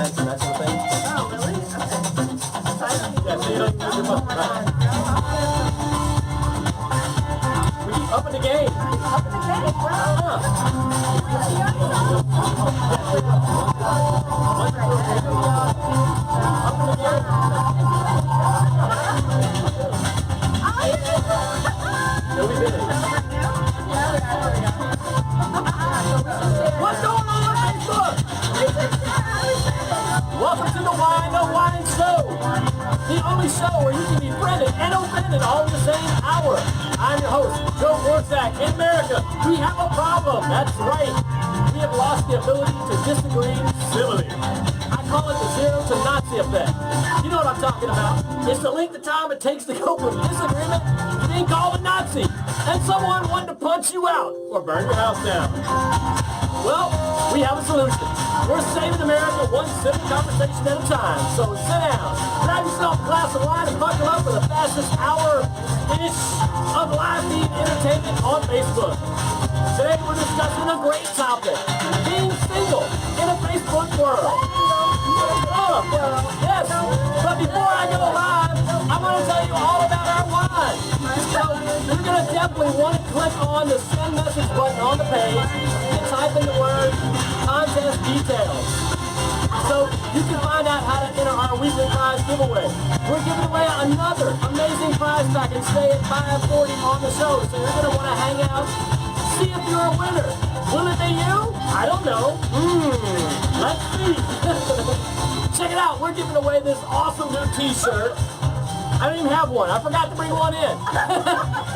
comments and that sort of thing. Oh, really? Okay. Yeah, so you don't use your phone, right? We keep upping the game. Up in the game, bro. Yeah. No, we did it. What's going on Facebook? Welcome to the Wine No Wine Show, the only show where you can be friended and offended all in the same hour. I'm your host, Joe Borczak. In America, we have a problem. That's right. We have lost the ability to disagree civilly. I call it the zero to Nazi effect. You know what I'm talking about. It's the length of time it takes to go from disagreement to being called a Nazi and someone wanting to punch you out or burn your house down. Well, we have a solution. We're saving America one civil conversation at a time. So sit down, grab yourself a glass of wine, and buckle up for the fastest hour-ish of live feed entertainment on Facebook. Today we're discussing a great topic, being single in a Facebook world. Yes, but before I go live, I'm going to tell you all about our wine. So you're going to definitely want to click on the send message button on the page and type in the word contest details. So you can find out how to enter our weekly prize giveaway. We're giving away another amazing prize pack and stay at 5:40 on the show. So you're going to want to hang out, see if you're a winner. Will it be you? I don't know. Let's see. Check it out. We're giving away this awesome new t-shirt. I don't even have one. I forgot to bring one in.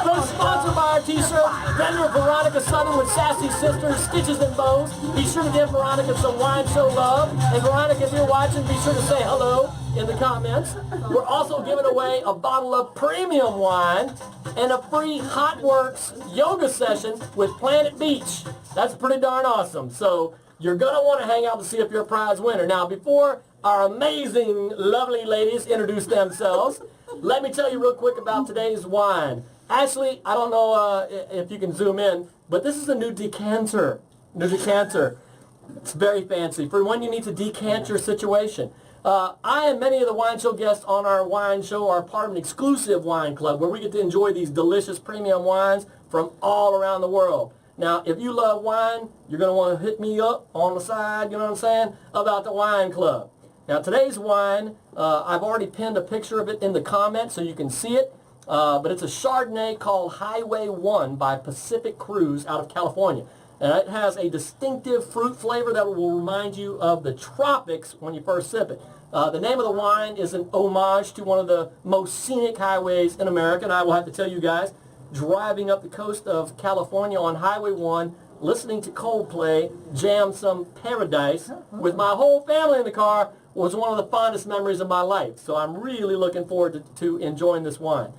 So sponsored by our t-shirt vendor Veronica Southern with Sassy Sisters, Stitches and Bows. Be sure to give Veronica some wine show love. And Veronica, if you're watching, be sure to say hello in the comments. We're also giving away a bottle of premium wine and a free HotWorks yoga session with Planet Beach. That's pretty darn awesome. So you're going to want to hang out to see if you're a prize winner. Now, before our amazing, lovely ladies introduce themselves, let me tell you real quick about today's wine. Actually, I don't know if you can zoom in, but this is a new decanter. It's very fancy for when you need to decant your situation. I and many of the wine show guests on our wine show are part of an exclusive wine club where we get to enjoy these delicious premium wines from all around the world. Now, if you love wine, you're going to want to hit me up on the side, you know what I'm saying, about the wine club. Now, today's wine, I've already pinned a picture of it in the comments so you can see it, but it's a Chardonnay called Highway 1 by Pacific Cruise out of California. And it has a distinctive fruit flavor that will remind you of the tropics when you first sip it. The name of the wine is an homage to one of the most scenic highways in America, and I will have to tell you guys, driving up the coast of California on Highway 1, listening to Coldplay jam some Paradise with my whole family in the car was one of the fondest memories of my life. So I'm really looking forward to enjoying this wine.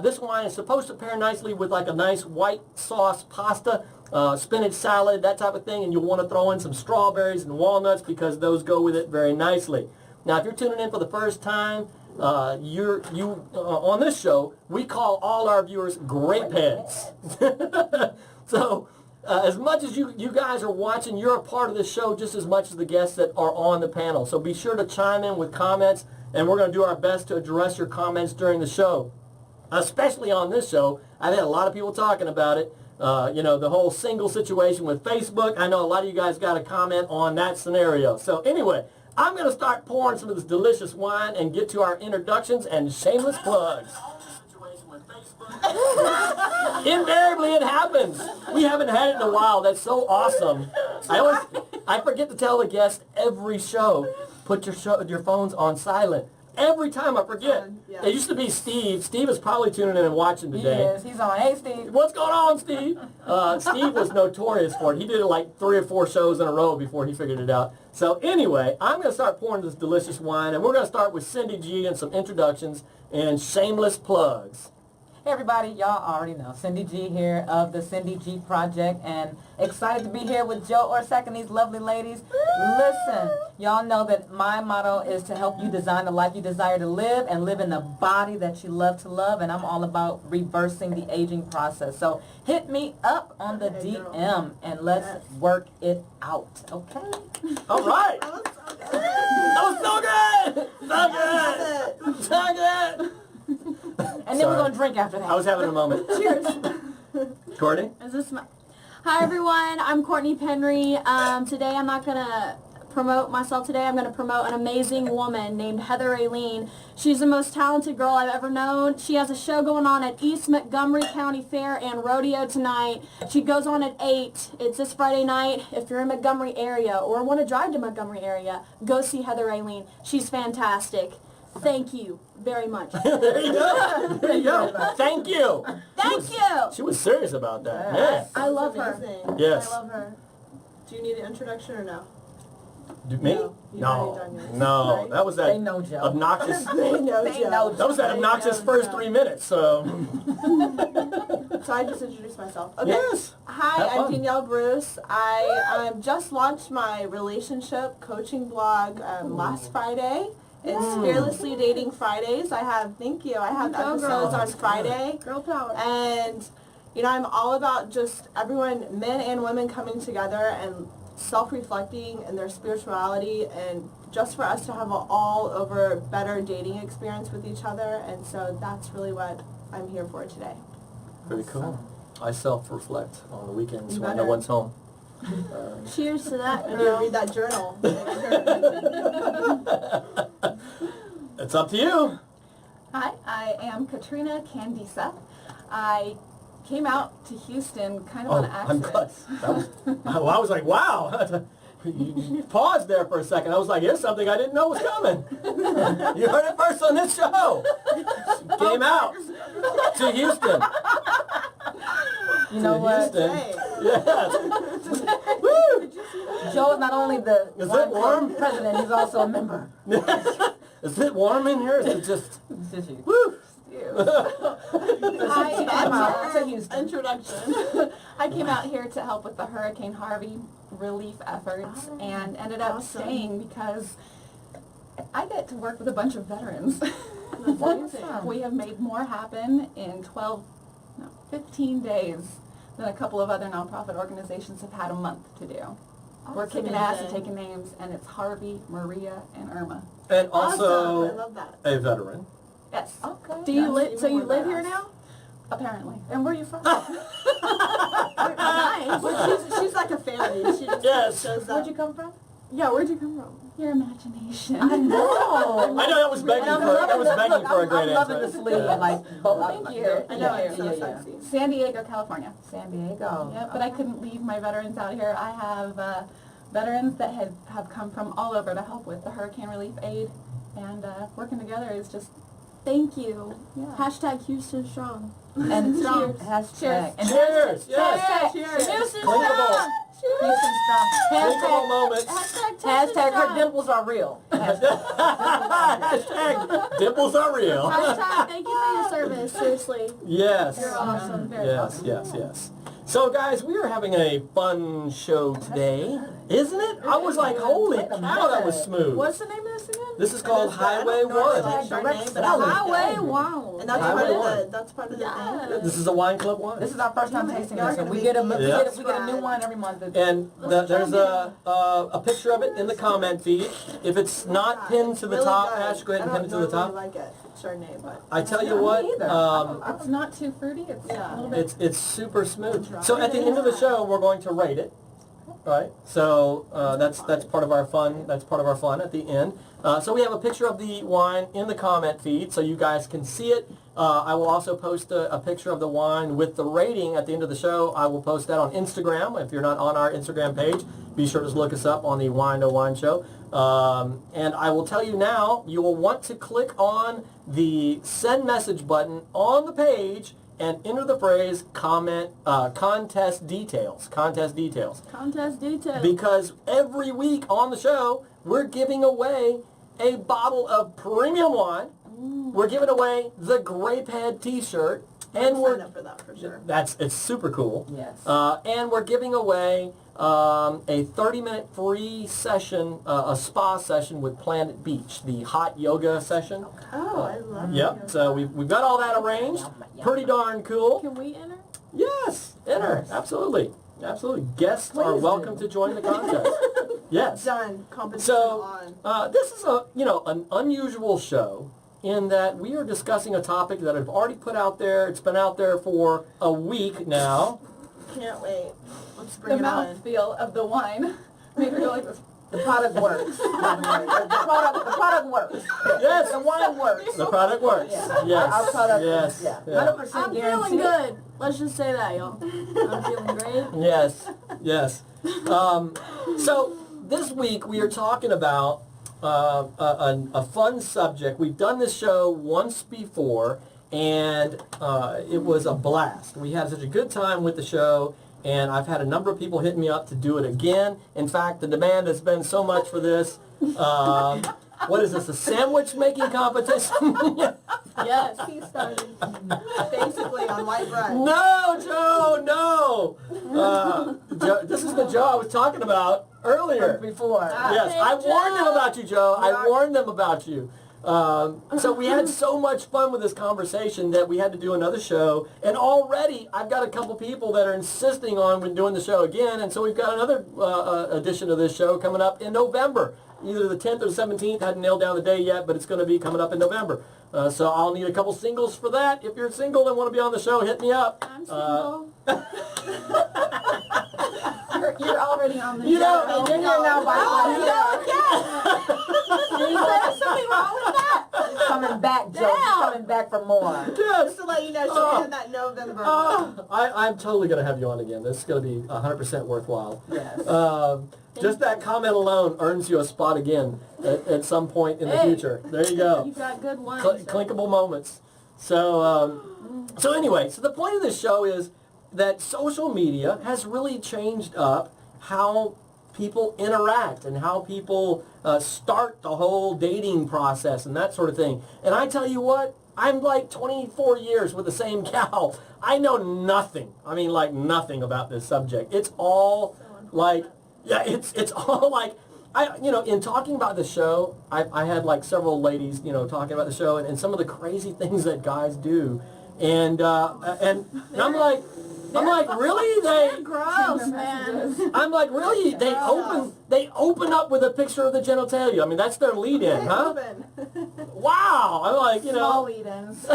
This wine is supposed to pair nicely with like a nice white sauce pasta, spinach salad, that type of thing, and you'll want to throw in some strawberries and walnuts because those go with it very nicely. Now, if you're tuning in for the first time, on this show, we call all our viewers grape heads. So, as much as you guys are watching, you're a part of the show just as much as the guests that are on the panel. So be sure to chime in with comments, and we're going to do our best to address your comments during the show. Especially on this show, I've had a lot of people talking about it. You know, the whole single situation with Facebook. I know a lot of you guys got a comment on that scenario. So anyway, I'm going to start pouring some of this delicious wine and get to our introductions and shameless plugs. Invariably it happens. We haven't had it in a while. That's so awesome. I forget to tell the guests every show, put your phones on silent. Every time I forget. Yeah. It used to be Steve. Steve is probably tuning in and watching today. He is. He's on. Hey, Steve. What's going on, Steve? Steve was notorious for it. He did it like 3 or 4 shows in a row before he figured it out. So anyway, I'm going to start pouring this delicious wine, and we're going to start with Cindy G and some introductions and shameless plugs. Hey everybody, y'all already know Cindy G here of the Cindy G Project, and excited to be here with Joe Borczak and these lovely ladies. Listen, y'all know that my motto is to help you design the life you desire to live and live in the body that you love to love, and I'm all about reversing the aging process. So hit me up on the DM and let's work it out, okay? All right. Suck it! Suck it! And then we're going to drink after that. I was having a moment. Cheers. Courtney? Is this my... Hi everyone, I'm Courtney Penry. Today I'm not going to promote myself today. I'm going to promote an amazing woman named Heather Aileen. She's the most talented girl I've ever known. She has a show going on at East Montgomery County Fair and Rodeo tonight. She goes on at 8. It's this Friday night. If you're in Montgomery area or want to drive to Montgomery area, go see Heather Aileen. She's fantastic. Thank you very much. There you go. There you go. Thank you. Thank you. She was serious about that. Yeah. Man. I love her. Amazing. Yes. I love her. Do you need an introduction or no? Me? No, you've No. already done yours. No. Right? That was They that know Joe. obnoxious. They know They Joe. know That was that They obnoxious know first Joe. 3 minutes. So. So I just introduced myself. Okay. Yes. Hi, Have I'm fun. Danielle Bruce. I just launched my relationship coaching blog last Friday. It's Fearlessly Dating Fridays. I have episodes on Friday. Girl power. And, you know, I'm all about just everyone, men and women, coming together and self-reflecting in their spirituality and just for us to have an all-over better dating experience with each other. And so that's really what I'm here for today. Very cool. I self-reflect on the weekends You when no better. one's home. Cheers to that, And you girl. read that journal. It's up to you. Hi, I am Katrina Candisa. I came out to Houston kind of on I'm accident. glad. That was, well, I was like, wow. You paused there for a second. I was like, here's something I didn't know was coming. You heard it first on this show. Came out to Houston. You know To what? Houston. Hey. Yes. Woo! Joe is not only the Is wine it warm? club president, he's also a member. Is it warm in here? Is it just, Did you? woo? I Came out to Houston. Introduction. I came out here to help with the Hurricane Harvey relief efforts and ended up Awesome. staying because I get to work with a bunch of veterans. Awesome. We have made more happen in 15 days than a couple of other nonprofit organizations have had a month to do. We're That's kicking ass and amazing. taking names, and it's Harvey, Maria, and Irma. And Awesome. I also love that. a veteran. Yes. Okay. Do you That's live? even So you more live badass. here now? Apparently. And where are you from? Nice. Well, she's like a fairy. She just Yes. shows Where'd up. you come from? Yeah, where'd you come from? Your imagination. I know. I know that was begging And I'm for, that loving was the- begging look, for a I'm great loving the answer. sleeve, like, Thank you. I know, Yeah, it's so yeah, yeah. sexy. San Diego, California. San Diego. Yeah, but I couldn't leave my veterans out here. I have veterans that have come from all over to help with the hurricane relief aid, and working together is just thank you. Yeah. Hashtag Houston Strong. And Strong. hashtag. Cheers. And Cheers! Yes! Cheers. Houston Clinkable. Strong. Houston strong. Clinkable Hashtag, moments. hashtag her dimples are real. Hashtag dimples are real. Hashtag thank you for your service. Seriously. Yes. You're awesome. Very Yes, awesome. yes, yes. So guys, we are having a fun show today, isn't it? I was like, holy cow, that was smooth. What's the name of this again? This is called Highway I don't know One. like your Direct name, but I selling. like Highway. it. Wow. And that's Highway part of One. the thing. This is a wine club wine. This is our first time tasting Y'all this, and gonna we get a make me Yeah. we get a new wine every month. And there's a picture of it in the comment feed. If it's not pinned to the Really top, good. Ash, go ahead and I pin it to the don't normally top. like it, Chardonnay, but I tell you Me what, either. It's not too fruity. It's Yeah. a little bit. it's super smooth. So at the end of the show, we're going to rate it. Right. So that's part of our fun. That's part of our fun at the end. So we have a picture of the wine in the comment feed, so you guys can see it. I will also post a picture of the wine with the rating at the end of the show. I will post that on Instagram. If you're not on our Instagram page, be sure to look us up on the Wine to Wine Show. And I will tell you now, you will want to click on the send message button on the page and enter the phrase contest details. Contest details. Contest details. Because every week on the show, we're giving away a bottle of premium wine. We're giving away the Grapehead t-shirt. And sign we're up for that for sure. it's super cool. Yes. And we're giving away a 30-minute free session, a spa session with Planet Beach, the hot yoga session. Oh, I love Yep. it. So we've got all that arranged. Pretty darn cool. Can we enter? Yes, enter. Absolutely. Absolutely. Guests are Please welcome do. to join the contest. Yes. Done. Competition So, on. this is an unusual show in that we are discussing a topic that I've already put out there. It's been out there for a week now. Can't wait. Let's The bring it on. mouthfeel of the wine made me go like this. The product works. the product works. Yes. The wine works. The product works. Yeah. Yes. Our product Yes. is, yeah. Yeah. 100% I'm guaranteed. feeling good. Let's just say that, y'all. I'm feeling great. Yes. Yes. So this week we are talking about a fun subject. We've done this show once before, and it was a blast. We had such a good time with the show. And I've had a number of people hitting me up to do it again. In fact, the demand has been so much for this. What is this, a sandwich making competition? Yes. He started basically on white bread. No, Joe, no. Joe, this is the Joe I was talking about earlier. Before. Yes, Hey, I warned them Joe. about you, Joe. I warned them about you. So we had so much fun with this conversation that we had to do another show. And already I've got a couple people that are insisting on doing the show again. And so we've got another edition of this show coming up in November. Either the 10th or the 17th. Hadn't nailed down the day yet, but it's going to be coming up in November. So I'll need a couple singles for that. If you're single and want to be on the show, hit me up. I'm single. You're already on the You show. know, You're here now by There's something wrong with that. coming back, Joe. She's Damn. coming back for more. Yes. Just to let you know, she'll be in that November. I'm totally going to have you on again. This is going to be 100% worthwhile. Yes. Just that comment alone earns you a spot again at some point in the Hey. future. There you go. You've got good wine. Clinkable moments. So, anyway, so the point of this show is that social media has really changed up how people interact and how people start the whole dating process and that sort of thing. And I tell you what, I'm like 24 years with the same gal. I know nothing. I mean, like nothing about this subject. It's all like, yeah, it's all like, in talking about the show, I had like several ladies, talking about the show and some of the crazy things that guys do. And I'm like, really? Gross, man. I'm like, really? They open up with a picture of the genitalia. I mean, that's their lead-in, huh? Wow. I'm like, Small lead-ins.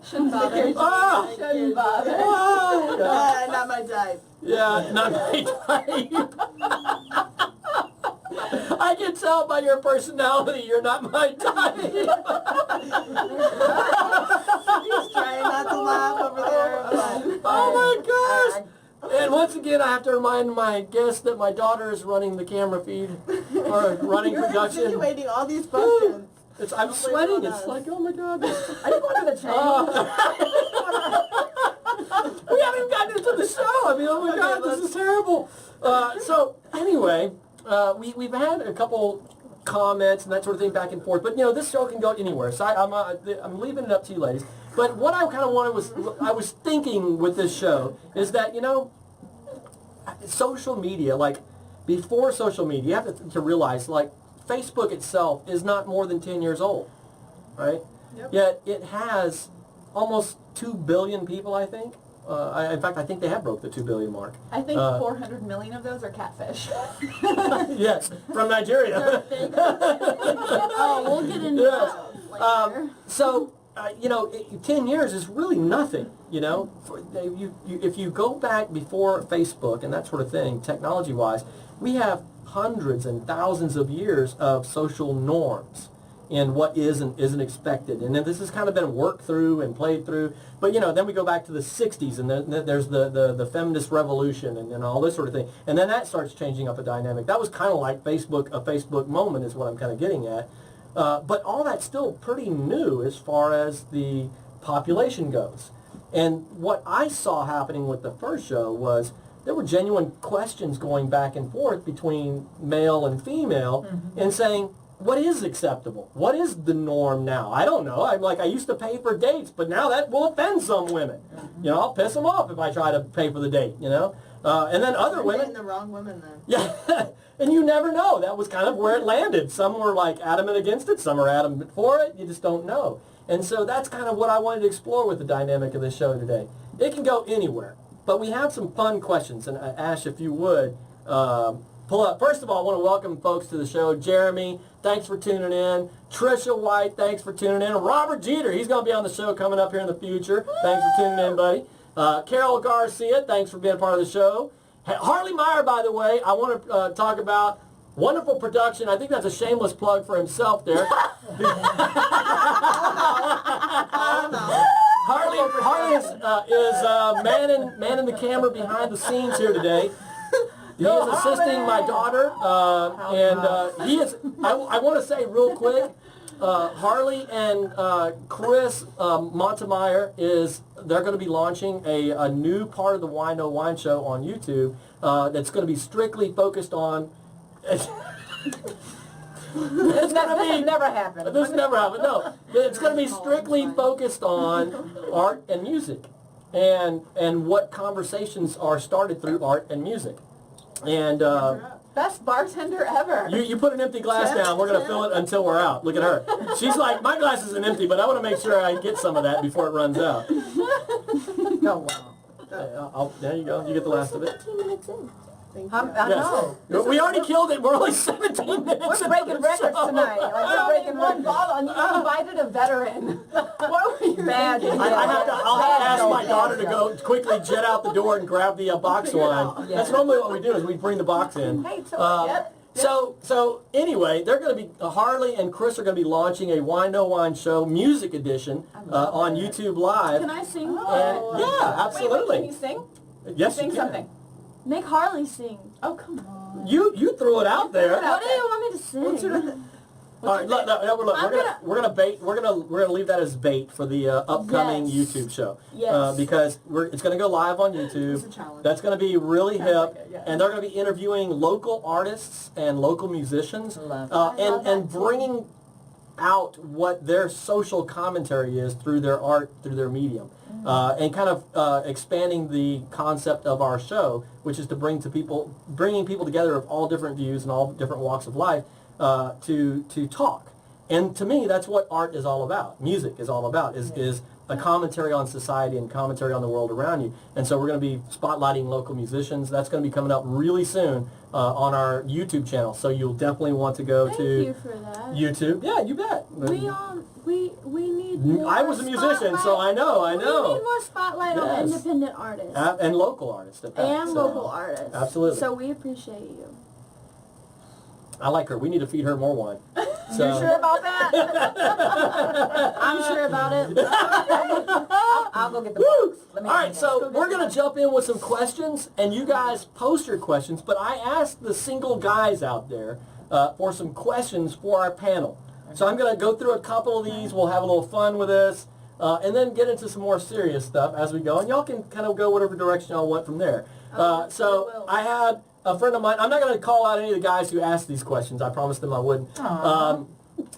Shouldn't bother. Ah, Shouldn't bother. ah, Not my type. yeah, not my type. I can tell by your personality you're not my type. He's trying not to laugh over there. But Oh my gosh. And once again, I have to remind my guests that my daughter is running the camera feed, or running you're production. insinuating all these questions. I'm Don't sweating. blame it on It's us. like, oh my God. Are you going to the change? We haven't even gotten into the show. I mean, oh my God, this is terrible. So anyway, we've had a couple comments and that sort of thing back and forth, but this show can go anywhere. So I'm leaving it up to you ladies. But what I kind of wanted I was thinking with this show is that social media, like before social media, you have to realize like Facebook itself is not more than 10 years old, right? Yep. Yet it has almost 2 billion people, I think. In fact, I think they have broke the 2 billion mark. I think 400 million of those are catfish. Yes, from Nigeria. Oh, we'll get into Yes. that later. So, 10 years is really nothing, if you go back before Facebook and that sort of thing, technology-wise, we have hundreds and thousands of years of social norms and what is and isn't expected. And then this has kind of been worked through and played through. But, then we go back to the 60s and then there's the feminist revolution and all this sort of thing. And then that starts changing up a dynamic. That was kind of like a Facebook moment is what I'm kind of getting at. But all that's still pretty new as far as the population goes. And what I saw happening with the first show was there were genuine questions going back and forth between male and female and saying, what is acceptable? What is the norm now? I don't know. I'm like, I used to pay for dates, but now that will offend some women. I'll piss them off if I try to pay for the date, And then other You're women... dating the wrong women then. Yeah, and you never know. That was kind of where it landed. Some were like adamant against it, some are adamant for it. You just don't know. And so that's kind of what I wanted to explore with the dynamic of this show today. It can go anywhere. But we have some fun questions, and Ash, if you would, pull up. First of all, I want to welcome folks to the show. Jeremy, thanks for tuning in. Trisha White, thanks for tuning in. Robert Jeter, he's going to be on the show coming up here in the future. Thanks for tuning in, buddy. Carol Garcia, thanks for being a part of the show. Harley Meyer, by the way, I want to talk about wonderful production. I think that's a shameless plug for himself there. Harley is manning the camera behind the scenes here today. He is assisting my daughter, and he is. I want to say real quick, Harley and Chris Montemeyer they're going to be launching a new part of the Wine No Wine show on YouTube that's going to be strictly focused on. This has never happened. This never happened. No, it's going to be strictly focused on art and music, and what conversations are started through art and music. And Best bartender ever. you put an empty glass down. We're going to fill it until we're out. Look at her. She's like, my glass isn't empty, but I want to make sure I get some of that before it runs out. Oh, wow. There you go. You get the last of it. 15 minutes in. Thank I you. know. We already killed it. We're only 17 minutes. We're breaking records tonight. Like, we're breaking one records. bottle and you invited a veteran. What were you Bad. thinking? I'll have to ask my daughter to go quickly jet out the door and grab the box wine. Yeah. That's normally what we do is we bring the box in. Hey, so So anyway, they're going to be Harley and Chris are going to be launching a Wine No Wine show music edition on YouTube Live. Can I sing? And, yeah, Wait, absolutely. can you sing? Yes, Sing you can. something. Make Harley sing. Oh, come on. You threw it out there. What do you want me to sing? All right, look, we're gonna leave that as bait for the upcoming Yes. YouTube show. Yes. Because it's gonna go live on YouTube. It's a challenge. That's gonna be really hip, like it, yeah. and they're gonna be interviewing local artists and local musicians, Love and bringing out what their social commentary is through their art, through their medium. And kind of expanding the concept of our show, which is to bringing people together of all different views and all different walks of life to talk. And to me, that's what art is all about. Music is all about, is a commentary on society and commentary on the world around you. And so we're going to be spotlighting local musicians. That's going to be coming up really soon on our YouTube channel. So you'll definitely want to go Thank to you for that. YouTube. Yeah, you bet. We need more I was a musician, so I know. We need more spotlight on Yes. independent artists. And local artists at that. And So, local artists. Absolutely. So we appreciate you. I like her. We need to feed her more wine. So, You sure about that? I'm sure about it. I'll go get the box. Let me all right, so we're going to jump in with some questions, and you guys post your questions, but I asked the single guys out there for some questions for our panel. So I'm going to go through a couple of these. We'll have a little fun with this, and then get into some more serious stuff as we go, and y'all can kind of go whatever direction y'all want from there. So I had a friend of mine. I'm not going to call out any of the guys who asked these questions. I promised them I wouldn't.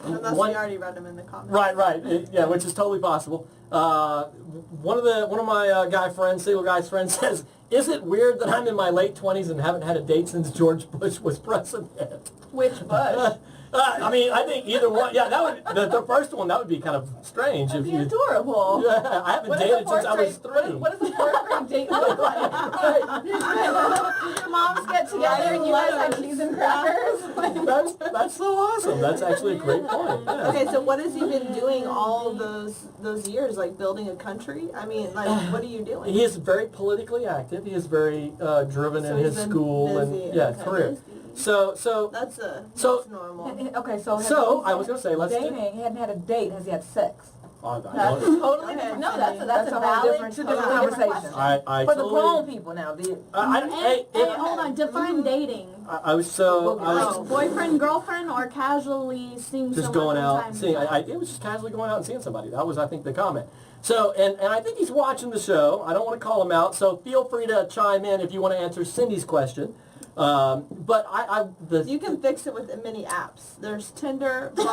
Unless One- we already read them in the comments. Right. Yeah, which is totally possible. One of my single guy friends says, "Is it weird that I'm in my late 20s and haven't had a date since George Bush was president?" Which Bush? I mean, I think either one. Yeah, that would the first one. That would be kind of strange That'd if be you. adorable. Yeah, I haven't What does dated a since I was fourth grade- 3. What does a fourth grade date look like? Your moms get together and you guys have cheese and crackers? That's so awesome. That's actually a great point. Yeah. Okay, so what has he been doing all those years? Like building a country? I mean, like, what are you doing? He is very politically active. He is very driven So in he's his been school busy. and Okay. career. So That's So- normal. Okay, so I was going to say, let's do. dating. He hadn't had a date. Has he had sex? I That's don't- totally Go ahead, different. No, that's Cindy. a whole valid, different, totally conversation. question. I For the totally. grown people now. Hey, Hold on. Define dating. I was Boyfriend, girlfriend, or casually seeing just someone going from out time to seeing. time? It was just casually going out and seeing somebody. That was, I think, the comment. So, and I think he's watching the show. I don't want to call him out, so feel free to chime in if you want to answer Cindy's question. But You can fix it with the mini apps. There's Tinder, Bumble,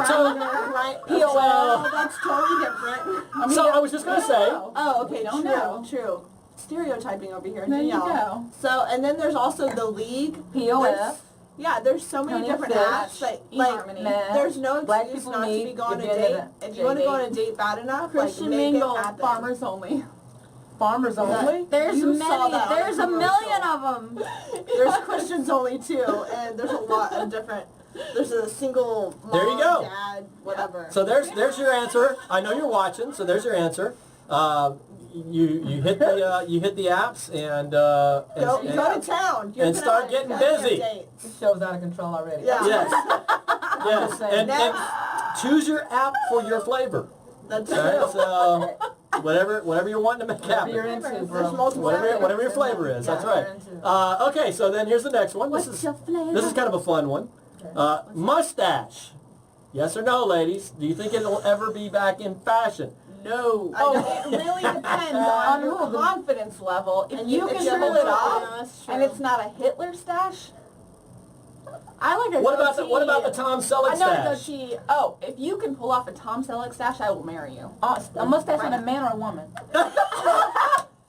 So- Grindr, right? POL. So that's totally different. So I was just going to say, Oh, okay, don't true, know. true. Stereotyping over here. There you Danielle. go. So, and then there's also the League. POF. Yeah, there's so many Honey different Fish, apps. Like eHarmony. there's no Black excuse people not to meet, be going on a you're date. getting If you want to JD. go on a date bad enough, Christian like make mingle, it happen. farmers only. Farmers only? There's You saw many. that on There's the a million commercial. of them. There's Christians only too, and there's a lot of different. There's a single mom, There you go. dad, whatever. So there's your answer. I know you're watching, so there's your answer. You hit the apps and go to town. You're and gonna start have getting plenty of busy. dates. This show's out of control already. Yeah. yes, just saying. and choose your app for your flavor. That's All right, true. so whatever you're wanting to make Whatever you're happen. into, bro. There's multiple Whatever your flavor is, that's right. Okay, so then here's the next one. What's your flavor? This is kind of a fun one. Mustache. Yes or no, ladies? Do you think it'll ever be back in fashion? No. I Oh, know. it really depends on your who? confidence level. If And you if can you pull pull it it off, off, that's true. and it's not a Hitler stash. I like a What about goatee. the Tom Selleck I know a stash? goatee. Oh, if you can pull off a Tom Selleck stash, I will marry you. A mustache on a man or a woman?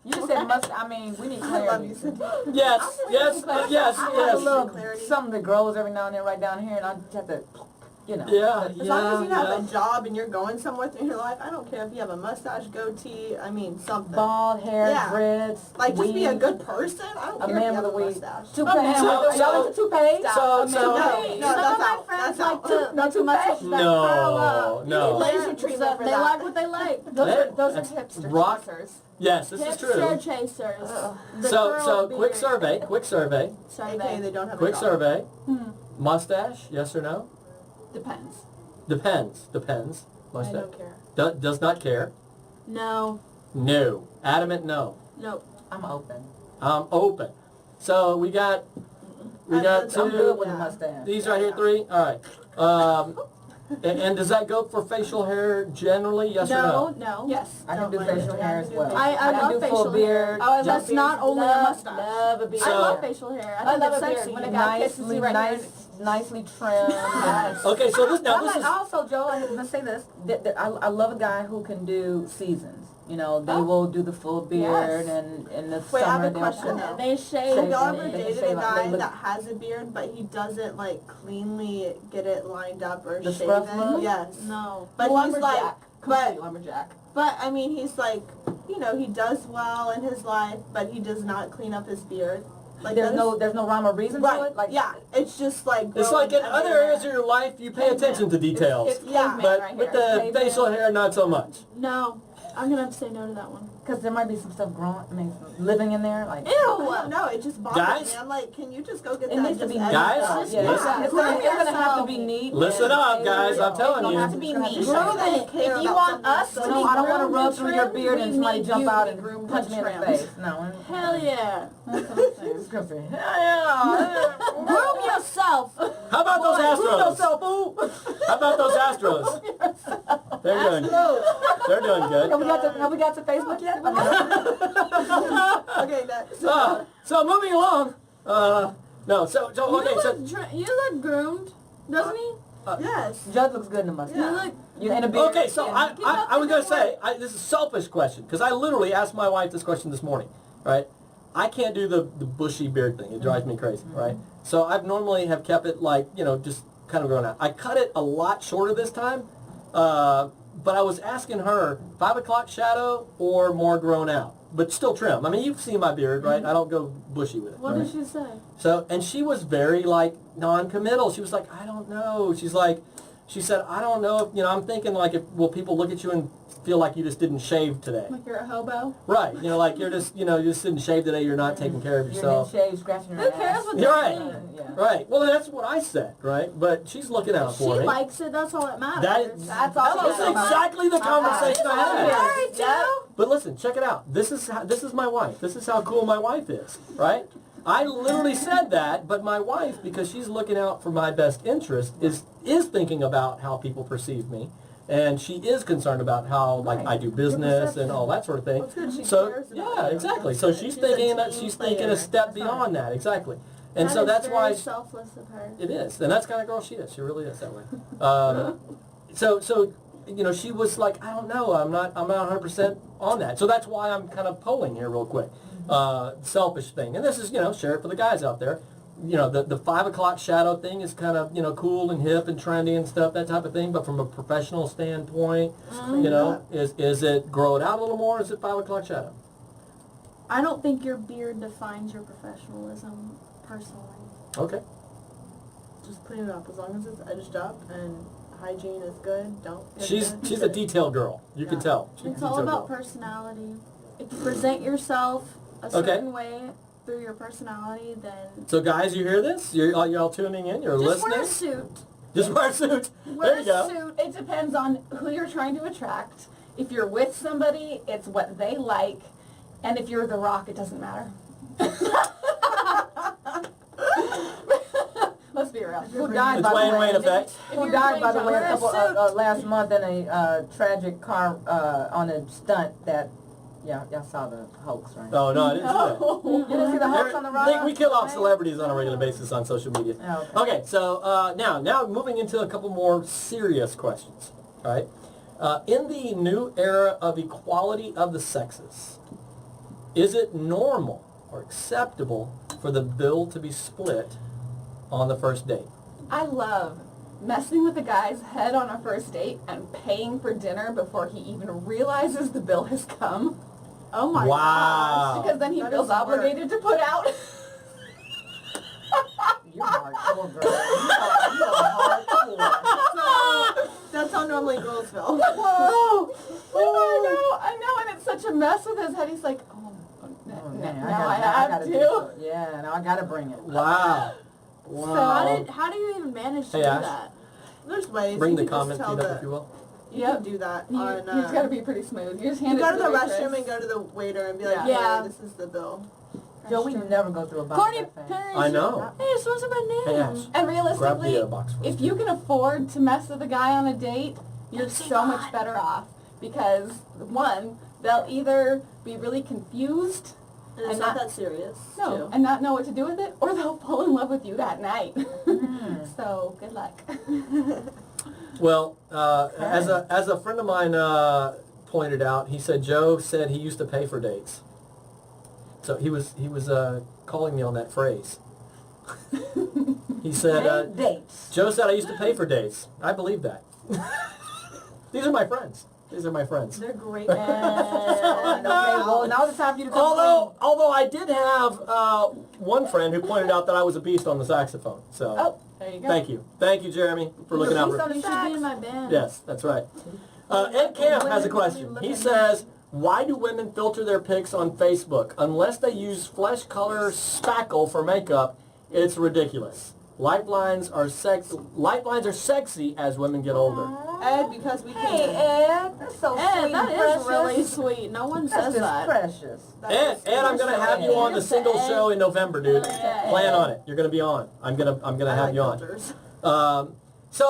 You just said mustache. I mean, we need I love clarity. you, Cindy. Yes, yes, yes, I have a yes. little Clarity. something that grows every now and then right down here, and I just have to, you know. Yeah, As long as you have yeah. a job and you're going somewhere through your life, I don't care if you have a mustache, goatee, I mean something. Bald hair, Yeah. dreads, Like just be a weave. good person. I don't A care man if you have with a a weave. mustache. Toupee. So- Are y'all into toupees? So- No, Some no, of that's my out. friends That's like out. to No too much toupee? that curl No, up. no. Laser treatment for They that. like what they like. Those Hey, are that's hipster rock. chasers. Yes, this is Hipster true. chasers. The So curl quick beard. survey, AKA Survey. they don't have a quick job. survey. Mustache, yes or no? Depends. Depends. I Mustache. don't care. Does not care. No. No. Adamant no. Nope. I'm open. Open. So we got I'm I'm two. good with a Yeah. mustache. These right here, 3. All right. And does that go for facial hair generally? Yes or No, no? no. Yes. I can do Don't mind facial it. hair as well. I can love do facial full beard. hair. Oh, I love That's beards. not only a Love- mustache. Love a beard. I So- love facial hair. I I think love it's a beard. sexy. When a guy kisses Nicely, you right here. nicely trimmed. Yes. Okay, so this I this like is also, Joe, let's say this. I love a guy who can do seasons. You know, they Oh. will do the full beard Yes. and in the Wait, I have summer a they'll question shave. though. They shave. Have y'all ever They can dated shave a like they guy look- that has a beard but he doesn't like cleanly get it lined up or The scruff shaven? look? Yes. No. But he's lumberjack. like, Complete but lumberjack. I mean he's like, you know, he does well in his life, but he does not clean up his beard. Like There's that is- no rhyme or reason to right. it. Like yeah, it's just like it's growing like in other everywhere. areas of your life you pay attention to details, It's Yeah. caveman but right with here. the Caveman. facial hair not so much. No. I'm gonna have to say no to that one. because there might be some stuff growing. I mean, living in there. Like I don't know, it just bothers Guys? me. I'm like, can you just go get it that needs to just be edited Guys? out? Yeah, Listen. it's gonna have to be neat. Listen and up, guys, I'm telling it's gonna you. have to be it's gonna have neat. to be Groom nice. it. Care If you about want something us so to No, be I don't want to groomed rub and through your trimmed, beard and we somebody need jump you out to and be groomed punch me in the trimmed. face. No. Hell yeah. That's what I'm saying. It's gonna say, hell yeah. Groom yourself. How about those Groom Astros? yourself, boo. How about those Astros? They're doing. They're doing good. Have we got to Facebook yet? Okay, next. So moving along. No. So okay. So You look groomed, doesn't he? Yes. Judd looks good in the mustache. You look. You and a beard. okay. So Yeah. I was gonna say this is a selfish question because I literally asked my wife this question this morning. Right. I can't do the bushy beard thing. It drives me crazy. Right. So I've normally have kept it like just kind of grown out. I cut it a lot shorter this time. But I was asking her 5 o'clock shadow or more grown out, but still trim. I mean, you've seen my beard, right? I don't go bushy with it. What right? did she say? So, and she was very like non-committal. She was like, I don't know. She said, I don't know if, I'm thinking like, will people look at you and feel like you just didn't shave today? Like you're a hobo. Right. Like you're just, you just didn't shave today. You're not taking care of You're yourself. in shave, scratching your Who ass. cares what You're they right. think? Yeah. Right. Well, that's what I said, right? But she's looking out She for me. likes it. That's all that matters. That's all. That's exactly the conversation I had. Married too. But listen, check it out. This is my wife. This is how cool my wife is, right? I literally said that, but my wife, because she's looking out for my best interest, is thinking about how people perceive me, and she is concerned about how I do business and all that sort of thing. Well, it's good she So cares about yeah, you. exactly. So she's She's a thinking team she's thinking a player. step beyond that, exactly. And That so is that's very why selfless of her. it is, and that's the kind of girl she is. She really is that way. So she was like, I don't know, I'm not 100% on that. So that's why I'm kind of polling here real quick. Selfish thing, and this is share it for the guys out there. The 5 o'clock shadow thing is kind of cool and hip and trendy and stuff, that type of thing. But from a professional standpoint, is it grow it out a little more? Or is it 5 o'clock shadow? I don't think your beard defines your professionalism, personally. Okay. Just clean it up. As long as it's edged up and hygiene is good, don't get She's it. a detail girl. You can Yeah. tell. She's a It's all detail about girl. personality. If you present yourself a Okay. certain way through your personality, then So guys, you hear this? You're all tuning in? You're just listening? wear a suit. Just wear a suit. Wear There you a go. suit. It depends on who you're trying to attract. If you're with somebody, it's what they like. And if you're The Rock, it doesn't matter. Let's be real. Who died, It's by the Wayne way? Wayne effect. Who died, by the way, Wear a a couple suit. last month in a tragic car on a stunt that, y'all saw the hoax, right? Oh, no, I didn't see that. You didn't see the hoax on the road? We kill off celebrities on a regular basis on social media. Oh, Okay, so now moving into a couple more serious questions. All right. In the new era of equality of the sexes, is it normal or acceptable for the bill to be split on the first date? I love messing with a guy's head on a first date and paying for dinner before he even realizes the bill has come. Oh my Wow. Because then he That feels doesn't work. obligated to put out. You're hardcore, girl. You are hardcore. gosh. That's how normally girls feel. Whoa! I know, and it's such a mess with his head. He's like, oh, Oh, now man, I gotta have do to. so. Yeah, now I gotta bring it. Wow. Wow. How do you even manage to Hey, do Ash. that? There's ways. Bring you the can just comment tell feed up, if you will. You can do that You, on. you've got to be pretty smooth. You just hand You it go to the waitress. restroom and go to the waiter and be like, Yeah. "Hey, this is the bill." Joe, we never go through a box Courtney that fast. Perry. I know. Hey, it's supposed to be my Hey, name. Ash. And Grab realistically, the box for us. if you can afford to mess with a guy on a date, you're Thank so much God. better off. Because, one, they'll either be really confused, And it's And not not- that serious. no, too. and not know what to do with it, or they'll fall in love with you that night. So, good luck. Well, as a friend of mine pointed out, he said Joe said he used to pay for dates. So he was calling me on that phrase. He said Dates. Joe said I used to pay for dates. I believe that. These are my friends. These are my friends. They're great. And, okay, well, now it's time for you to come Although I did have one friend who pointed out that I was a beast on the saxophone. So Oh, there you go. thank you, Jeremy, for looking out for. You should be in my band. Yes, that's right. Ed Camp has a question. He says, why do women filter their pics on Facebook? Unless they use flesh color spackle for makeup, it's ridiculous. Lifelines are sexy as women get older. Ed, because we Hey, can. Ed, that's so Ed, sweet that and is precious. really sweet. No one That's says just that. precious. Ed, I'm gonna have you on the single show in November, dude. Yeah. Plan on it. You're gonna be on. I'm gonna I have like you on. filters.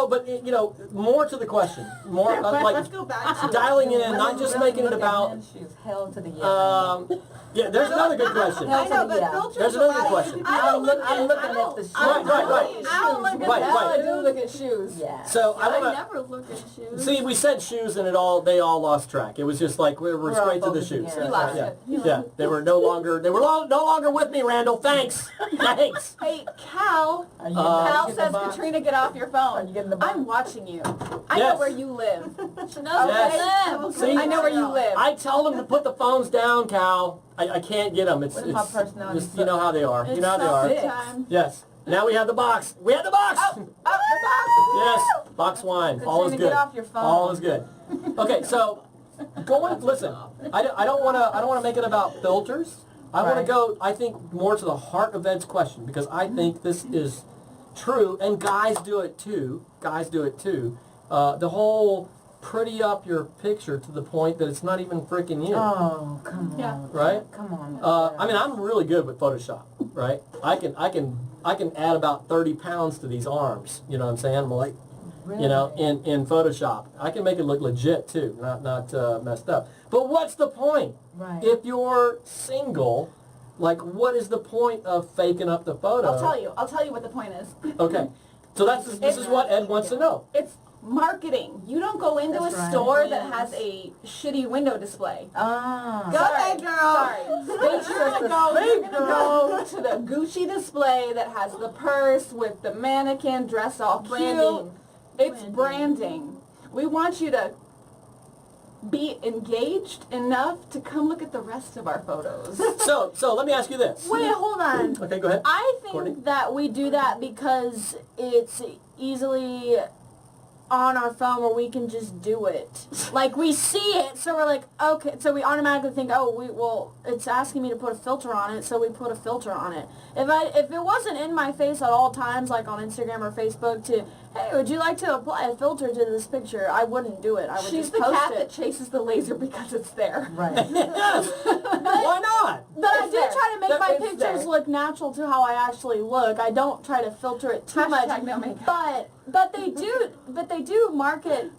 But you know, more to the question. More Let's like go back to dialing it in, not just making it Look at about. him, she's held to the Yeah, there's another good question. I know, but Yeah. filters There's another allow you question. to be I'm looking at the Right. shoes. I don't look at Right, that. right. I do look at shoes. Yeah. So I I wanna never look at shoes. see. We said shoes, and they all lost track. It was just like we're We're straight all to the focused shoes. again. You lost yeah, it. yeah. They were no longer with me, Randall. Thanks. Thanks. Hey, Cal. Are you Cal getting says, the box? Katrina, get off your phone. Are you getting the box? I'm watching you. I Yes. know where you live. She knows Yes. them. See? I know where you live. I tell them to put the phones down, Cal. I can't get them. It's What is my personality? just, you know how they are. You know how they are. Six. Time. Yes. Now we have the box. We have the box. Up the box. Yes. Box wine. All is Katrina, good. get off your phone. All is good. Okay, so listen. I don't want to make it about filters. I want to Right. go. I think more to the heart of Ed's question because I think this is true, and guys do it too. Guys do it too. The whole pretty up your picture to the point that it's not even freaking you. Oh, come on. Yeah. Right? Come on. I mean, I'm really good with Photoshop, right? I can add about 30 pounds to these arms. You know what I'm saying? I'm like, you know, in Photoshop, I can make it look legit too, not messed up. But what's the point? Right. If you're single, like, what is the point of faking up the photo? I'll tell you what the point is. Okay, so this is what Ed wants to know. It's marketing. You don't go into That's a right. store that has a shitty window display. Ah. Go ahead, girl. Sorry. You're gonna go to the Gucci display that has the purse with the mannequin dress all cute. Branding. It's branding. We want you to be engaged enough to come look at the rest of our photos. So let me ask you this. Wait, hold on. Okay, go ahead. I think Courtney? that we do that because it's easily on our phone where we can just do it. Like we see it, so we're like, okay, so we automatically think, oh, it's asking me to put a filter on it, so we put a filter on it. If it wasn't in my face at all times, like on Instagram or Facebook, to hey, would you like to apply a filter to this picture? I wouldn't do it. I would She's just the post cat it. that chases the laser because it's there. Right. Yes. Why not? But I It's do there. try to make There- my it's pictures there. look natural to how I actually look. I don't try to filter it too much. Hashtag no makeup. But they do market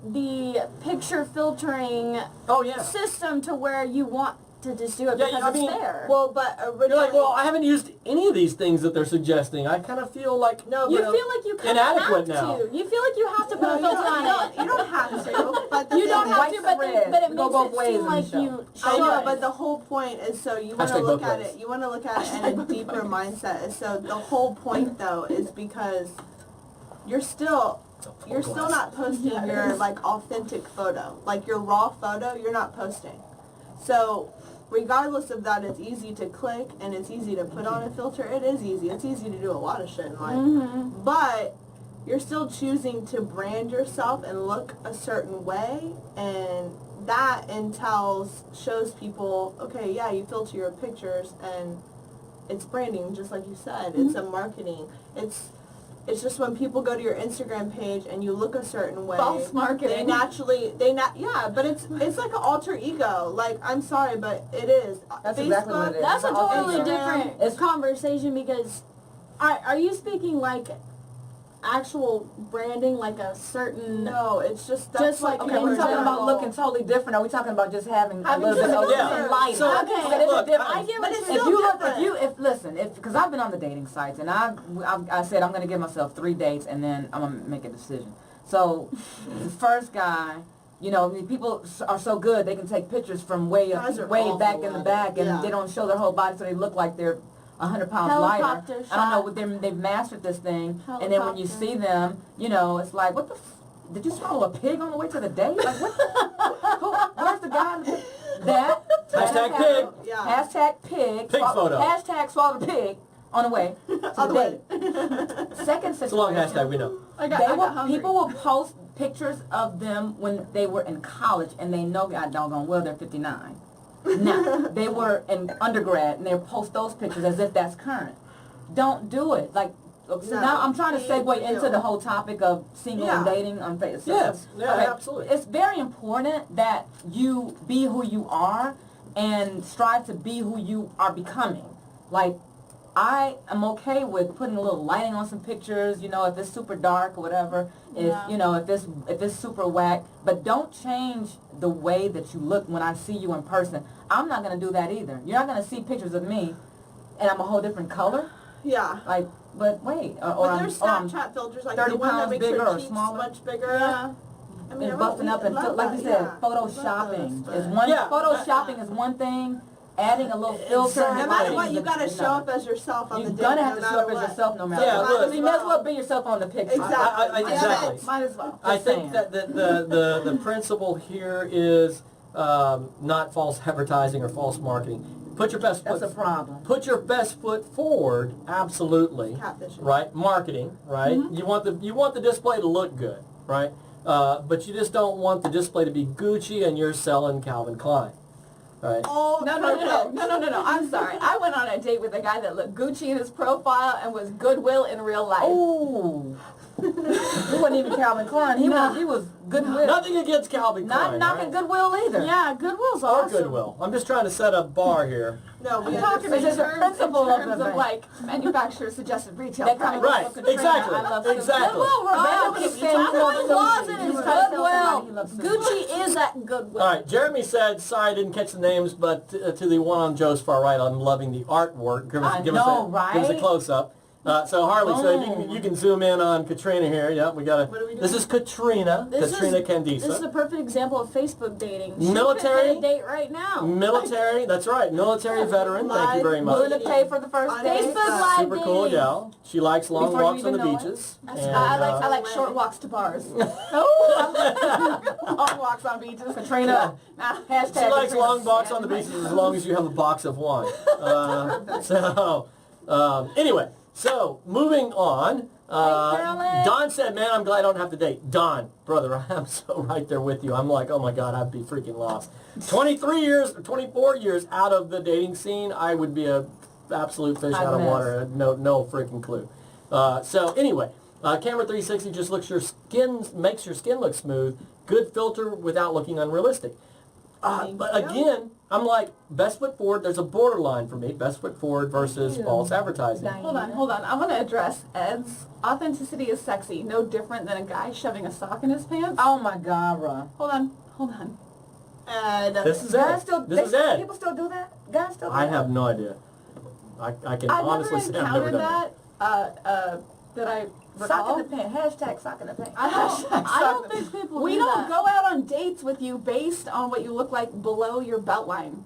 the picture filtering Oh yeah. system to where you want to just do it Yeah, because I it's mean, there. Well, but originally, You're like, well, I haven't used any of these things that they're suggesting. I kind of feel like no, you but feel like you kind of inadequate have now. to. You feel like you have to put no, a you filter on don't, it. you don't have to. But the You thing don't is- have to, but red. it Go makes both it ways seem in the like show. you I know, should. but the whole point is so you want to Hashtag look both at ways. it. You want to look at it in a deeper mindset. And so the whole point, though, is because you're still not posting Yeah, it your is. like authentic photo, like your raw photo. You're not posting. So regardless of that, it's easy to click and it's easy to put on a filter. It is easy. It's easy to do a lot of shit in life. Mm-hmm. But you're still choosing to brand yourself and look a certain way, and that shows people, okay, yeah, you filter your pictures, and it's branding, just like you said. It's a marketing. It's just when people go to your Instagram page and you look a certain way. False marketing. Yeah, but it's like an alter ego. Like, I'm sorry, but it is. That's exactly what it is. That's a It's all totally Instagram. different It's- conversation because are you speaking like actual branding, like a certain No, it's just that's Just what like Okay, people we're in talking general. about looking totally different. Are we talking about just having a Having little bit of just- Yeah. light? So, Okay. But it's look, a different. I get But what it's you're If still you look, different. because I've been on the dating sites and I said I'm gonna give myself 3 dates and then I'm gonna make a decision. So the first guy, you know, I mean, people are so good they can take pictures from way Guys are way awful back in the at it. back and Yeah. they don't show their whole body so they look like they're 100 pounds lighter. Helicopter I don't shot. know what they've mastered this thing, and then when you Helicopter. see them, you know, it's like what the. Did you swallow a pig on the way to the date? Like what? Where's the guy? That Hashtag pig. Yeah. Hashtag pig. Pig photo. Hashtag swallow the pig on the way to On the the date. Second situation. It's a long hashtag, we know. I got hungry. People will post pictures of them when they were in college and they know God doggone well they're 59. Now, they were in undergrad and they'll post those pictures as if that's current. Don't do it. Like, so No, now I'm trying to be segue into real. the whole topic of single and Yeah. dating on Facebook. Yes, yeah, Okay. absolutely. It's very important that you be who you are and strive to be who you are becoming. Like, I am okay with putting a little lighting on some pictures, you know, if it's super dark or whatever, if, Yeah. you know, if it's super whack, but don't change the way that you look when I see you in person. I'm not going to do that either. You're not going to see pictures of me and I'm a whole different color. Yeah. Like, but wait, or But I'm, there's or I'm Snapchat filters, like 30 the one that pounds makes bigger your or cheeks smaller. much bigger. Yeah. I mean, and busting up and love like that, you said, yeah. Love photoshopping those, is but- one. Yeah. Photoshopping is one thing. Adding a little filter. and No matter lighting what, is you gotta another. show up as yourself on You're the day. gonna have no to show matter up as what. yourself no matter Yeah, what. look. So you may as well be yourself on the picture. Exactly. Exactly. Might as well. I Just think saying. that the principle here is not false advertising or false marketing. Put your best That's foot. a problem. Put your best foot forward. Absolutely. Catfishing. Right. Marketing. Right. You want the display to look good. Right. But you just don't want the display to be Gucci and you're selling Calvin Klein. Right. Oh, No. I'm sorry. I went on a date with a guy that looked Gucci in his profile and was Goodwill in real life. Oh. He wasn't even Calvin Klein. He was Goodwill. Nothing against Calvin Not Klein. knocking right? Goodwill either. Yeah, Goodwill's Or awesome. Goodwill. I'm just trying to set a bar here. No, we I'm talking in It's just a terms principle of the thing. like manufacturer suggested retail That kind price. of Right, Katrina, exactly, I love exactly. Goodwill, Oh, Rebecca, keep keep saying putting sushi. laws in You his were trying to tell somebody Goodwill. he loves sushi. Gucci is at Goodwill. All right, Jeremy said, sorry I didn't catch the names, but to the one on Joe's far right, I'm loving the artwork. Give us, I give know, us a right? close-up. So Harley, so you can zoom in on Katrina here. Yep, we got What are we to. doing? This is Katrina. Katrina Candisa. This is a perfect example of Facebook dating. She Military? could get a date right now. Military, that's right. Military veteran. Thank you very Willing much. to pay for the first On date. Facebook Live Super cool dating. gal. She likes long Before you walks on even the know it. beaches. And, I like short walks to bars. Long walks on beaches. Katrina. Hashtag she likes Katrina. long walks on the beaches as long as you have a box of wine. Anyway, so moving on. Carolyn. Don said, man, I'm glad I don't have to date. Don, brother, I'm so right there with you. I'm like, oh my God, I'd be freaking lost. 23 years, 24 years out of the dating scene, I would be a absolute fish out of water. No freaking clue. So anyway, Camera 360 just makes your skin look smooth. Good filter without looking unrealistic. But again, I'm like, best foot forward, there's a borderline for me. Best foot forward versus false advertising. Hold on. I want to address Ed's. Authenticity is sexy. No different than a guy shoving a sock in his pants. Oh my God, Ron. Hold on. And This is Guys Ed. still, This is Ed. People still do that? Guys still do I that? have no idea. I can I've honestly never say I've never encountered done that. That I Sock recall. in the pants. Hashtag sock in the pants. I don't think people We do don't that. go out on dates with you based on what you look like below your belt line.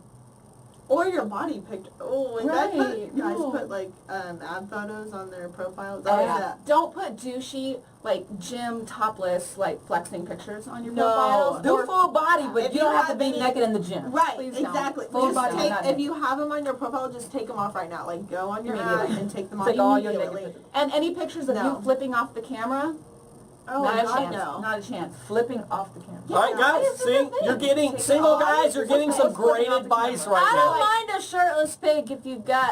or your body picture. Oh, and guys Right, no. put like ab photos on their profiles. Oh, That yeah. was that. Don't put douchey, like gym topless, like flexing pictures on your No. profiles. Do or- full body, but If you don't you have to have be any- naked in the gym. Right, Please don't. exactly. Full Just body, take, not if naked. you have them on your profile, just take them off right now. Like go on your app Immediately. and take them off Take all your immediately. naked pictures. And any pictures of No. you flipping off the camera, Oh not a God, chance. no. Not a chance. Flipping off the camera. All right, guys, see, you're getting, Take it single off. guys, you're getting some It's flipping great off the advice camera. right I now. don't mind a shirtless pig if you got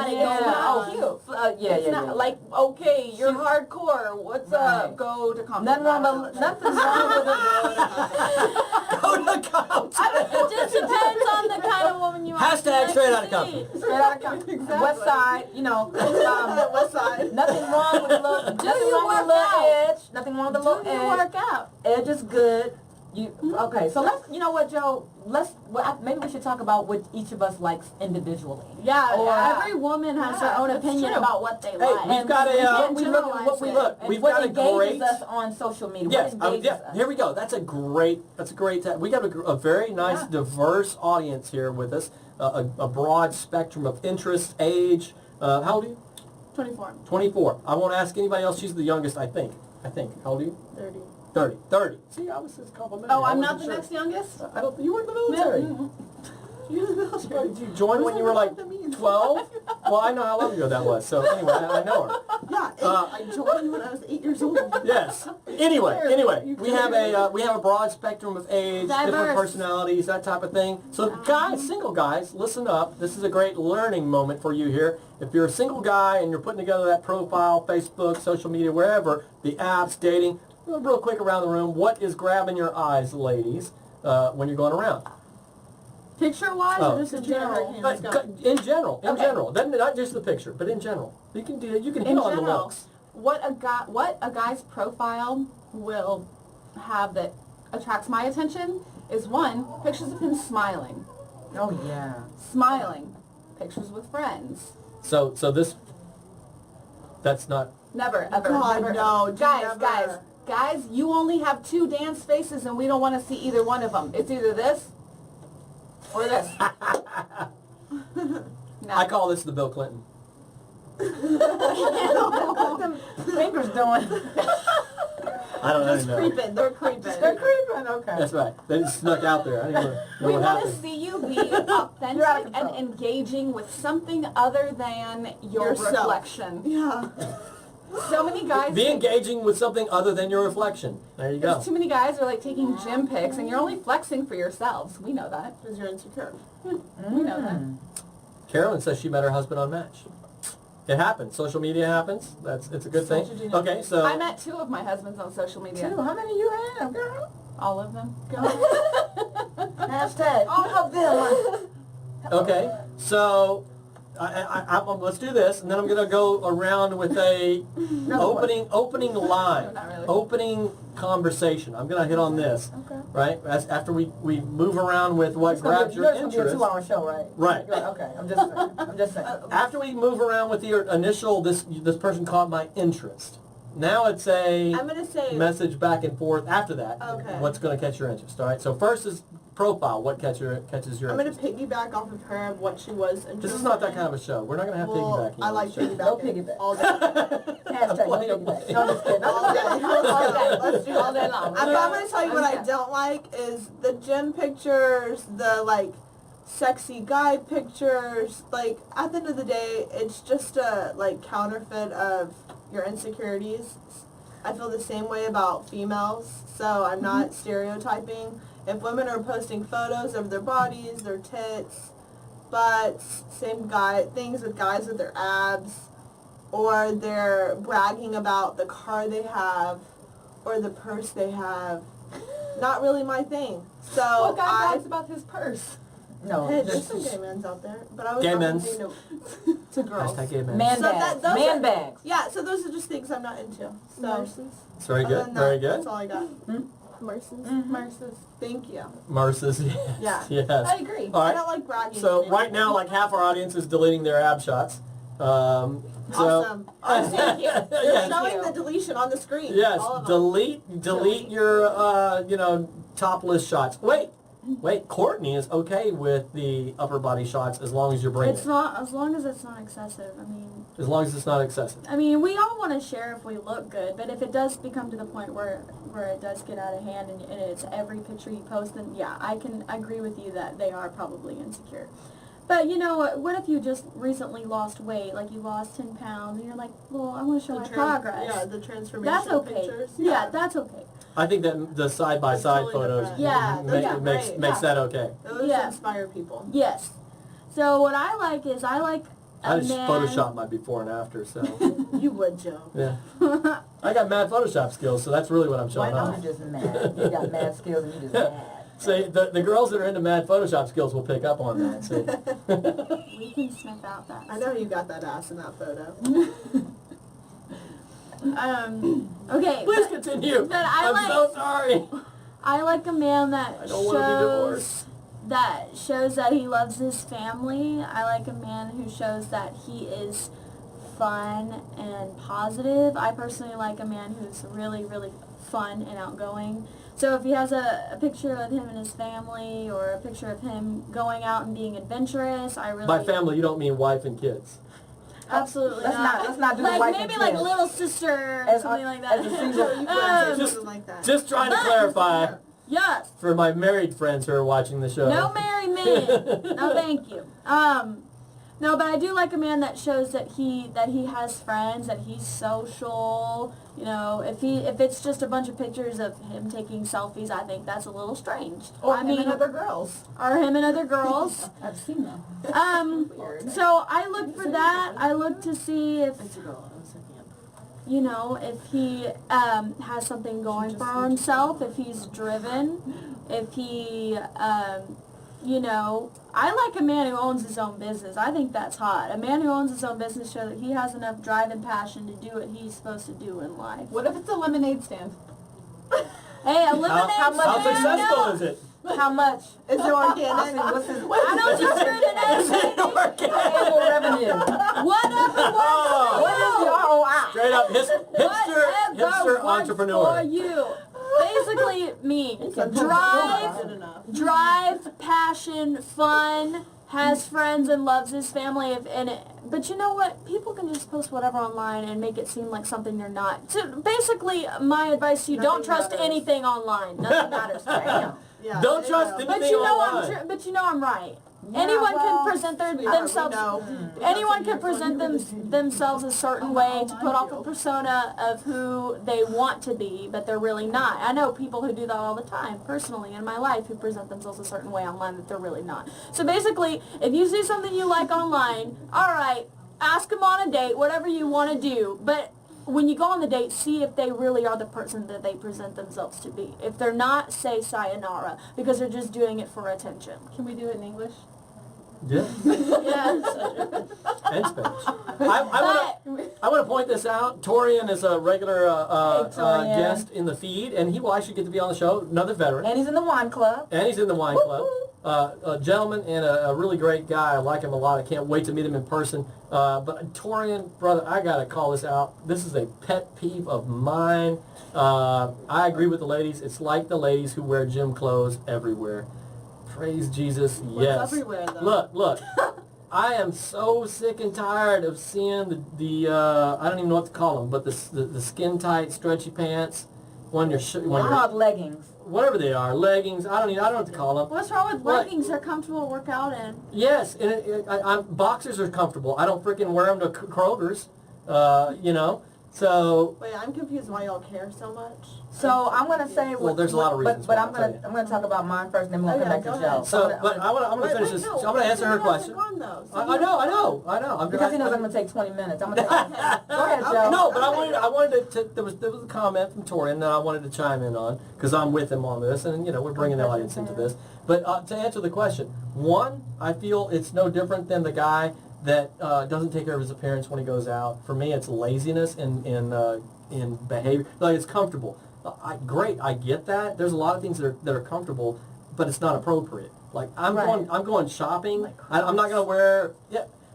it yeah. going Oh, on. cute. Yeah, It's yeah, not yeah. like, okay, you're hardcore. What's Right. up? Go to Nothing comment. wrong, but nothing wrong with it. Go to Compton. It just depends on the kind of woman you are. Hashtag straight outta Compton. Straight out of Compton. West side, you know. West side. Nothing wrong with a little, nothing you wrong with a work little out? edge. Nothing wrong with a little Do you edge. work out? Edge is good. You okay? So let's, you know what, Joe? Maybe we should talk about what each of us likes individually. Yeah, Or- every woman has her own that's opinion true. about what they Hey, like. we've got a, What we look at, what we generalize look, We've what got a engages great- us on social media. Yes, what engages us. here we go. That's a great we got a very nice, diverse audience here with us. A broad spectrum of interests, age. How old are you? 24. 24. I won't ask anybody else. She's the youngest, I think. How old are you? 30. 30. 30. See, I was just complimenting. Oh, I I'm not wasn't the sure. next youngest? I don't. You were in the military. Did you join when you were like 12? Well, I know how long ago that was. So anyway, I know her. Yeah, I joined when I was 8 years old. Yes. Anyway, we have a broad spectrum of age, different Diverse. personalities, that type of thing. So guys, single guys, listen up. This is a great learning moment for you here. If you're a single guy and you're putting together that profile, Facebook, social media, wherever, the apps, dating, real quick around the room, what is grabbing your eyes, ladies, when you're going around? Picture-wise Oh. or just in general? In general, not just the picture, but in general. You can hit In on the general, looks. what a guy's profile will have that attracts my attention is one, pictures of him smiling. Oh yeah. Smiling. Pictures with friends. So that's not. Never, ever, God, never. no, ever. do Guys, never. guys, you only have 2 dance faces and we don't want to see either one of them. It's either this or this. No. I call this the Bill Clinton. What them fingers doing? I don't know. Creeping. They're creeping. They're creeping. Okay. That's right. They just snuck out there. I didn't even know We what want to happened. see you be You're out of authentic and control. engaging with something other than your Yourself. reflection. Yeah. So many guys. Be engaging with something other than your reflection. There you go. There's too many guys are like taking gym pics, and you're only flexing for yourselves. We know that. Because you're insecure. We know that. Carolyn says she met her husband on Match. It happens. Social media happens. It's a good thing. Social media. Okay, so I met 2 of my husbands on social media. 2. How many you have, girl? All of them. Hashtag all of them. okay, so let's do this, and then I'm gonna go around with a opening line, No, not really. opening conversation. I'm gonna hit on this, Okay. right? After we move around with what grabs your It's gonna be a interest. 2-hour show, right? Right. Okay, I'm just saying. I'm just saying. After we move around with your initial, this person caught my interest. Now it's a I'm gonna say message back and forth after that. Okay. What's going to catch your interest? All right. So first is profile. What catches your I'm gonna interest? piggyback off of her of what she was interested This is not that in. kind of a show. We're not going to have Well, piggybacking. I like on the show. piggybacking. No piggyback. All day. Hashtag no piggyback. No, I'm just kidding. All day. All day. Let's do All it. day long. I'm gonna tell you what I Okay. don't like is the gym pictures, the like sexy guy pictures. Like at the end of the day, it's just a like counterfeit of your insecurities. I feel the same way about females, so I'm not stereotyping. If women are posting photos of their bodies, their tits, butts, things with guys with their abs, or they're bragging about the car they have or the purse they have, not really my thing. So What guy brags about his purse? No, hey, there's just some gay men's out there, but I was Gay not men's. to girls. Hashtag gay men. man So bags. those Man are- bags. Yeah, so those are just things I'm not into. So It's very other good. than Very that, good. That's all I got. Merces. Merces. Thank you. Marcy's. Yes. Yeah. Yes. I agree. All I right. don't like bragging. So right now, like half our audience is deleting their ab shots. So Awesome. Thank you. They're yes. showing the deletion on the screen. Yes, All of them. delete your topless shots. Wait, Courtney is okay with the upper body shots as long as you're bringing It's it. not, as long as it's not excessive. As long as it's not excessive. We all want to share if we look good, but if it does become to the point where it does get out of hand and it's every picture you post, then yeah, I can agree with you that they are probably insecure. But you know what if you just recently lost weight, like you lost 10 pounds, and you're like, well, I want to show The my tran- progress. Yeah, the transformation That's okay. pictures. Yeah, that's okay. I think that the side by side Totally photos different. Yeah, makes yeah, great. makes that okay. Those Yeah. inspire people. Yes. So what I like is I a just man. Photoshop my before and after, so You would, Joe. yeah. I got mad Photoshop skills, so that's really what I'm Why showing not? off. You're just mad. You got mad skills and you just mad. See, the girls that are into mad Photoshop skills will pick up on that. See. We can sniff out that. I know you got that ass in that photo. Please Okay. but continue. but I I'm like- so sorry. I like a man I that don't want to be shows that he loves his family. I like a man who shows that he is fun and positive. I personally like a man who's really, really fun and outgoing. So if he has a picture of him and his family or a picture of him going out and being adventurous, I really... By family, you don't mean wife and kids. Absolutely Let's not do the like wife maybe and like kids. little sister or As something a- like that. as a single- You would Um, say something like that. Just trying to clarify Yes. for my married friends who are watching the show. No married men. No, thank you. No, but I do like a man that shows that he has friends, that he's social. You know, if it's just a bunch of pictures of him taking selfies, I think that's a little strange. Or I him mean, and other girls. or him and other girls. I've seen them. So I look for that. I look to see if It's a girl. I was looking at. you know, if he has something going for himself, if he's driven, if he, you know, I like a man who owns his own business. I think that's hot. A man who owns his own business shows that he has enough drive and passion to do what he's supposed to do in life. What if it's a lemonade stand? Hey, a lemonade How stand, successful no. is it? How much? Is it organic? What's his I don't discriminate. annual revenue? Whatever works What is for the you. ROI? Straight up hipster Whatever works entrepreneur. for you. Basically, me. Good Drive, enough. passion, fun, has friends and loves his family. But you know what? People can just post whatever online and make it seem like something they're not. So basically, my advice to you: don't Nothing trust matters. anything online. Nothing matters. Damn. Yeah, Don't they trust know. anything But you know online. But you know I'm right. Yeah, Anyone well, can present Yeah, themselves. we know. Anyone can present themselves a certain way to put off a persona of who they want to be, but they're really not. I know people who do that all the time, personally, in my life, who present themselves a certain way online that they're really not. So basically, if you see something you like online, all right, ask them on a date, whatever you want to do, but when you go on the date, see if they really are the person that they present themselves to be. If they're not, say sayonara, because they're just doing it for attention. Can we do it in English? Yeah. Yes. And Spanish. I want to point this out. Torian is a regular Hey, Torian. guest in the feed, and he will actually get to be on the show. Another veteran. And he's in the wine club. And he's in the wine club. A gentleman and a really great guy. I like him a lot. I can't wait to meet him in person. But Torian, brother, I got to call this out. This is a pet peeve of mine. I agree with the ladies. It's like the ladies who wear gym clothes everywhere. Praise Jesus, yes. What's everywhere, though? Look. I am so sick and tired of seeing the I don't even know what to call them, but the skin tight, stretchy pants when you're when They're you're called leggings. whatever they are, leggings. I don't know what to call them. What's wrong with What? leggings? They're comfortable to work out in. Yes, and boxers are comfortable. I don't freaking wear them to Kroger's, you know. So Wait, I'm confused why y'all care so much. So I'm gonna say. Well, there's a lot of reasons But why, I'm I'll tell you. gonna talk about mine first, and then we'll Oh, come yeah, back to go Joe. ahead. so, but I'm gonna finish this. no, So I'm gonna answer her he hasn't question. gone, though, so I know. I'm Because he knows I'm gonna take 20 minutes. I'm gonna. Go ahead, Joe. No, but I wanted to there was a comment from Torian that I wanted to chime in on because I'm with him on this, and you know we're bringing the audience into this. But to answer the question, one, I feel it's no different than the guy that doesn't take care of his appearance when he goes out. For me, it's laziness in behavior. Like it's comfortable. Great, I get that. There's a lot of things that are comfortable, but it's not appropriate. Like I'm going shopping. I'm not gonna wear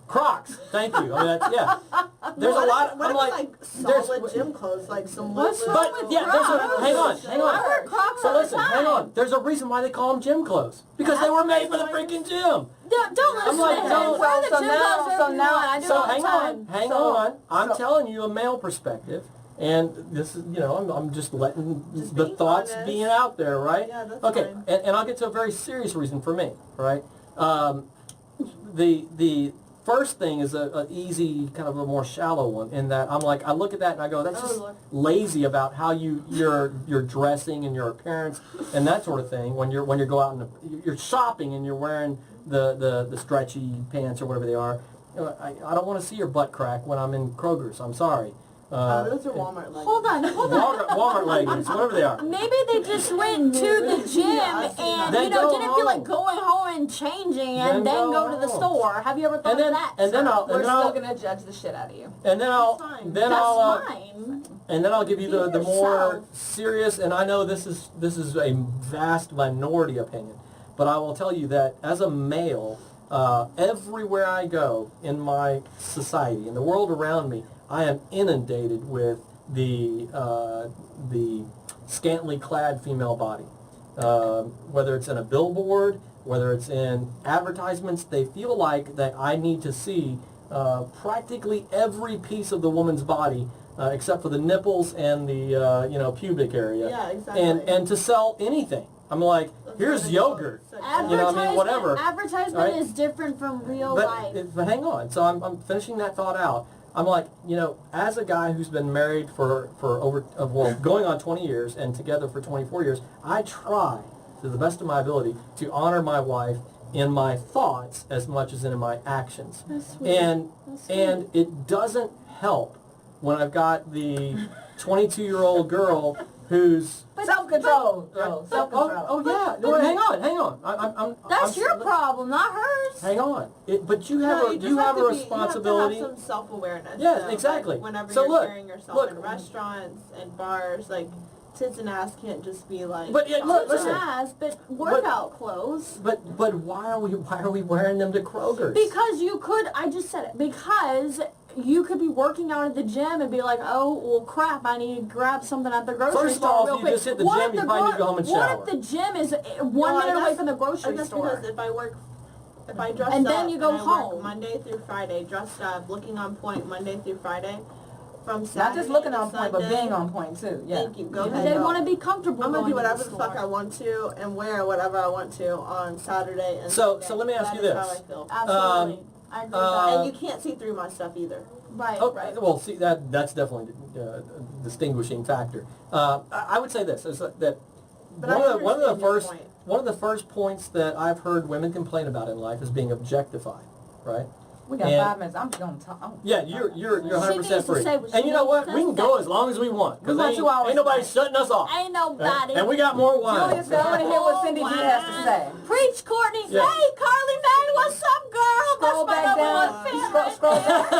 Crocs. Thank you. I mean, there's a lot. What I'm if like, it's like solid gym clothes, like some What's loose- wrong but with yeah, there's a hang on. I wear Crocs So all the listen, time. hang on. There's a reason why they call them gym clothes because they were made for the freaking gym. Don't listen I'm like, to him. no, Wear the so gym now- clothes so every now- one. I do it So all the hang time. on, hang So- on. I'm so- telling you a male perspective, and this is, you know, I'm just letting Just the being thoughts honest. being out there, right? Yeah, that's okay, fine. and I'll get to a very serious reason for me, right? The first thing is a easy, kind of a more shallow one, in that I'm like, I look at that and I go, that's Oh, just Lord. lazy about how you're dressing and your appearance and that sort of thing. When you go out and you're shopping and you're wearing the stretchy pants or whatever they are, you know, I don't want to see your butt crack when I'm in Kroger's. I'm sorry. Those are Walmart leggings. Hold on. Walmart leggings, whatever they are. Maybe they just went to the gym and, Then you know, go didn't feel like home. going home and changing Then and then go to the home. store. Have you ever thought And then of that? and then sir? I'll We're and then still I'll gonna judge the shit out of you. and then I'll fine. then That's I'll fine. and then I'll give you the Be more yourself. serious, and I know this is a vast minority opinion, but I will tell you that as a male, everywhere I go in my society, in the world around me, I am inundated with the scantily clad female body. Whether it's in a billboard, whether it's in advertisements, they feel like that I need to see practically every piece of the woman's body except for the nipples and the pubic area. Yeah, exactly. And to sell anything. I'm like, here's yogurt. You know, I mean, whatever. Advertisement Right? is different from real life. But hang on. So I'm finishing that thought out. I'm like, you know, as a guy who's been married for going on 20 years and together for 24 years, I try to the best of my ability to honor my wife in my thoughts as much as in my actions. That's sweet. And That's sweet. and it doesn't help when I've got the 22-year-old girl who's Self-control, Joe. Self-control. oh yeah. No, hang on. That's I'm- your problem, not hers. Hang on. But you have No, a you just you have a to responsibility. You have to have some self-awareness. Yes, though, exactly. Like, whenever So you're look, carrying yourself look. in restaurants and bars, like tits and ass can't just be like. But yeah, look, Tits and listen. ass, but workout clothes. But why are we wearing them to Kroger's? Because you could, I just said it, because you could be working out at the gym and be like, oh, well, crap, I need to grab something at the grocery First store off, real you quick. just hit the What gym, if you the probably need to go home and shower. What if the gym is one Well, I minute away guess- from the I grocery guess store? because if I dress And up then you go and I work home. Monday through Friday, dressed up, looking on point Monday through Friday, from Not Saturday just looking to on point, but Sunday, being on point too. Yeah. Thank you. Go Because ahead. they want to be comfortable. I'm gonna going do to whatever the store. fuck I want to and wear whatever I want to on Saturday and So Sunday. let me ask That you is this. how I feel. Absolutely. I agree with And you can't see through my stuff either. that. Right, Oh, right. well, see that's definitely a distinguishing factor. I would say this is that But one I of the understand your first point. one of the first points that I've heard women complain about in life is being objectified, right? We got And- 5 minutes. I'm gonna talk. Yeah, you're 100% needs to free. say what she And you know what? needs We to can go say. as long as we want. We Because want 2 hours ain't nobody tonight. shutting us off. Ain't nobody. And we got more wine. Julius, I want to hear what Cindy G has to say. Preach, Courtney. Yeah. Hey, Carly Mae, what's up, girl? Scroll That's back my down. number 1 fan. Scroll back.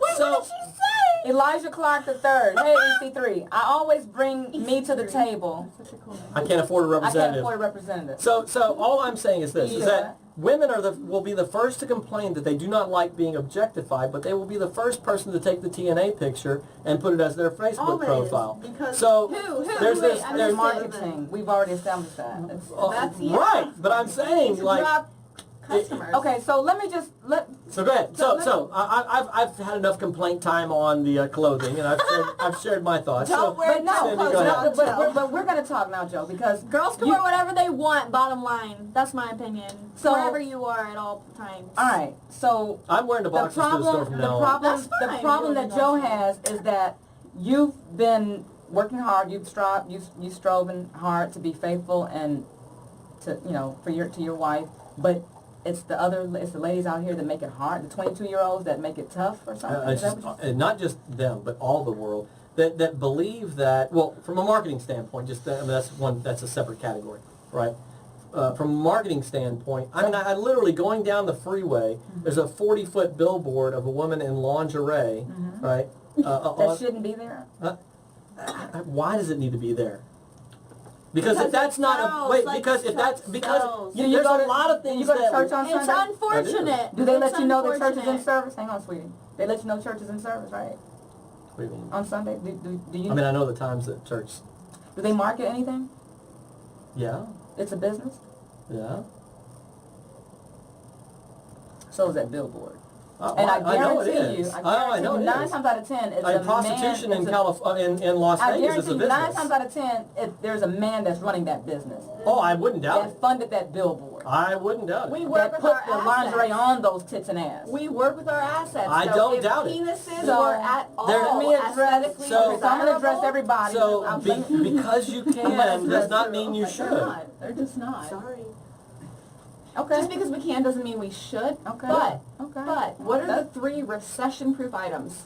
Wait, So- what did she say? Elijah Clark III. Hey, EC3. I always bring me to the table. Such a cool name. I can't afford a I can't representative. afford a representative. So all I'm saying is this, is Yeah. that women will be the first to complain that they do not like being objectified, but they will be the first person to take the TNA picture and put it as their Facebook Always, profile. because- So Who? there's Wait, this, I there's missed it. Marketing. We've already established that. That's- yeah. right, but I'm saying To like, drop customers. Okay, so let me just so go ahead. So I've had enough complaint time on the clothing, and I've shared my thoughts. Don't So, wear But no, Cindy, go but, ahead. but we're going to talk now, Joe, because Girls can you- wear whatever they want, bottom line. That's my opinion. So- Wherever you are at all times. all right. So I'm wearing the the boxers to the store from now on. That's the fine. problem that Joe has is that you've been working hard. You've striving hard to be faithful and to to your wife, but it's the ladies out here that make it hard. The 22-year-olds that make it tough or something. It's Is that just, what you- and not just them, but all the world that believe that. Well, from a marketing standpoint, that's a separate category, right? From a marketing standpoint, I literally going down the freeway. There's a 40-foot billboard of a woman in lingerie, right? that shouldn't be there. Why does it need to be there? Because if Because that's it not sells, a wait, like because if that's sells. because You there's go a to- lot of things you go to that church on It's Sunday? unfortunate. Do they let It's you know the church is in unfortunate. service? Hang on, sweetie. They let you know church is in service, right? What do you mean? On Sunday? Do you? I mean, I know the times that church. Do they market anything? Yeah, It's a business. yeah. So is that billboard. Oh, And I know it guarantee you, is. I I know guarantee it you, 9 is. times out of 10, it's And a prostitution man. in it's a- in Las I Vegas is guarantee a you, 9 business. times out of 10, there's a man that's running that business. Oh, I wouldn't doubt it. That funded that billboard. I wouldn't doubt it. We work That with put our the lingerie assets. on those tits and ass. We work with our assets. I so don't if doubt it. penises So, were at all let me address. aesthetically So- I'm gonna address desirable, everybody. So I'm- because you can does not mean you Like, should. They're not. They're just not. Sorry. okay. Just because we can doesn't mean we should. Okay. But Okay. what are the 3 recession-proof items?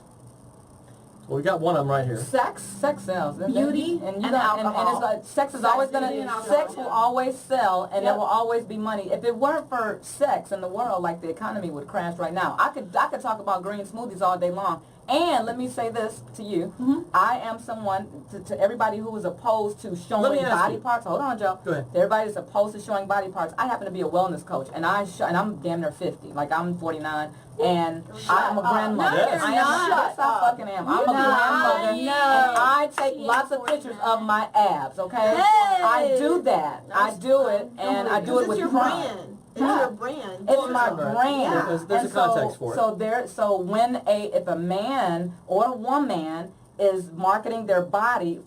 Well, we got one of them right here. Sex, Sex sells. Beauty, and and alcohol. it's like, sex is Sex, always gonna. beauty, and alcohol. Sex will always sell, and there Yep. will always be money. If it weren't for sex in the world, like the economy would crash right now. I could talk about green smoothies all day long. And let me say this to you: I am someone to everybody who is opposed to Let showing me ask body you. parts. Hold on, Joe. Go ahead. To everybody that's opposed to showing body parts, I happen to be a wellness coach, and and I'm damn near 50. Like I'm 49, and I'm a grandmother. No, you're I am. not. Yes, I fucking am. I'm a You're not. grandmother. No. And I take She lots is of pictures 49. of my abs, okay? Hey! I do that. I do it, and I do it Because with it's your pride. brand. It's Yeah. your brand. It's my Right. brand. Yeah, there's And a context for it. So when if a man or a woman is marketing their body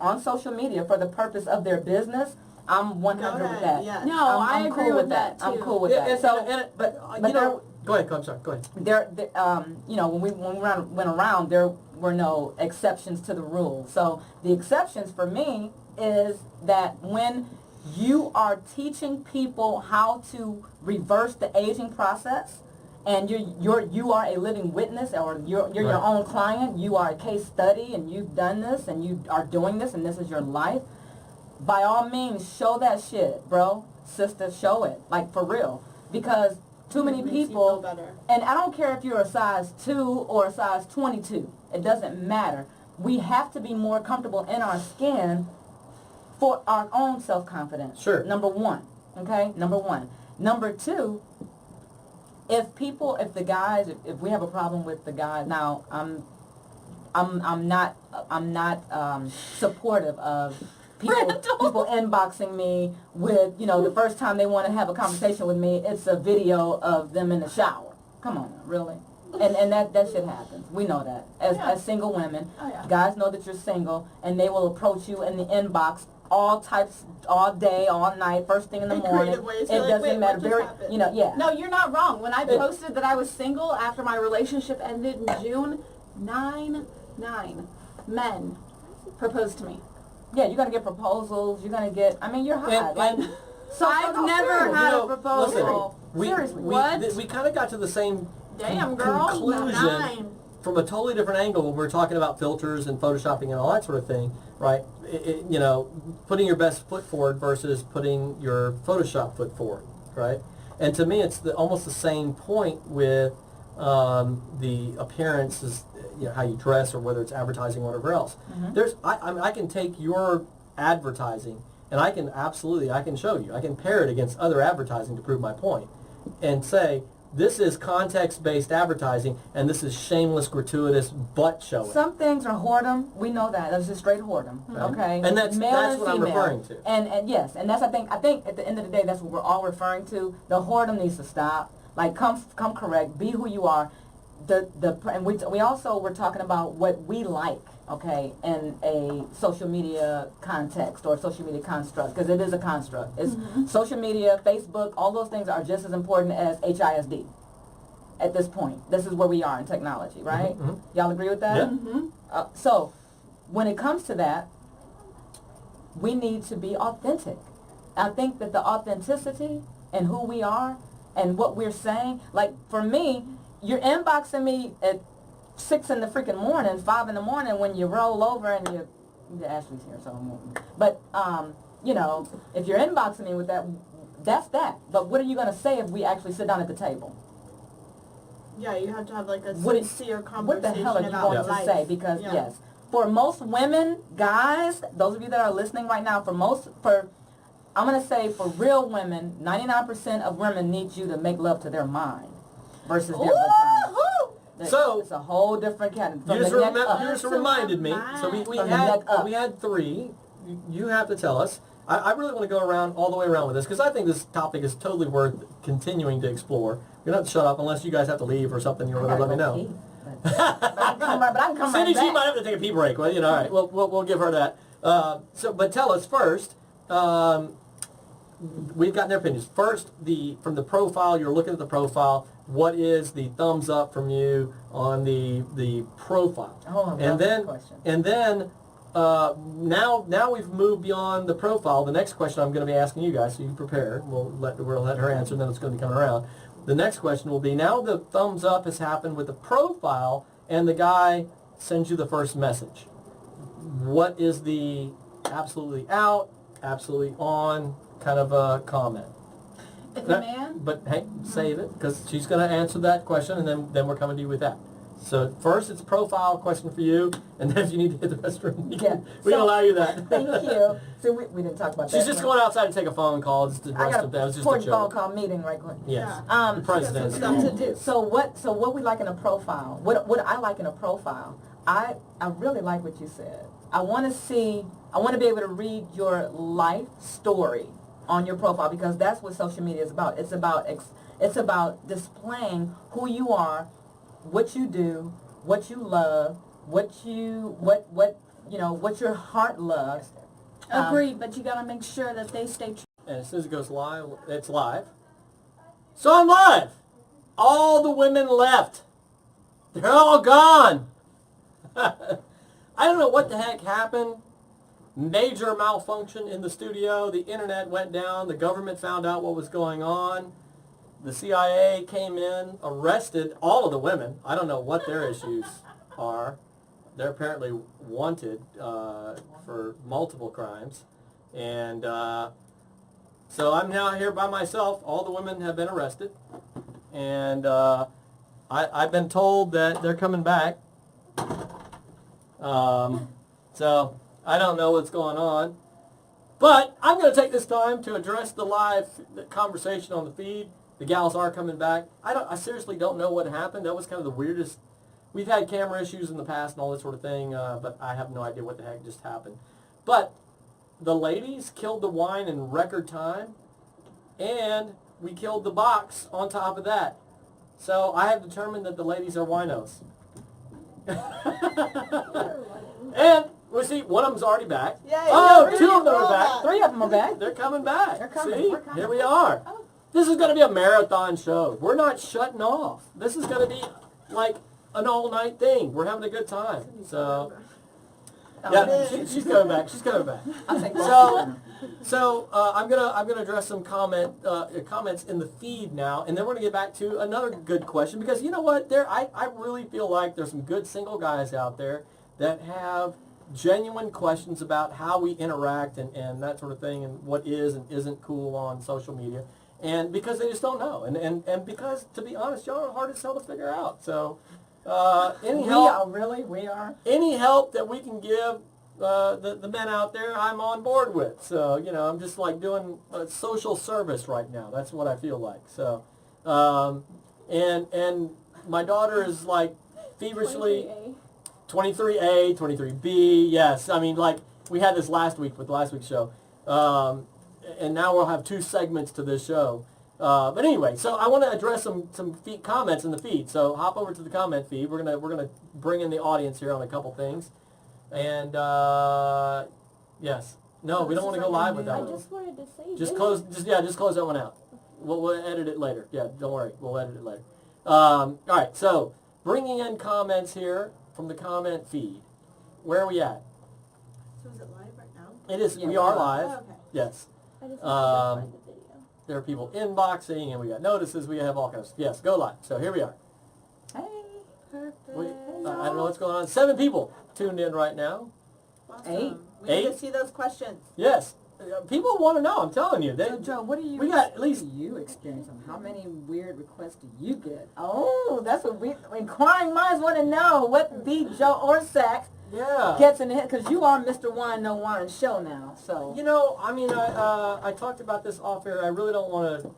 on social media for the purpose of their business, I'm 100 with that. Yeah. No, I I'm agree cool with that I'm too. cool with Yeah, that. So but but you know, go ahead. I'm sorry. Go ahead. when we went around, there were no exceptions to the rule. So the exceptions for me is that when you are teaching people how to reverse the aging process, and you are a living witness, or you're your Right. own client, you are a case study, and you've done this, and you are doing this, and this is your life. By all means, show that shit, bro, sister, show it, like for real, because too many Makes you people. feel better. And I don't care if you're a size 2 or a size 22. It doesn't matter. We have to be more comfortable in our skin for our own self-confidence. Sure. Number 1. Okay? Number 1. Number 2, if we have a problem with the guys, now I'm not supportive of people inboxing me with, the first time they want to have a conversation with me, it's a video of them in the shower. Come on, now, really? And that shit happens. We know that. As single women, Oh, yeah. guys know that you're single, and they will approach you in the inbox all types, all day, all night, first thing in the In morning. creative ways. It You're like, doesn't wait, matter. what just Very, happened? yeah. No, you're not wrong. When I posted that I was single after my relationship ended in June, 9 men proposed to me. Yeah, you're gonna get proposals. You're gonna get. I mean, you're hot. And- like, and- so I've no, never seriously. had You know, a proposal. Seriously. What? We kind of got to the same Damn, girl. conclusion 9. from a totally different angle when we're talking about filters and photoshopping and all that sort of thing, right? You know, putting your best foot forward versus putting your Photoshop foot forward, right? And to me, it's almost the same point with the appearances, you know, how you dress or whether it's advertising or whatever else. I mean, I can take your advertising and I can show you. I can pair it against other advertising to prove my point and say, this is context-based advertising, and this is shameless, gratuitous butt showing. Some things are whoredom. We know that. That's just straight whoredom. Okay. And that's Male what and I'm female. referring to. And yes, and that's I think at the end of the day, that's what we're all referring to. The whoredom needs to stop. Like come correct. Be who you are. And we also were talking about what we like. Okay, in a social media context or social media construct, because it is a construct. It's social media, Facebook, all those things are just as important as HISD at this point. This is where we are in technology, right? Y'all agree with that? Yeah. So, when it comes to that, we need to be authentic. I think that the authenticity and who we are and what we're saying, like for me, you're inboxing me at 6 in the freaking morning, 5 in the morning when you roll over and Ashley's here, so I'm moving. But, you know, if you're inboxing me with that, that's that. But what are you going to say if we actually sit down at the table? Yeah, you have to have like a What sincere What conversation the hell are you about going life. to say? Because, Yeah. yes, for most women, guys, those of you that are listening right now, I'm going to say for real women, 99% of women need you to make love to their mind versus their vagina. So- it's a whole different category. You just reminded me. So we From the neck up. had 3. You have to tell us. I really want to go around all the way around with this because I think this topic is totally worth continuing to explore. We don't have to shut up unless you guys have to leave or something. You're going to let me know. But I can come Cindy, right she back. might have to take a pee break. Well, you know, all right. We'll give her that. But tell us first. We've gotten their opinions. First, from the profile, you're looking at the profile. What is the thumbs up from you on the profile? Oh, I love and that then question. and then now we've moved beyond the profile. The next question I'm going to be asking you guys, so you prepare. We'll let her answer, and then it's going to be coming around. The next question will be, now the thumbs up has happened with the profile, and the guy sends you the first message. What is the absolutely out, absolutely on kind of a comment? If a man, But hey, save it, because she's going to answer that question, and then we're coming to you with that. So first, it's a profile question for you, and then if you need to hit the restroom, we can allow you that. Thank you. So we didn't talk about that. She's just going outside to take a phone call. Just the I rest got of that was a just a important phone joke. call meeting right quick. Yes. Um, The president. Stuff to do. So what we like in a profile? What I like in a profile? I really like what you said. I want to be able to read your life story on your profile, because that's what social media is about. It's about displaying who you are, what you do, what you love, what your heart loves. Agreed, but you gotta make sure that they stay true. And as soon as it goes live, it's live. So I'm live. All the women left. They're all gone. I don't know what the heck happened. Major malfunction in the studio. The internet went down. The government found out what was going on. The CIA came in, arrested all of the women. I don't know what their issues are. They're apparently wanted for multiple crimes. And so I'm now here by myself. All the women have been arrested. And I've been told that they're coming back. So I don't know what's going on. But I'm going to take this time to address the live conversation on the feed. The gals are coming back. I seriously don't know what happened. That was kind of the weirdest. We've had camera issues in the past and all that sort of thing, but I have no idea what the heck just happened. But the ladies killed the wine in record time, and we killed the box on top of that. So I have determined that the ladies are winos. And we see one of them's already back. Yay, Oh, yeah, two of them we're are all back. back. 3 of them are back. They're coming back. They're coming. See? We're coming. Here we are. This is going to be a marathon show. We're not shutting off. This is going to be like an all-night thing. We're having a good time. So, yeah, she's coming back. She's coming back. I'll take So, So I'm gonna address some comments in the feed now, and then we're gonna get back to another good question, because you know what, I really feel like there's some good single guys out there that have genuine questions about how we interact and that sort of thing, and what is and isn't cool on social media, and because they just don't know, and because, to be honest, y'all are hard as hell to figure out. So any help, We are. any help that we can give the men out there, I'm on board with. So, you know, I'm just like doing a social service right now. That's what I feel like. So, and my daughter is like feverishly 23A, 23B. Yes, I mean, like we had this last week with last week's show, and now we'll have 2 segments to this show. But anyway, so I want to address some comments in the feed. So hop over to the comment feed. We're gonna bring in the audience here on a couple things. And yes, no, we don't want to go live with that I one. just wanted to say. Just close that one out. We'll edit it later. Yeah, don't worry, we'll edit it later. All right, so bringing in comments here from the comment feed. Where are we at? So is it live right now? It is. Yeah, we are we're live. Oh, okay. Yes. I just wanted to find the video. There are people inboxing, and we got notices. We have all kinds. Yes, go live. So here we are. Hey. Perfect. I don't know what's going on. 7 people tuned in right now. Awesome. 8. We need 8. to see those questions. Yes, people want to know. I'm telling you. So Joe, what do you? We got at least. you experience? How many weird requests do you get? Oh, that's what inquiring minds want to know. What the Joe Orsak Yeah. gets in it, because you are Mr. Wine No Wine show now. So You know, I mean, I talked about this off air. I really don't want to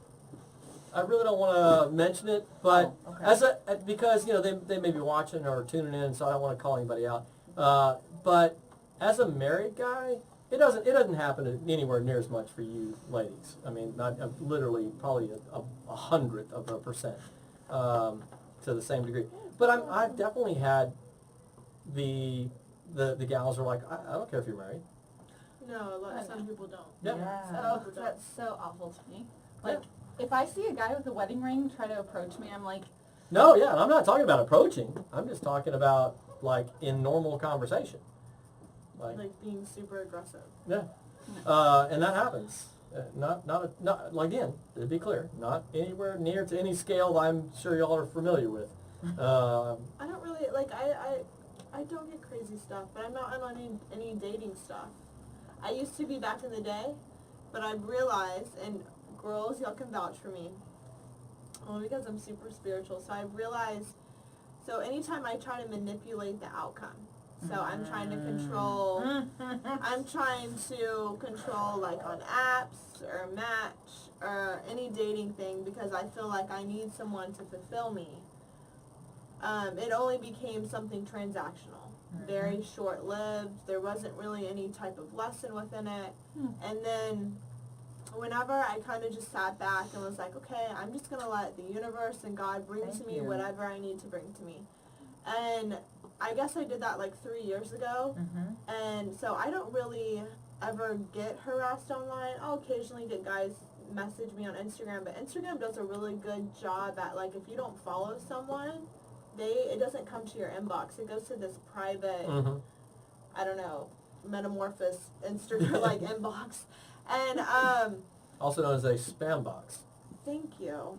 mention it, but Oh, okay. because you know they may be watching or tuning in, so I don't want to call anybody out. But as a married guy, it doesn't happen anywhere near as much for you ladies. I mean, not literally probably a 100% to the same degree. But I've definitely had the gals are like, I don't care if you're married. No, some people don't. Yeah. Oh, that's so awful to me. Like, if I see a guy with a wedding ring try to approach me, I'm like, No, yeah, and I'm not talking about approaching. I'm just talking about like in normal conversation. Like being super aggressive. Yeah, and that happens. Not again. To be clear, not anywhere near to any scale I'm sure y'all are familiar with. I don't really I don't get crazy stuff, but I'm not on any dating stuff. I used to be back in the day, but I've realized, and girls, y'all can vouch for me, only because I'm super spiritual. So I've realized, so anytime I try to manipulate the outcome, so I'm trying to control, like on apps or Match or any dating thing, because I feel like I need someone to fulfill me. It only became something transactional, very short-lived. There wasn't really any type of lesson within it. And then whenever I kind of just sat back and was like, okay, I'm just going to let the universe and God bring to me whatever I need to bring to me. And I guess I did that like 3 years ago. And so I don't really ever get harassed online. I'll occasionally get guys message me on Instagram, but Instagram does a really good job at, like, if you don't follow someone, it doesn't come to your inbox. It goes to this private, I don't know, metamorphosis Instagram like inbox. And also known as a spam box. thank you.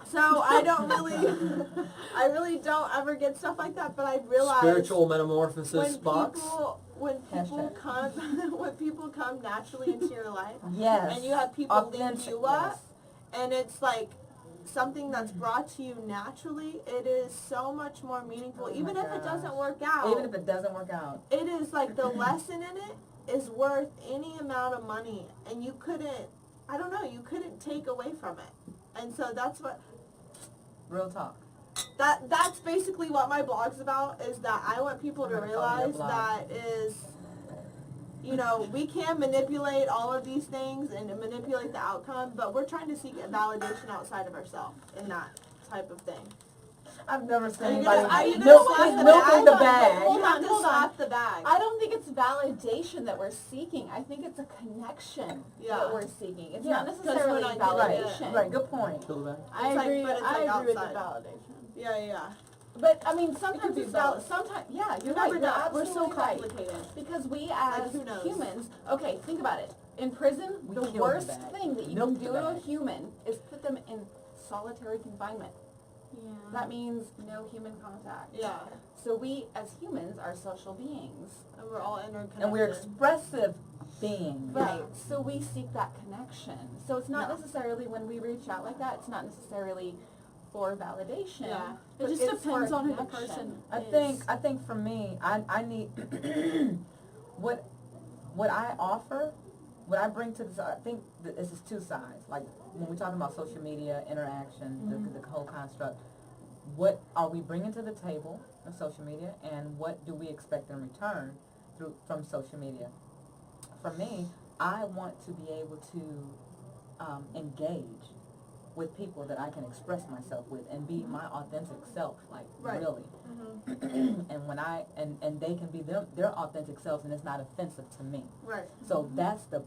So I don't really, I really don't ever get stuff like that. But I realize Spiritual metamorphosis box. when people come naturally into your life, yes, and you have people lift authentic, you up, and it's like something that's brought to you naturally, it is so much more meaningful. Oh even my if it gosh. doesn't work out. Even if it doesn't work out. It is like the lesson in it is worth any amount of money, and you couldn't take away from it. And so that's what Real talk. that's basically what my blog's about, is that I want people to I'm gonna follow your realize blog. that is, you know, we can manipulate all of these things and manipulate the outcome, but we're trying to seek validation outside of ourselves in that type of thing. I've never seen And anybody you milking the bag. You have to Hold on. slap the bag. I don't think it's validation that we're seeking. I think it's a connection Yeah. that we're seeking. It's Yeah. not necessarily when I get it, validation. Right, good point. Fill the bag. I It's like- agree. but it's I like agree with the outside. validation. Yeah. But I mean, sometimes be it's about, both. sometimes, yeah, you're Never right, you're know. We're so absolutely right. complicated. Because we as who knows? humans, okay, think about it. In prison, We the killed the worst bag. thing that you Milked can the do to a bag. human is put them in solitary confinement. Yeah. That means no human contact. Yeah. So we as humans are social beings. And we're all interconnected. And we're expressive beings. Right. So we seek that connection. So it's not Yeah. necessarily when we reach out like that, it's not necessarily for validation. Yeah. It but just it's for depends on who the connection. person I think for me, I need what I offer, what I bring to this. I think that this is two sides. Like when we're talking about social media interaction, the whole construct. What are we bringing to the table of social media, and what do we expect in return from social media? For me, I want to be able to engage with people that I can express myself with and be my authentic self, like Right. really. And when and they can be their authentic selves, and it's not offensive to me. Right. So that's the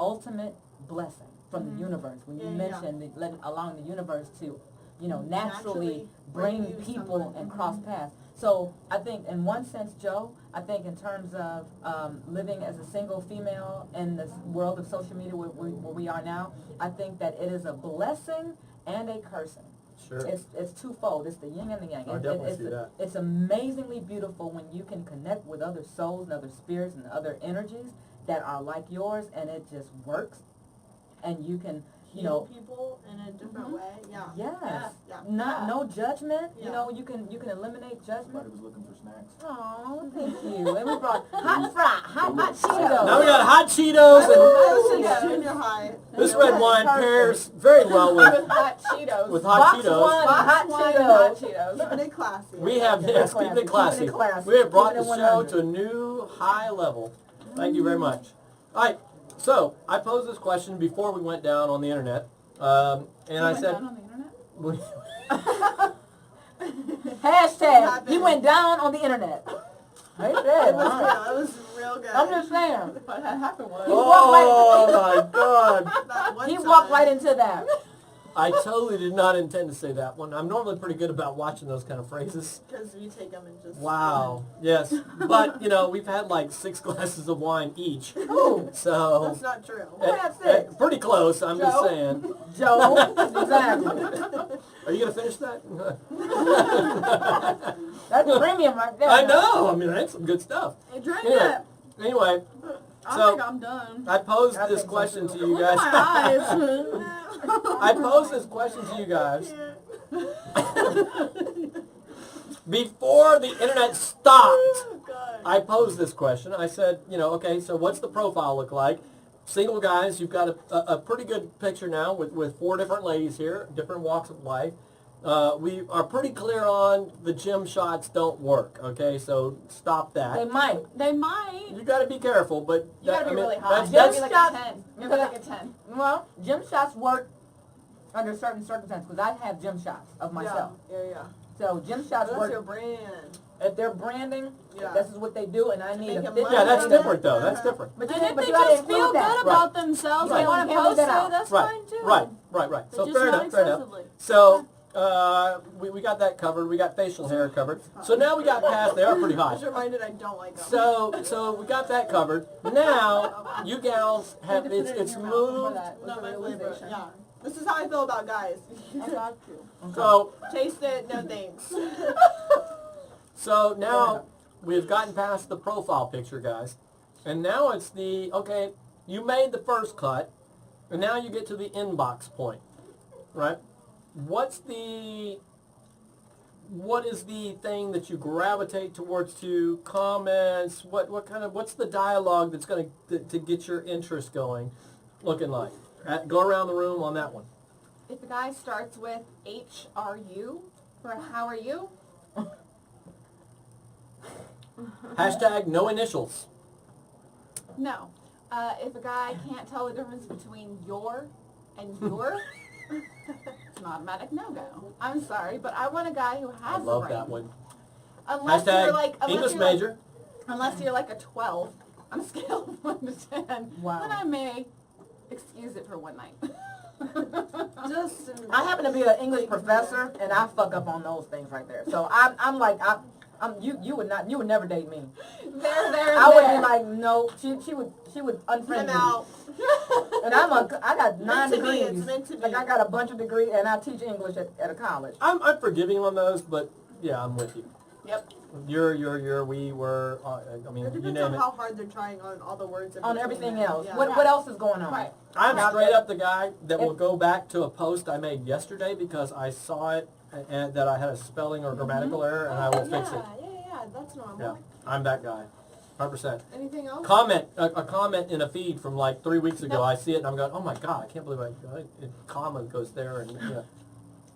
ultimate blessing from the universe. When you Yeah, yeah. mention allowing the universe to, naturally bring bring you people someone. and cross paths. So I think in one sense, Joe, I think in terms of living as a single female in this world of social media where we are now, I think that it is a blessing and a cursing. Sure. It's twofold. It's the yin and the yang. I definitely see that. It's amazingly beautiful when you can connect with other souls and other spirits and other energies that are like yours, and it just works. And you can, Heal people in a different way. Yeah. yes, Yeah. no judgment. Yeah. You can eliminate judgment. Somebody was looking for snacks. Oh, thank you. And we brought hot Cheetos. Now we got hot Cheetos, and That was since junior high. this red wine pairs very well with With hot Cheetos. with hot Box Cheetos. one, hot Box wine and hot Cheetos. Cheetos. Keeping it classy. We have Keeping it yes, keeping it classy, classy. keeping it classy, We have brought keeping the it show 100. to a new high level. Thank you very much. All right, so I posed this question before we went down on the internet, and I Went said, down on the internet? Hashtag, he went down on the internet. Right there. It was real. It was real good. I'm just saying. What had happened was... "Oh my God." That one He time. walked right into that. I totally did not intend to say that one. I'm normally pretty good about watching those kind of phrases. Because you take them and just. Wow. Yes. But, we've had like 6 glasses of wine each. Ooh, So, That's not true. that's it. pretty close, I'm just Joe? saying. Joe, exactly. Are you going to finish that? That's premium right there. I know. I mean, that's some good stuff. Hey, drink Anyway, it. anyway, I so think I'm done. I posed I this think so, question too. to you Look at guys. my eyes. I posed this question to you guys before the internet stopped. Oh, God. I posed this question. I said, okay, so what's the profile look like? Single guys, you've got a pretty good picture now with 4 different ladies here, different walks of life. We are pretty clear on the gym shots don't work, okay? So stop They that. might. They might. You got to be careful, but You gotta be really hot. You That's, gotta be That's- like a 10. You gotta be like a 10. Well, gym shots work under certain circumstances because I have gym shots of myself. Yeah. So gym shots That's your work. brand. If they're branding, Yeah. this is what they do, and I need make a it fit. money. yeah, that's Yeah. different though. That's different. But And if but they gotta just include feel that. good about themselves, Right. they want to Can't leave post that it, out. that's Right, fine too. right. But So just fair not enough, fair enough. excessively. So we got that covered. We got facial hair covered. So now we got past. They are pretty I hot. was reminded I don't like them. So we got that covered. Now you gals have You need to put it in it's your mouth before moved. that, with Not the my flavor. realization. Yeah. This is how I feel about guys. I got you. So Taste it, no thanks. so now we've gotten past the profile picture, guys, and now it's the okay. You made the first cut, and now you get to the inbox point, right? What is the thing that you gravitate towards to comments? What's the dialogue that's going to get your interest going, looking like? Go around the room on that one. If a guy starts with HRU, for how are you? Hashtag no initials. No. If a guy can't tell the difference between your and your, it's an automatic no-go. I'm sorry, but I want a guy who I has a love brain. that one. Unless you're Hashtag like, English major. Unless you're like a 12 on a scale of 1 to 10, Wow. then I may excuse it for one night. Just I happen to be an English professor, and I fuck up on those things right there. So I'm like, you would never date me. There. I would be like, no, she would unfriend I'm me. out. And I got 9 Meant to be, degrees. it's meant to be. Like I got a bunch of degrees, and I teach English at a college. I'm forgiving on those, but yeah, I'm with you. Yep. Your, we were, I mean, It you depends name on it. how hard they're trying on all the words. in On between everything there. else. Yeah. What else is going on? Right. I'm Now straight that- up the guy that will go back to a post I made yesterday because I saw it and that I had a spelling or grammatical error, and I will fix it. Yeah, that's normal. Yeah, I'm that guy, 100%. Anything else? Comment, a comment in a feed from like 3 weeks ago. Nope. I see it and I'm going, oh my god, I can't believe comma goes there, and yeah,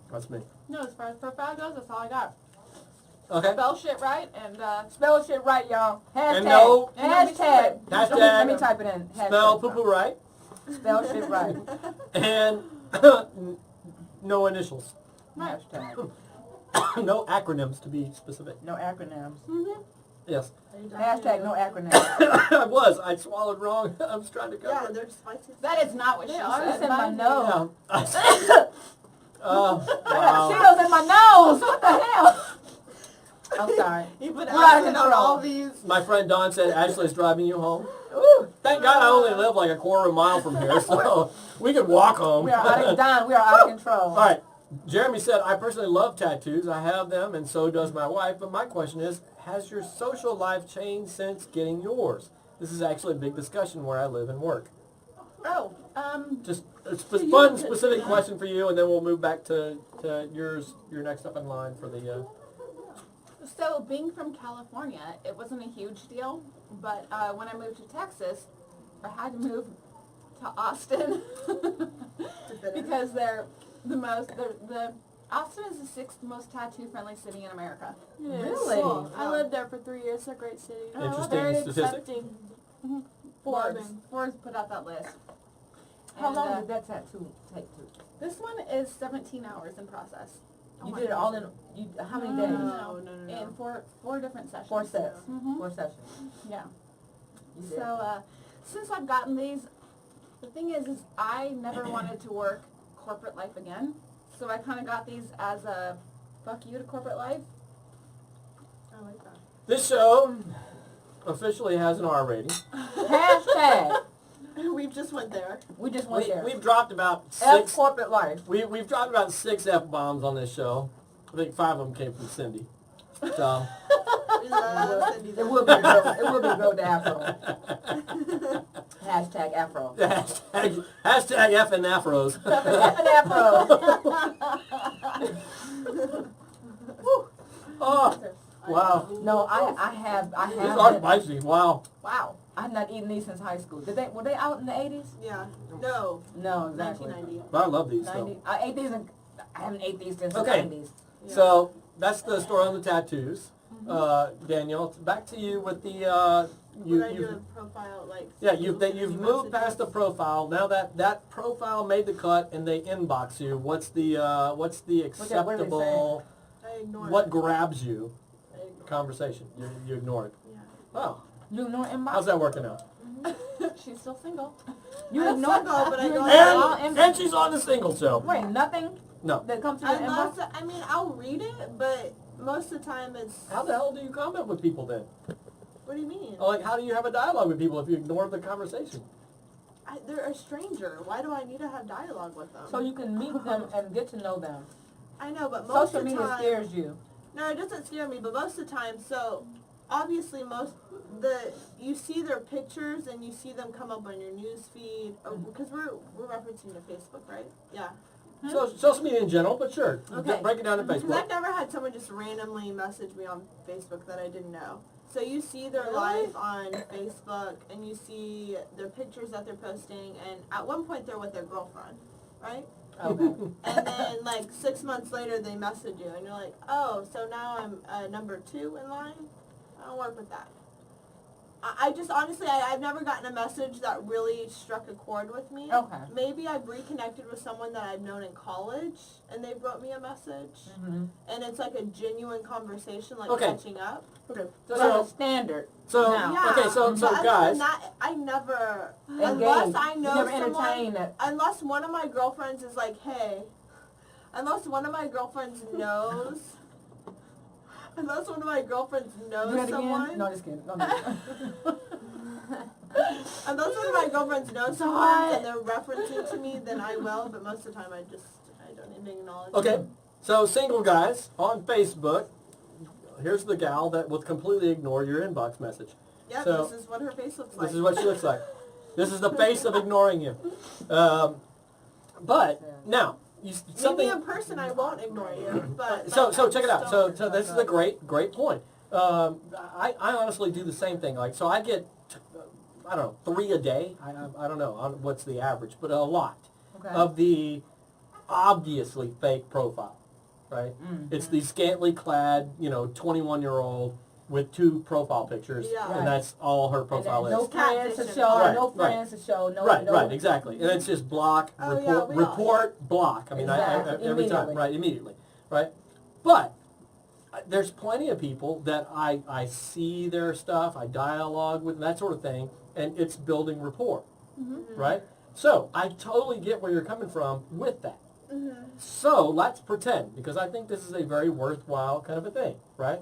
that's me. No, as far as profile goes, that's all I got. Okay. Spell shit right and Spell shit right, y'all. Hashtag. And no- Hashtag. Hashtag. Let me type it in. Hashtag. Spell poo poo right, Spell shit right. and no initials, Hashtag. no acronyms to be specific. No acronyms. Yes. Hashtag no acronyms. I swallowed wrong. I was trying to Yeah, cover it. they're spicy. that is not what They she are. said. It's in my Mine- nose. Yeah. Oh, I got wow. Cheetos in my nose. What the hell? I'm sorry. You put We're out of acid on control. all these. My friend Don said Ashley's driving you home. Ooh. Thank God I only live like a quarter of a mile from here, so we could walk home. We are out of Don. We are out of control. All right. Jeremy said, I personally love tattoos. I have them, and so does my wife. But my question is, has your social life changed since getting yours? This is actually a big discussion where I live and work. Oh, Just a fun, specific question for you, and then we'll move back to yours. You're next up in line for the... so being from California, it wasn't a huge deal. But when I moved to Texas, I had to move to Austin because they're the most. The Austin is the 6th most tattoo-friendly city in America. Really? Cool. I lived there for 3 years. It's a great city. Interesting Very statistic. accepting. Forbes. Loving. Forbes put out that list. How And, long did that tattoo take to? This one is 17 hours in process. You did it all in, how many days? No. In four different sessions. 4 sets. Mhm. 4 sessions. Yeah. You did. So, since I've gotten these, the thing is I never wanted to work corporate life again. So I kind of got these as a fuck you to corporate life. I like that. This show officially has an R rating. Hashtag. We just went there. We just went there. We've dropped about F 6... corporate life. We've dropped about 6 F-bombs on this show. I think 5 of them came from Cindy. So... We love Cindy It there. will be road to Afro. Hashtag Afro. Hashtag F and Afros. F and Afro. Oh, wow. No, I have These are been- spicy. Wow. Wow. I've not eaten these since high school. Were they out in the 80s? Yeah. No. No, exactly. 1990. But I love these, 90. though. I ate these I haven't ate these since Okay. the 90s. Yeah. So, that's the story on the tattoos. Danielle, back to you with the... Would I do a profile like? Yeah, Send you've me moved past the messages? profile. Now that profile made the cut and they inbox you, what's the what are they acceptable? I ignore What it. grabs you? I ignore Conversation. You ignore it. it. Yeah. Oh, You ignore inbox? how's that working out? She's still single. You I'm ignore single, but I you don't- ignore all And inbox? she's on the single show. Wait, nothing No. that comes to your Unless, inbox? I mean, I'll read it, but most of the time it's. How the hell do you comment with people then? What do you mean? Like, how do you have a dialogue with people if you ignore the conversation? They're a stranger. Why do I need to have dialogue with them? So you can meet them and get to know them. I know, but most Social of the media time. scares you. No, it doesn't scare me, but most of the time, so obviously you see their pictures and you see them come up on your news feed because we're referencing to Facebook, right? Yeah. So social media in general, but sure. Okay. Break it down to Because Facebook. I've never had someone just randomly message me on Facebook that I didn't know. So you see their Really? life on Facebook and you see their pictures that they're posting, and at one point they're with their girlfriend, right? Okay. And then like 6 months later they message you and you're like, oh, so now I'm number 2 in line? I don't work with that. I just honestly, I've never gotten a message that really struck a chord with me. Okay. Maybe I've reconnected with someone that I've known in college, and they wrote me a message, Mm-hmm. and it's like a genuine conversation, like Okay. catching up. Okay. So that's a standard. So Now. Yeah. okay, so But other guys, than that, I never, Engage. unless I You know never someone, entertain that. unless one of my girlfriends is like, hey, unless one of my girlfriends knows. Unless one of my girlfriends Do knows that someone. again? No, just kidding. No, no. Unless one of my girlfriends knows someone and they're referencing to me, then I will. But most of the time, I don't even acknowledge. okay, them. so single guys on Facebook. Here's the gal that will completely ignore your inbox message. Yep, So- this is what her face looks like. This is what she looks like. This is the face of ignoring you. But now, something. Maybe in person, I won't ignore you. But So like, check it out. still- So this is a great point. I honestly do the same thing. Like, so I get, I don't know, 3 a day. I don't know what's the average, but a lot Okay. of the obviously fake profile, right? Mm. It's the scantily clad, 21-year-old with 2 profile pictures, Yeah. and that's all her And profile then no is. friends to Catfishing. show, Right, no right. friends to show, no, Right, no. right, exactly. And it's just block, Oh, report, yeah, we all- report, block. I mean, Exactly. every time, Immediately. right, immediately, right? But there's plenty of people that I see their stuff, I dialogue with, that sort of thing, and it's building rapport, right? So I totally get where you're coming from with that. So let's pretend, because I think this is a very worthwhile kind of a thing, right?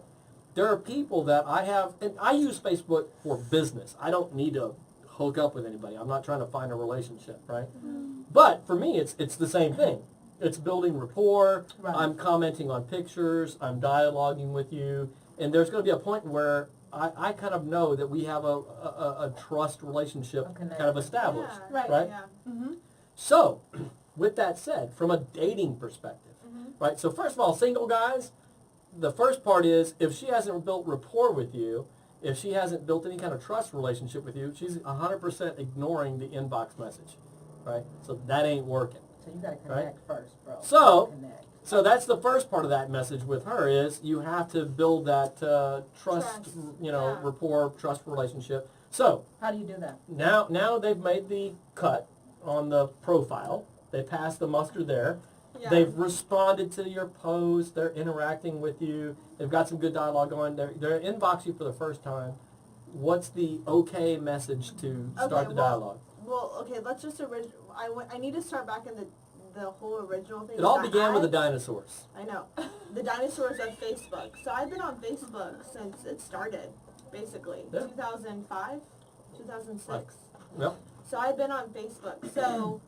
There are people that I have, and I use Facebook for business. I don't need to hook up with anybody. I'm not trying to find a relationship, right? But for me, it's the same thing. It's building rapport. Right. I'm commenting on pictures. I'm dialoguing with you. And there's going to be a point where I kind of know that we have a trust relationship A connection. kind of established, Yeah. right? Yeah. So, with that said, from a dating perspective, right? So first of all, single guys, the first part is if she hasn't built rapport with you, if she hasn't built any kind of trust relationship with you, she's 100% ignoring the inbox message, right? So that ain't working. So you gotta connect first, bro. So- Connect. So that's the first part of that message with her is you have to build that trust, Trust, yeah. rapport, trust relationship. So How do you do that? now they've made the cut on the profile. They passed the muster there. Yeah. They've responded to your post. They're interacting with you. They've got some good dialogue going. They're inbox you for the first time. What's the okay message to start Okay, the well, dialogue? Well, okay, let's just I need to start back in the whole original thing. It all that began with the dinosaurs. I know. The dinosaurs of Facebook. So I've been on Facebook since it started, basically. Yeah. 2005, 2006. Yep. So I've been on Facebook. So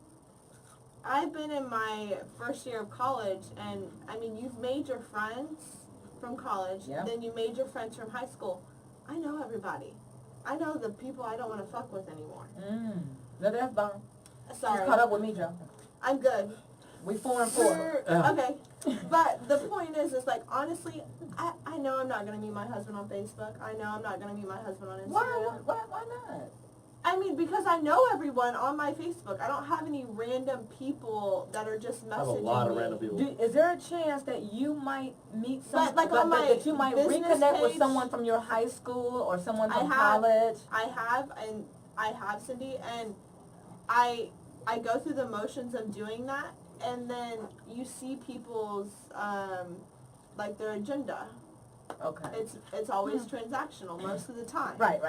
I've been in my first year of college, and I mean, you've made your friends from college, Yeah. then you made your friends from high school. I know everybody. I know the people I don't want to fuck with anymore. No, that's fine. Sorry. Just caught up with me, Joe. I'm good. We 4 and 4. Okay. But the point is like, honestly, I know I'm not going to meet my husband on Facebook. I know I'm not going to meet my husband on Instagram. Why not? I mean, because I know everyone on my Facebook. I don't have any random people that are just messaging I have a lot of me. random people. Is there a chance that you might meet someone, But, like, on my that you might business reconnect with page, someone from your high school or someone I from have. college? I have, Cindy, and I go through the motions of doing that, and then you see people's like their agenda. Okay. It's always transactional most of the time. Right.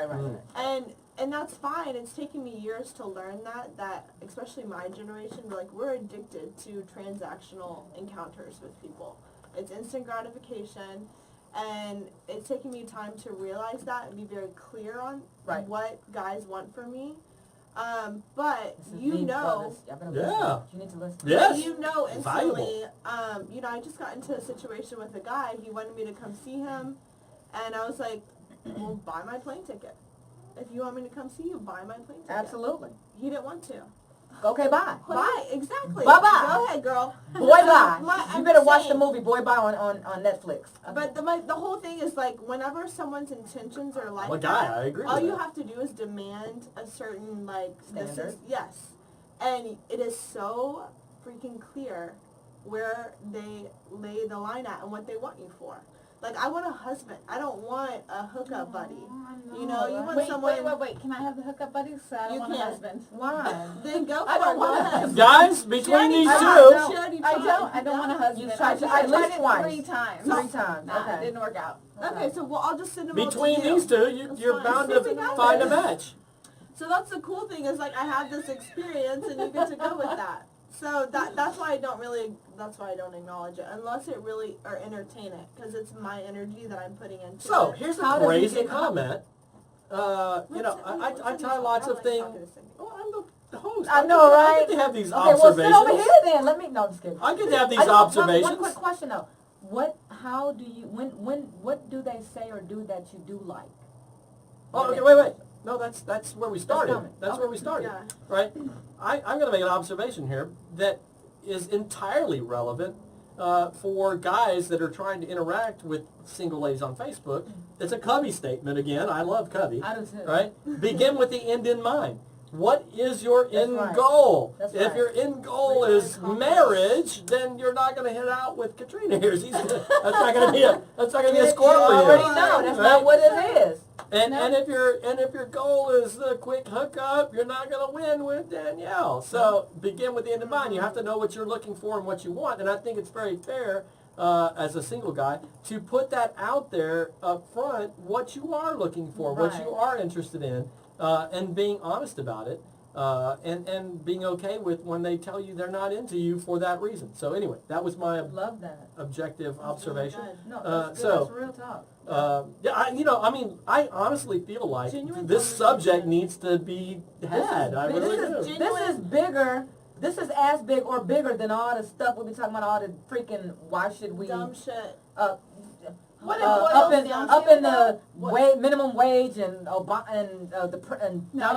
And that's fine. It's taken me years to learn that especially my generation, like, we're addicted to transactional encounters with people. It's instant gratification, and it's taken me time to realize that and be very clear on Right. what guys want from me. But This is you deep, know, brothers. Y'all better Yeah. listen. You need to listen. Yes. you know Valuable. instantly, I just got into a situation with a guy. He wanted me to come see him, and I was like, well, buy my plane ticket. If you want me to come see you, buy my plane ticket. Absolutely. He didn't want to. Okay, bye. Bye, exactly. Bye-bye. Go ahead, girl. Boy, bye. My- You I'm better just watch the saying. movie Boy Bye on Netflix. But the whole thing is, like, whenever someone's intentions are like I'm a that, guy. I agree all with you that. have to do is demand a certain, like, this is, Standard. yes. And it is so freaking clear where they lay the line at and what they want you for. Like, I want a husband. I don't want a hookup buddy. You know, you want someone. Wait. Can I have the hookup buddies? So I don't You want a can't. husband. Why? Then go for I it. don't Go want a ahead. husband. Guys, between these I two, don't. I don't want a husband. You tried to- I at least tried twice. it 3 times. 3 times. Nah, it Okay. didn't work out. Okay, so well, I'll just send them all between to you. these two, That's you're fine. bound See to what find a happens. match. So that's the cool thing is like I have this experience and you get to go with that. So that's why I don't acknowledge it unless it really or entertain it because it's my energy that I'm putting into So it. here's How a does he crazy get- comment. You know, I tie lots of things. Oh, I'm the host. I know, I right? get to have these Okay, well, sit observations. over here then. Let me. No, I'm just kidding. I get to have these I just have observations. One quick question though. How do you? What do they say or do that you do like? Oh, okay, wait. No, that's where we started. coming. That's Okay. where we started, Yeah. right? I'm going to make an observation here that is entirely relevant for guys that are trying to interact with single ladies on Facebook. It's a Covey statement again. I love Covey, I do too. right? Begin with the end in mind. What is your end right. goal? That's If right. your end goal is marriage, then you're not going to hit out with Katrina here. That's not going to be a score You for already you. know that's Right? not what it is. And if your goal is a quick hookup, you're not going to win with Danielle. So begin with the end in mind. You have to know what you're looking for and what you want. And I think it's very fair as a single guy to put that out there up front, what you are looking for, what you Right. are interested in, and being honest about it. And being okay with when they tell you they're not into you for that reason. So anyway, that was my Love that. objective observation. good. No, that's good. so- That's real talk. I honestly feel like Genuine this subject conversation. needs to be had. I really do. This is bigger. This is as big or bigger than all the stuff we be talking about. All the freaking why should we? Dumb shit. What it up boils in down up to, in the though, minimum wage and No,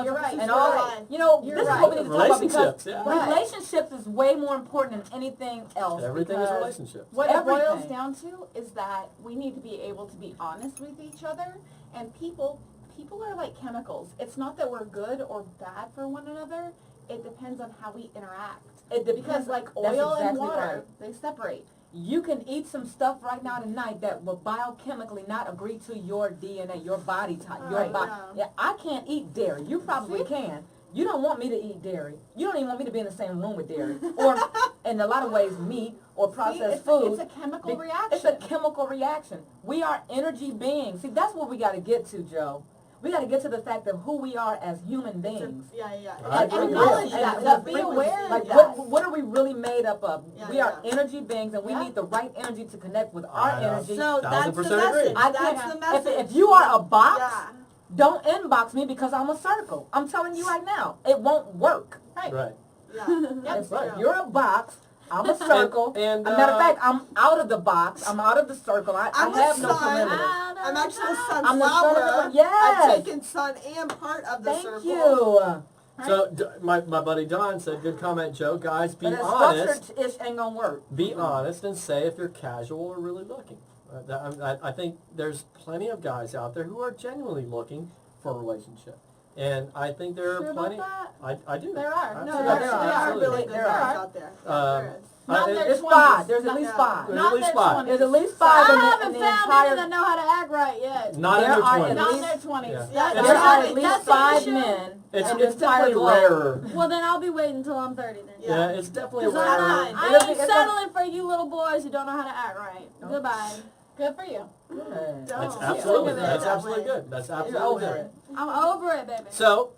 you're right. and You're all right. that. You know, You're this right. is what we need to talk about because Relationships, yeah. Right. relationships is way more important than anything else. Everything is because relationships. What it boils Everything. down to is that we need to be able to be honest with each other, and people are like chemicals. It's not that we're good or bad for one another. It depends on how we interact. It depends. Because like That's oil and exactly water, right. they separate. You can eat some stuff right now tonight that will biochemically not agree to your DNA, your body type, your Right, body. yeah. Yeah, I can't eat dairy. You probably can. You don't want me to eat dairy. You don't even want me to be in the same room with dairy. Or, in a lot of ways, meat or processed food. It's a chemical Be- reaction. It's a chemical reaction. We are energy beings. See, that's what we got to get to, Joe. We got to get to the fact of who we are as human beings. Yeah. I And agree. acknowledge and that, the but be frequency. aware of Like, that. what are we really made up of? Yeah, We are yeah. energy beings, and we Yeah. need the right energy to connect with our I, energy. So that's the 1000% agree. message. I That's can't, the message. if you are a box, Yeah. don't inbox me because I'm a circle. I'm telling you right now, it won't work. Right. Right. Yeah. If you're a box, I'm a circle. and, a matter of fact, I'm out of the box. I'm out of the circle. I I'm have a no sun. perimeter. I'm actually a I'm the son of sunflower. the- yes. I've taken sun and part of the Thank circle. you. So my buddy Don said, good comment, Joe. Guys, be But a honest. structured-ish ain't gonna work. Be honest and say if you're casual or really looking. I think there's plenty of guys out there who are genuinely looking for a relationship. And I think there Sure are about plenty. that? I do. There are. No, Absolutely. there are Absolutely. really good There guys are. out there. Um, There is. Not it- their There's 20s. five. There's at Not- least yeah. five. There's Not at least their five. 20s. There's at least five I in haven't the found entire. any that know how to act right yet. Not in There their are 20s. at Not in least- their 20s. Yeah. Yeah, There that's are right. at least That's the five issue. men. It's in the entire definitely globe. rarer. Well, then I'll be waiting until I'm 30 then. Yeah, it's definitely Because rarer. I It'll be- ain't settling for you little boys who don't know how to act right. Goodbye. Good for you. Good. That's Don't. absolutely, Look at that's that absolutely way. good. That's You're absolutely over good. it. I'm over it, baby. So,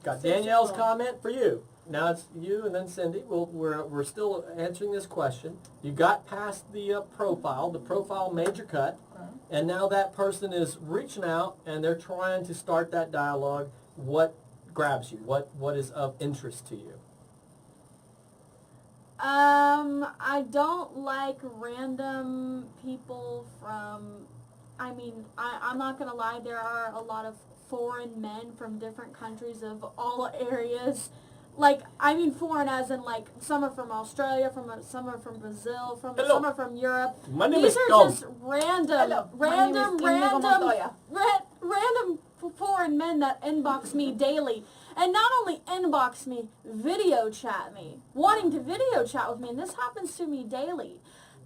got Danielle's comment for you. Now it's you and then Cindy. We're still answering this question. You got past the profile. The profile made your cut. And now that person is reaching out and they're trying to start that dialogue. What grabs you? What is of interest to you? I don't like random people from, I'm not gonna lie, there are a lot of foreign men from different countries of all areas. Like, foreign as in, like, some are from Australia, some are from Brazil, Hello. some are from Europe. My name These is are Tom. just random, Hello, my name is Inigo Montoya. random foreign men that inbox me daily. And not only inbox me, video chat me, wanting to video chat with me, and this happens to me daily.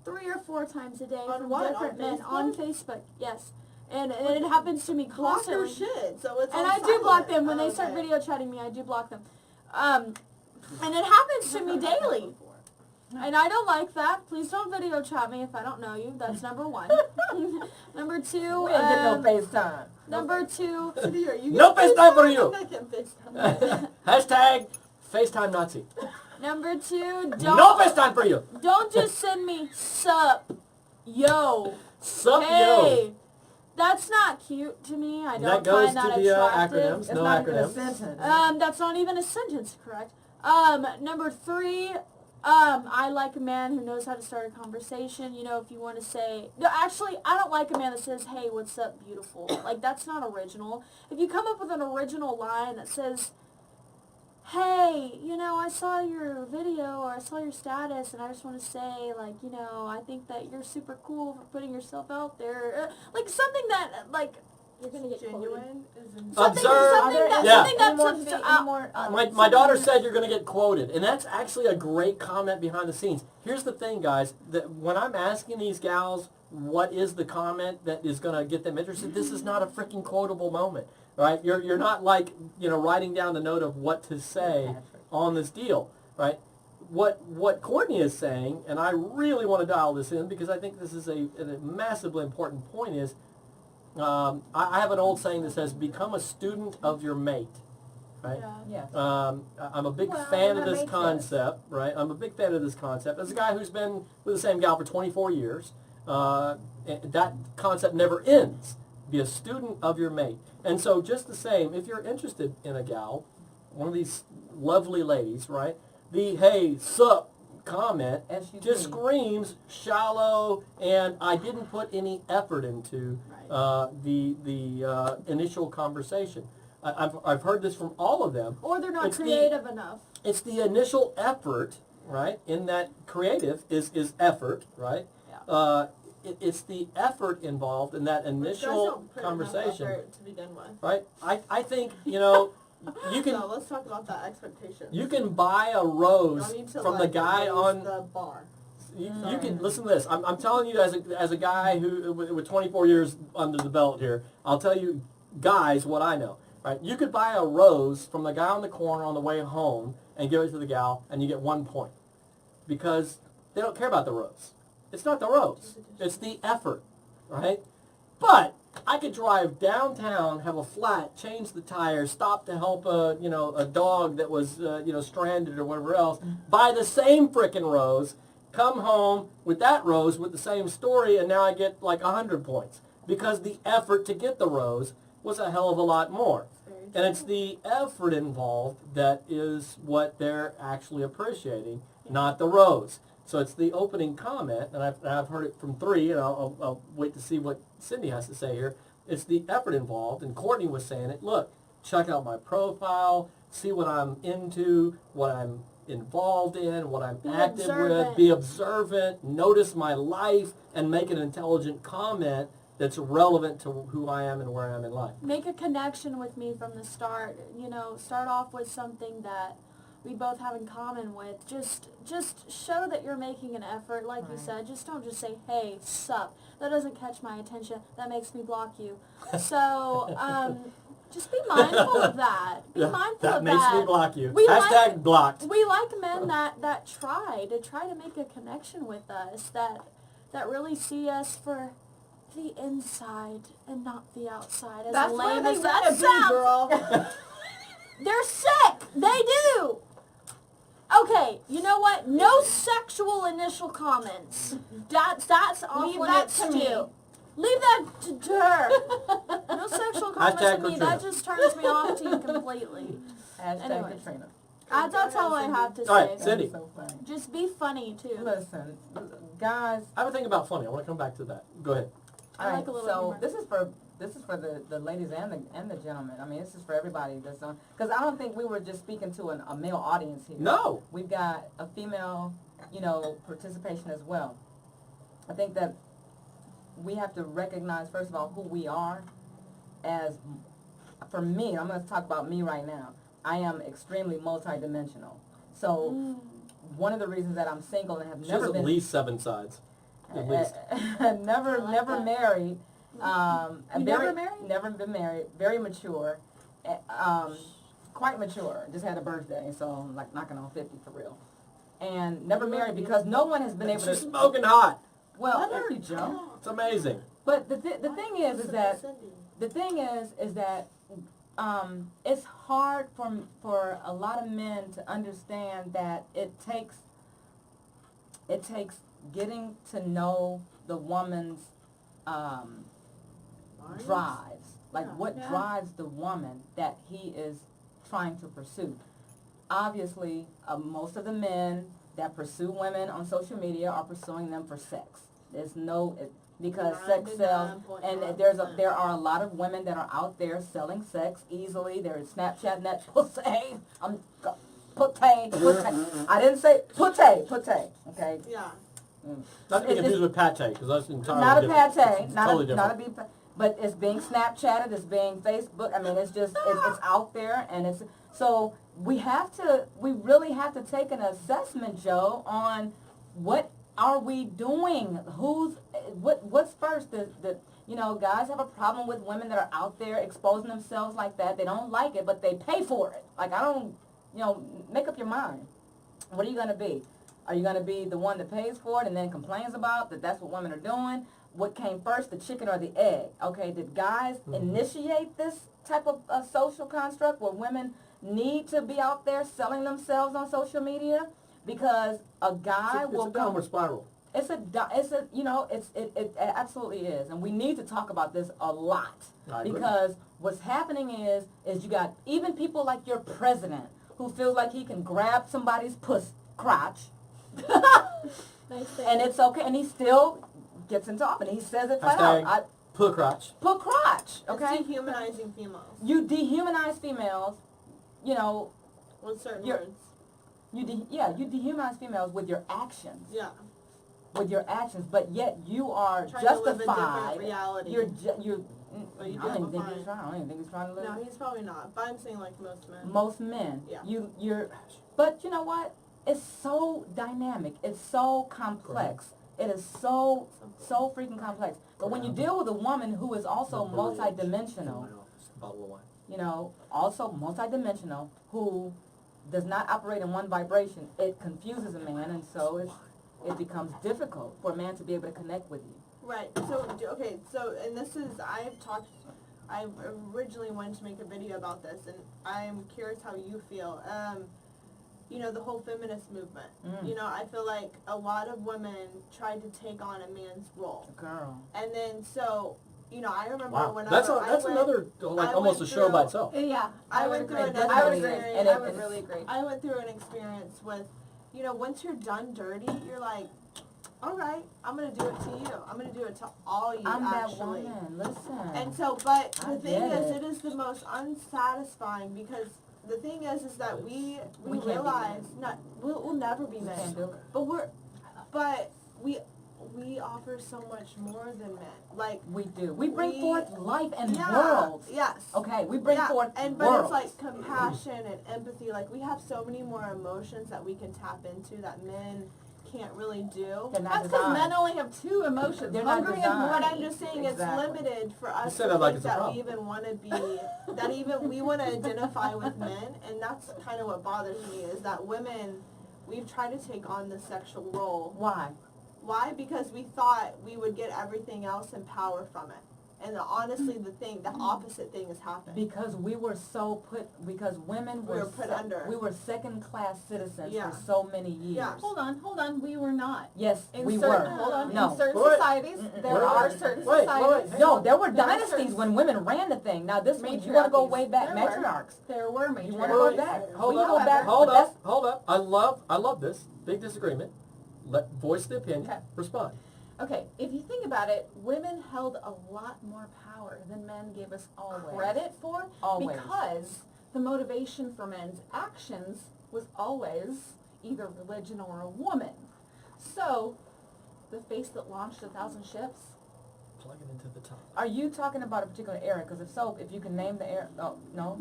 3 or 4 times a day On from what? different On men Facebook? on Facebook. Yes, and it happens to me Block their constantly. shit, so it's And on I do block silent. them when they Oh, start okay. video chatting me. I do block them, and it happens to me daily. And I don't like that. Please don't video chat me if I don't know you. That's number 1. Number 2. We ain't get no FaceTime. Number 2. Cindy, are you No getting FaceTime for you. I can FaceTime. Hashtag FaceTime Nazi. Number 2. No FaceTime for you. Don't just send me sup, yo, Sup, hey. yo. That's not cute to me. I And don't that goes find that to the attractive. acronyms. It's No not even a acronyms. sentence. That's not even a sentence, correct? Number 3, I like a man who knows how to start a conversation. You know, if you want to say, no, actually, I don't like a man that says, hey, what's up, beautiful. Like, that's not original. If you come up with an original line that says, hey, you know, I saw your video or I saw your status and I just want to say, like, you know, I think that you're super cool for putting yourself out there. Like, something that, like, you're going to get quoted. Genuine is in Something, Observe. something, that, Yeah. something that's My daughter said you're going to get quoted, and that's actually a great comment behind the scenes. Here's the thing, guys, that when I'm asking these gals what is the comment that is going to get them interested, this is not a freaking quotable moment, right? You're not like, you know, writing down the note of what to say on this deal, right? What Courtney is saying, and I really want to dial this in because I think this is a massively important point, is I have an old saying that says, become a student of your mate, right? Yeah. Yeah. I'm a big Well, fan of that this makes concept, right? I'm a big fan of this concept. As a guy who's been with the same gal for 24 years, that concept never ends. Be a student of your mate. And so just the same, if you're interested in a gal, one of these lovely ladies, right? The hey, sup comment SUP. just screams shallow, and I didn't put any effort into the initial conversation. I've heard this from all of them. Or they're not It's the- creative enough. It's the initial effort, right? In that creative is effort, right? Yeah. It's the effort involved in that Which guys initial don't put enough conversation, effort to begin with. right? I think, you know, you can So let's talk about that expectation. you can buy a rose Y'all need to, from the like, guy raise on. the bar. You can listen to this. I'm telling you as a guy who with 24 years under the belt here. I'll tell you guys what I know. Right? You could buy a rose from the guy on the corner on the way home and give it to the gal, and you get 1 point because they don't care about the rose. It's not the rose. It's the effort, right? But I could drive downtown, have a flat, change the tires, stop to help a dog that was stranded or whatever else, buy the same frickin' rose, come home with that rose with the same story, and now I get like 100 points because the effort to get the rose was a hell of a lot more. And it's the effort involved that is what they're actually appreciating, not the rose. So it's the opening comment, and I've heard it from 3, and I'll wait to see what Cindy has to say here. It's the effort involved, and Courtney was saying it. Look, check out my profile, see what I'm into, what I'm involved in, what I'm active with, be observant, notice my life, and make an intelligent comment that's relevant to who I am and where I am in life. Make a connection with me from the start. You know, start off with something that we both have in common with. Just show that you're making an effort, like you said. Just don't just say, hey, sup. That doesn't catch my attention. That makes me block you. So, just be mindful of that. Be mindful that of makes that. me block you. We Hashtag blocked. We like men that try to make a connection with us, that really see us for the inside and not the outside. As That's lame where as they that wanna be, sounds. girl. They're sick. They do. Okay, you know what? No sexual initial comments. That's off Leave limits that to me. too. Leave that to her. No sexual comments Hashtag to me. Katrina. That just turns me off to you completely. Hashtag Anyways. Katrina. That's all I have to All right, say. Cindy. So funny. Just be funny too. Listen, guys. I have a thing about funny. I want to come back to that. Go ahead. I like a little so humor. this is for the ladies and the gentlemen. I mean, this is for everybody that's on. Because I don't think we were just speaking to a male audience here. No. We've got a female, participation as well. I think that we have to recognize, first of all, who we are. As for me, I'm going to talk about me right now. I am extremely multidimensional. So one of the reasons that I'm single and have She has never at been least 7 sides. at least. never married. You never married? Never been married. Very mature. Quite mature. Just had a birthday, so I'm like knocking on 50 for real. And never married because no one has been able She's to. smoking hot. Well, thank you, Joe. It's amazing. But the thing is that it's hard for a lot of men to understand that it takes getting to know the woman's drives, like what drives the woman that he is trying to pursue. Obviously, most of the men that pursue women on social media are pursuing them for sex. There's no because sex sells, and there are a lot of women that are out there selling sex easily. They're Snapchatting that pussy. Putte. I didn't say putte. Okay. Yeah. Not to be confused with pate, because that's entirely Not a different. pate, It's not totally a different. beef, but it's being Snapchatted, it's being Facebook. I mean, it's just it's out there, and it's so we really have to take an assessment, Joe, on what are we doing? What's first? Guys have a problem with women that are out there exposing themselves like that. They don't like it, but they pay for it. Like, I don't, make up your mind. What are you gonna be? Are you going to be the one that pays for it and then complains about that that's what women are doing? What came first, the chicken or the egg? Okay, did guys initiate this type of social construct where women need to be out there selling themselves on social media? Because a guy It's a downward spiral. It absolutely is. And we need to talk about this a lot. I agree. Because what's happening is you got even people like your president who feels like he can grab somebody's crotch. And it's okay, and he still gets into office, and he says it flat out. Put crotch. Put crotch, okay? It's dehumanizing females You dehumanize females, with certain You're- words. you dehumanize females with your actions. Yeah. With your actions, but yet you are Trying to live a justified. different reality. You're But you I don't even do. think he's trying. I don't even think he's trying to live. No, he's probably not. But I'm saying like most men. Most men. Yeah. But you know what? It's so dynamic. It's so complex. It is so freaking complex. But when you deal with a woman who is also multidimensional, Bottle of wine. also multidimensional, who does not operate in one vibration, it confuses a man, and so it becomes difficult for a man to be able to connect with you. Right. And this is, I originally wanted to make a video about this, and I'm curious how you feel. The whole feminist movement. I feel like a lot of women tried to take on a man's role. Girl. And then, I remember Wow. when That's I went, another, I almost a went show by through- itself. Yeah, I went through an I would agree. experience. And I would it's- really agree. I went through an experience with, once you're done dirty, you're like, all right, I'm going to do it to you. I'm going to do it to all you, I'm actually. that woman. Listen. And so, but I the thing get is, it. it is the most unsatisfying because the thing is that we We can't be realize, we'll never be You men. can't do it. But we offer so much more than men. Like, We do. We bring we- forth life and yeah, worlds. yes. Okay, we bring forth but worlds. it's like compassion and empathy. Like, we have so many more emotions that we can tap into that men can't really do. They're not That's because designed. men only have two emotions, They're not hungry and designed. But horny. I'm just saying Exactly. it's limited for us said to that like think it's a that problem. we even want to be, that even we want to identify with men, and that's kind of what bothers me, is that women, we've tried to take on the sexual role. Why? Why? Because we thought we would get everything else and power from it. And honestly, the opposite thing has happened. Because we were because women We were put under. We were second-class citizens Yeah. for so many years. Yeah. Hold on, we were not. Yes, In we certain, were. Hold on, No. in certain Wait. societies, there are certain Wait, societies. hang No, on. there were There were dynasties certain- when women ran the thing. Now this one, you want to go way back, There were. matriarchs. There were matriarchs. You want to go Wait, back? hold We up, go back. Hold but that's- up. I love this. Big disagreement. Voice the opinion. Okay. Respond. Okay, if you think about it, women held a lot more power than men gave us Always. credit for. Always. Because the motivation for men's actions was always either religion or a woman. So, the face that launched 1,000 ships. Plug it into the top. Are you talking about a particular era? Because if so, if you can name the era, no. No.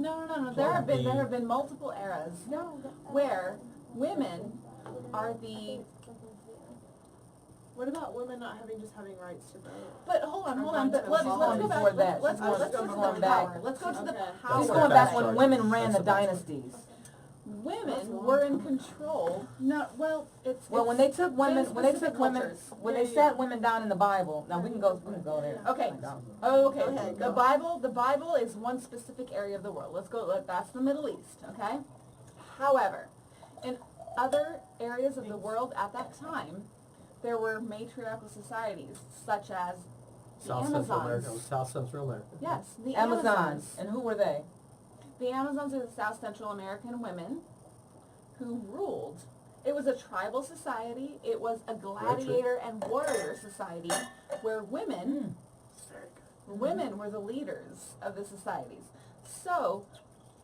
There have been multiple eras No. where women are the What about women not having rights to vote? But hold on. Or But going let's to go before back. that. Let's She's go going- to she's the going back. power. Let's go to the Okay. power. She's That's going the back backstory. when women ran That's the the backstory. dynasties. Women were in control. No, well, it's Well, when they took women, specific cultures. when they sat women down in the Bible. Now we can go there. Okay. Oh, okay. Go ahead, The go. Bible is one specific area of the world. Let's go. That's the Middle East. Okay. However, in other areas of the world at that time, there were matriarchal societies such as the South Central America. Amazons. South Central America. Yes, the Amazons. Amazons. And who were they? The Amazons are the South Central American women who ruled. It was a tribal society. It was a gladiator and warrior society where women were the leaders of the societies. So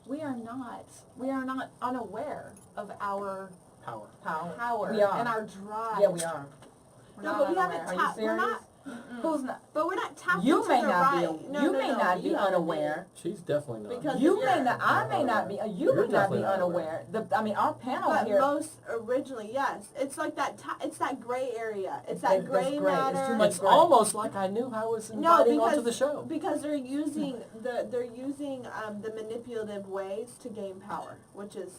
we are not unaware of our Power. power We are. and our drive. Yeah, we are. We're No, not but we unaware. haven't Are you tapped. We're serious? not. Who's not? But we're not tapped You into may the not right. be. No, You no, may no, not you be haven't. Oh, unaware. She's definitely not. Because You if may you're- not. I may not be. You You're may not definitely be not unaware. I mean, our panel But here. most originally, yes, it's like that. It's that gray area. It's that That's gray gray. It's matter. too much It's gray. almost like I knew I was No, inviting onto because the show. because they're using the manipulative ways to gain power, which is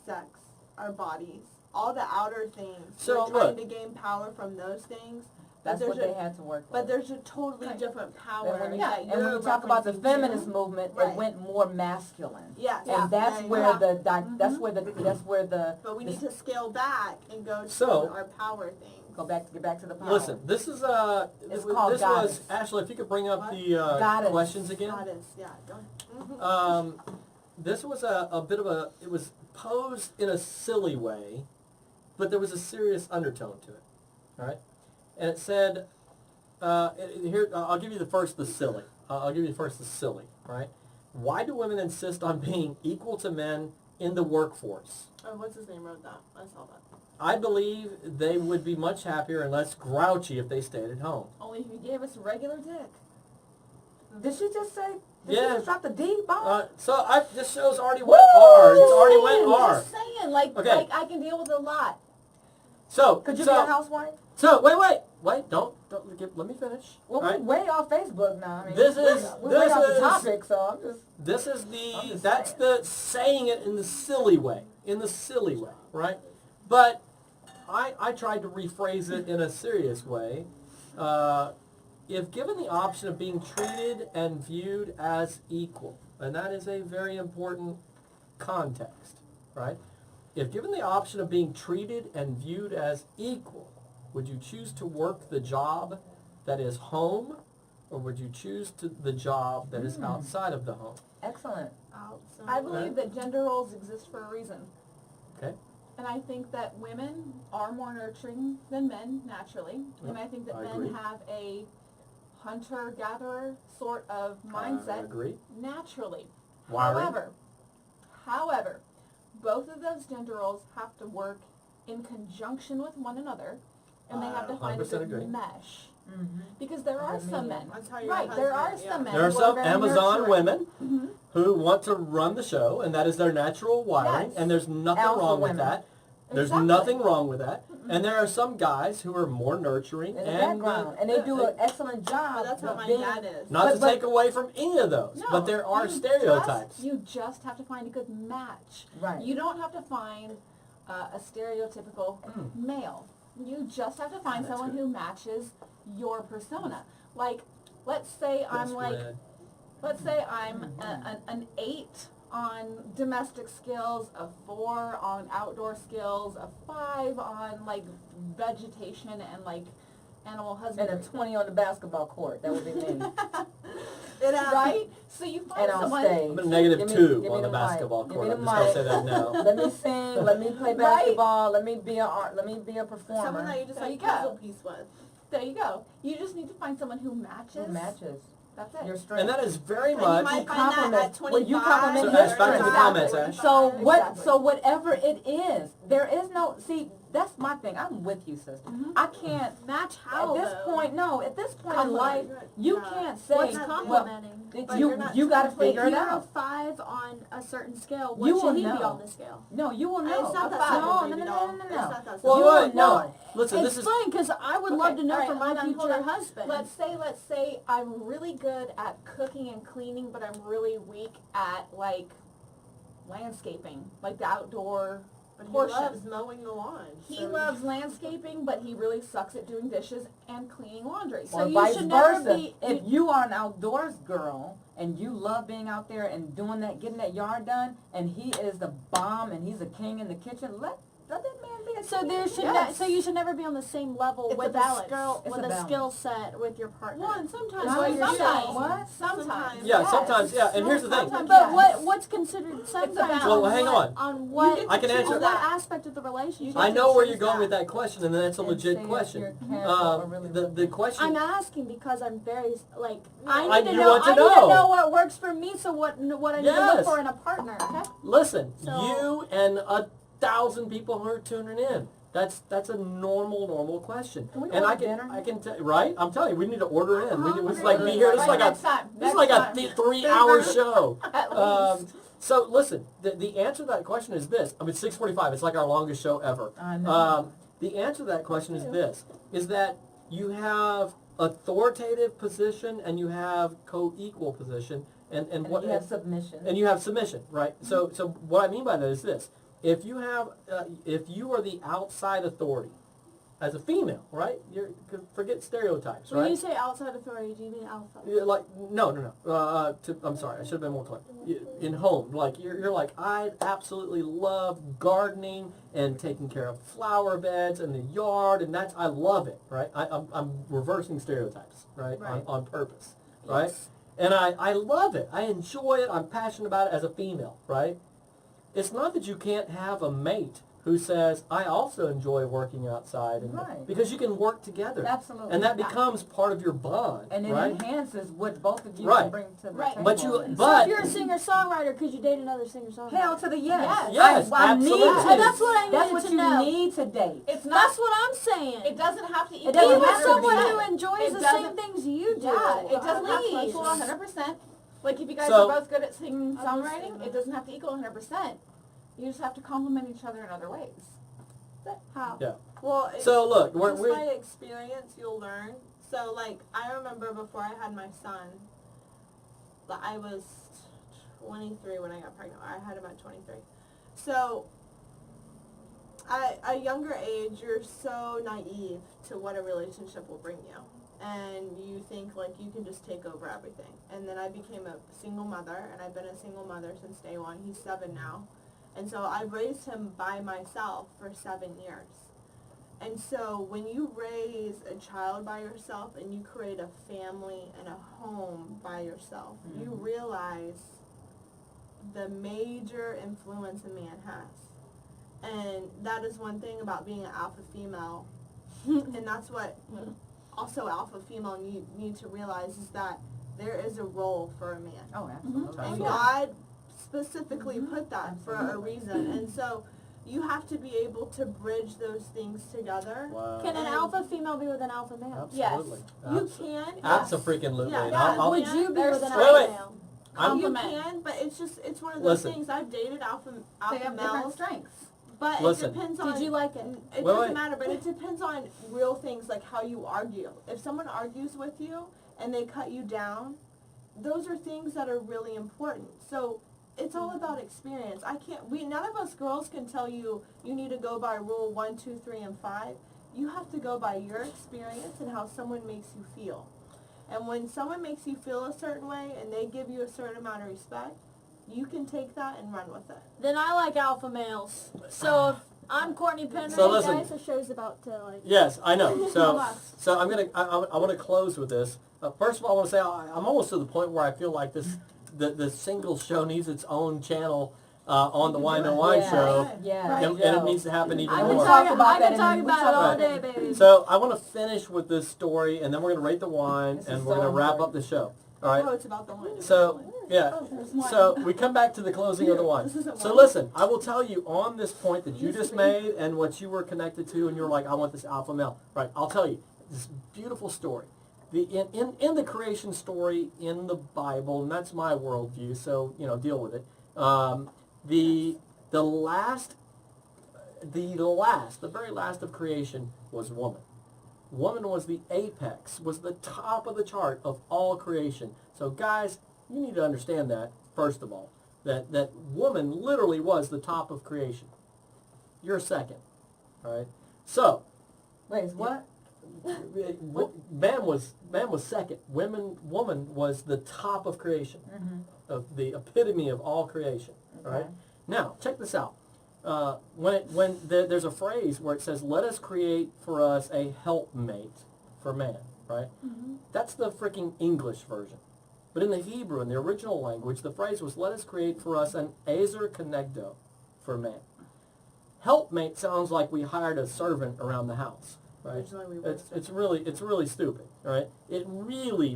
sex, our bodies, all the outer things. So, we're trying look. to gain power from those things. That's there's what a- they had to work with. But there's a totally Right. different And power. when you, that and when you're you talk about the referencing to. feminist movement, Right. it went more masculine. Yes, And that's there you where go. that's where the But we need to scale back and go to So- our power things. get back to the power. Listen, this is It's called this Goddess. was Ashley. If you could bring up What? the Goddess. questions again. Goddess, yeah. Go ahead. This was a bit of a. It was posed in a silly way, but there was a serious undertone to it. All right, and it said, here I'll give you the silly. I'll give you first the silly. All right, why do women insist on being equal to men in the workforce? Oh, what's his name wrote that? I saw that. I believe they would be much happier and less grouchy if they stayed at home. Only if you gave us regular dick. Did she just say? Did Yeah. she just drop the D bomb? This show's already went R. It's already went I'm R. just saying, like Okay. I can deal with a lot. So Could you so, be a housewife? So wait, don't let me finish. Well, All right? we're way off Facebook now. I mean, This we're is- way this off is- the topic, so I'm just. This is I'm just that's saying. the saying it in the silly way, right? But I tried to rephrase it in a serious way. If given the option of being treated and viewed as equal, and that is a very important context, right? If given the option of being treated and viewed as equal, would you choose to work the job that is home, or would you choose the job that is outside of the home? Excellent. Outside. I believe that gender roles exist for a reason. Okay? And I think that women are more nurturing than men, naturally. And I think that I men agree. have a hunter-gatherer sort of I mindset agree. naturally. Wiring. However, both of those gender roles have to work in conjunction with one another, and they have to find a 100% good agree. mesh. Mm-hmm. Because there are Good some medium. men, That's how your right? There are husband- some men. There are who some very Amazon nurturing. women Mhm. who want to run the show, and that is their natural wiring, Yes. and there's nothing Alpha wrong with women. that. There's Exactly. nothing wrong with that. And there are some guys who are more nurturing In the and background, and they do an excellent job. But that's how of my being- dad is. not But- to but- take away from any of those, No, but there are you stereotypes. You just have to find a good match. Right. You don't have to find a stereotypical male. You just have to find That's someone good. who matches your persona. Like, let's say I'm Yes, like, Red. let's say I'm an 8 on domestic skills, a 4 on outdoor skills, a 5 on like vegetation and like animal And husbandry. a 20 on the basketball court. That would be me. It Right? So you find And on someone. stage. I'm a negative Give me- 2 give me on the mic. basketball Give court. me I'm the just going to mic. say that now. Let me sing. Let me play basketball. Let me be a art. Let me be a performer. Someone that you just There like you go. puzzle piece with. There you go. You just need to find someone who matches. Who matches That's it. your strength. And that is very And you much... might find that compliment- at 25. well, you compliment So your Ash, back to the strength. comments, Ash. So what? Exactly. So whatever it is, there is no. See, that's my thing. I'm with you, sister. I can't. Match how At this though? point, no. At this point in life, you can't say, What's well, complimenting? But you you're not you got to If figure it you're a out. 5 on a certain scale, You what should will he be know. on the scale? No, you will know. It's not that no, simple, no, baby no, doll. no, no, It's no. not that Well, You simple. will what? No. know. Listen, this is Explain, because I would love to know alright, from my hold on, hold future on. husband. Let's say I'm really good at cooking and cleaning, but I'm really weak at like landscaping, like the outdoor But he portion. loves mowing the lawn. He so loves landscaping, but he really sucks at doing dishes and cleaning laundry. So Or you vice should never versa. be- If you are an outdoors girl and you love being out there and doing that, getting that yard done, and he is the bomb and he's a king in the kitchen, let that man be a So king. there should Yes. so you should never be on the same level It's a with a balance. skill It's with a a balance. skill set with your partner. Well, and sometimes Not what you're sometimes. saying. What? Sometimes. Yeah, Yes. sometimes, yeah, and here's the thing. Sometimes, But yes. what's considered sometimes balance. Well, hang on. on what get I can to answer on choose what that. aspect of the relationship? I know where you're choose going that. with that question, and that's a And legit say if question. you're careful or really The question. I'm asking because I'm very like I- I need to you know. want to I need know. to know what works for me. So what I need to Yes. look for in a partner. Okay. Listen, So- you and 1,000 people who are tuning in. That's a normal question. Can we And order dinner? I can tell right. I'm telling you, we need to order in. I'm This is hungry. like be here. This is Right, like a next time. this is Next like time. a 3-hour show. At Um, least. so listen, the answer to that question is this. I mean, 6:45. It's like our longest show ever. I know. The answer to that question is this: is that you have authoritative position and you have co-equal position, and And what you have submission. and you have submission, right? So what I mean by that is this: if you are the outside authority as a female, right? Forget stereotypes, When right? you say outside authority, do you mean alpha? You're like no. I'm sorry, I should have been more clear. In home, like you're like I absolutely love gardening and taking care of flower beds and the yard, and I love it, right? I'm reversing stereotypes, right? Right. On purpose, right? And I love it. I enjoy it. I'm passionate about it as a female, right? It's not that you can't have a mate who says, I also enjoy working outside. And Right. because you can work together. Absolutely. And that becomes part of your bond, And it right? enhances what both of you Right. can bring to the Right. table. But you- And but- So if you're a singer-songwriter, could you date another singer-songwriter? hell to the yes. Yes, I need absolutely. to. And that's what I That's needed what to you know. need to date. It's not. That's what I'm saying. It doesn't have to equal. It doesn't Be with have to someone be. who enjoys It the doesn't- same things you do. Yeah, it doesn't have to Please. equal 100%. Like if you guys So- are both good at singing, I'm songwriting, listening. it doesn't have to equal 100%. You just have to complement each other in other ways. How? Yeah. Well, it's So look, just we're by experience you'll learn. So like I remember before I had my son, I was 23 when I got pregnant. I had him at 23. So at a younger age, you're so naive to what a relationship will bring you. And you think like you can just take over everything. And then I became a single mother, and I've been a single mother since day one. He's 7 now. And so I raised him by myself for 7 years. And so when you raise a child by yourself and you create a family and a home by yourself, you realize the major influence a man has. And that is one thing about being an alpha female. And that's what also alpha female need to realize is that there is a role for a man. Oh, absolutely. And Yeah. God specifically put that for a reason. And so you have to be able to bridge those things together. wow. Can an And- alpha female be with an alpha male? Absolutely. You can. Absolutely. Yeah, And yeah. Would you be There's- with an Wait, alpha wait. male? You Compliment. can, but it's one of those Listen. things. I've dated alpha They have different males, strengths. but Listen. it depends on. Did you like it? It Wait, doesn't wait. matter, but it depends on real things like how you argue. If someone argues with you and they cut you down, those are things that are really important. So it's all about experience. None of us girls can tell you you need to go by rule 1, 2, 3, and 5. You have to go by your experience and how someone makes you feel. And when someone makes you feel a certain way and they give you a certain amount of respect, you can take that and run with it. Then I like alpha males. So if I'm Courtney Penry, So listen. guys, the show's about to like. Yes, I know. So, Almost. so I'm gonna. I want to close with this. First of all, I want to say I'm almost to the point where I feel like the single show needs its own channel on the Wine and Wine Yeah. show, Yeah. and it needs to happen even I more. can talk about about, that I can talk and about it we'll all talk day, about baby. So I want to finish with this story, and then we're going to rate the wine, This and is we're so going to wrap up important. the show. All right. Oh, it's about the wine. So, yeah. So we come back to the closing of the wine. This isn't So wine. listen, I will tell you on this point that you just made and what you were connected to, and you're like, I want this alpha male. Right. I'll tell you this beautiful story. In the creation story in the Bible, and that's my worldview. So deal with it. The very last of creation was woman. Woman was the apex, was the top of the chart of all creation. So guys, you need to understand that, first of all, that woman literally was the top of creation. You're second. All right? So, Wait, what? man was second. Woman was the top of creation, of the epitome of all creation. All right? Now, check this out. There's a phrase where it says, "Let us create for us a helpmate for man," right? That's the freaking English version. But in the Hebrew, in the original language, the phrase was, "Let us create for us an ezer kenegdo for man." Helpmate sounds like we hired a servant around the house, right? Originally we were It's really stupid, right? It really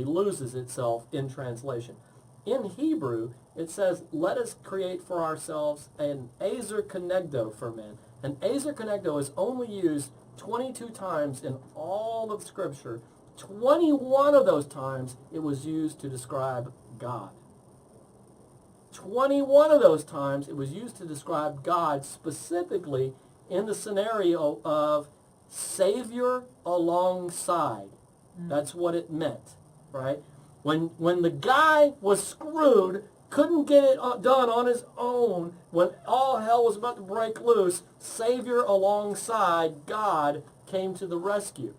loses itself in translation. In Hebrew, it says, "Let us create for ourselves an ezer kenegdo for men." An ezer kenegdo is only used 22 times in all of Scripture. 21 of those times it was used to describe God. 21 of those times it was used to describe God specifically in the scenario of Savior alongside. That's what it meant, right? When the guy was screwed, couldn't get it done on his own, when all hell was about to break loose, Savior alongside God came to the rescue.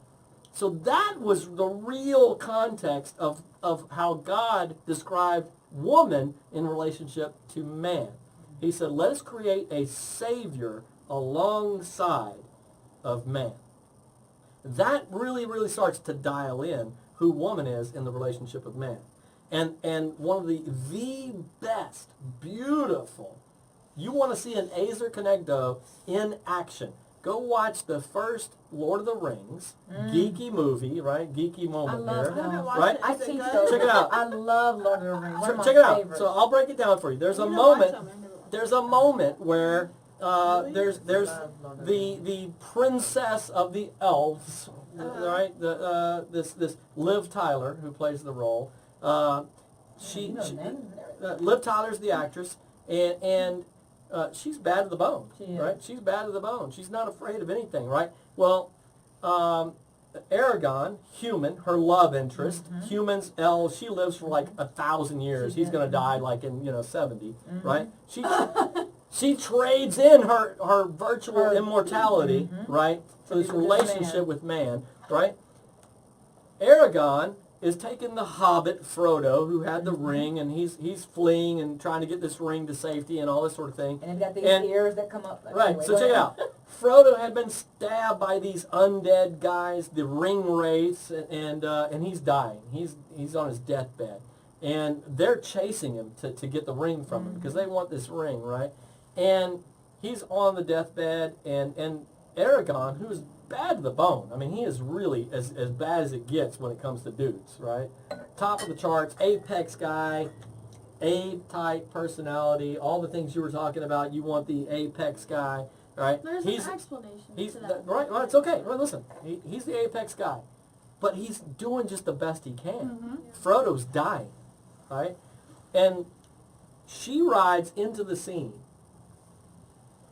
So that was the real context of how God described woman in relationship to man. He said, let us create a Savior alongside of man. That really starts to dial in who woman is in the relationship of man. And one of the best, beautiful, you want to see an ezer kenegdo in action. Go watch the first Lord of the Rings, geeky movie, right? Geeky moment I love here. how- Right? I Is it teach good? those. Check it out. I love Lord of the Rings. One of my Check it out. favorites. So I'll break it down for you. There's a You know, watch moment. them. I never watched There's a moment where Really? there's Love Lord of the Rings. the princess of the elves, right? This Liv Tyler who plays the role. You know the names and everything. Liv Tyler's the actress, and she's bad to the bone, She is. right? She's bad to the bone. She's not afraid of anything, right? Well, Aragon, human, her love interest, humans, she lives for like 1,000 years. She He's does. going to die like in 70, right? She trades in her virtual Her- immortality, right, for To this be with this relationship man. with man, right? Aragon is taking the hobbit Frodo, who had the ring, and he's fleeing and trying to get this ring to safety and all this sort of thing. And they've got these And- ears that come up. Right, Anyway, so go check it ahead. out. Frodo had been stabbed by these undead guys, the ring wraiths, and he's dying. He's on his deathbed. And they're chasing him to get the ring from him because they want this ring, right? And he's on the deathbed, and Aragon, who's bad to the bone. I mean, he is really as bad as it gets when it comes to dudes, right? Top of the charts, apex guy, A-type personality, all the things you were talking about. You want the apex guy, right? There's an explanation He's to that. right. It's okay. Right, listen, he's the apex guy, but he's doing just the best he can. Frodo's dying, right? And she rides into the scene,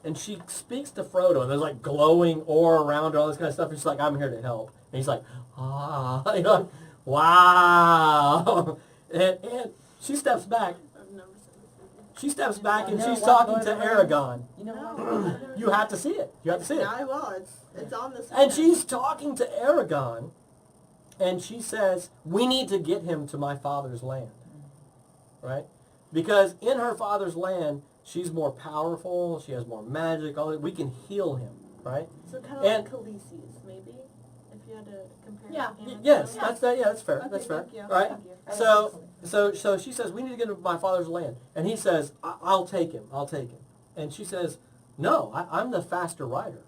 and she speaks to Frodo, and there's like glowing ore around her, all this kind of stuff. And she's like, "I'm here to help," and he's like, "Ah, wow," and she steps back. I've never seen this. She steps back, and You know she's what, talking Lord to of the Rings? Aragon. You know what? No. You have to see it. You have to see it. Now I will. It's on this. And she's talking to Aragon, and she says, "We need to get him to my father's land." Right? Because in her father's land, she's more powerful, she has more magic, all that. We can heal him, right? So kind of And- like Khaleesi's, maybe, if you had to compare. Yeah. Game of Yes, Thrones. that's fair. Okay, That's fair. thank you. Right? Thank you. So she says, "We need to get him to my father's land." And he says, I'll take him. I'll take him. And she says, "No, I'm the faster rider."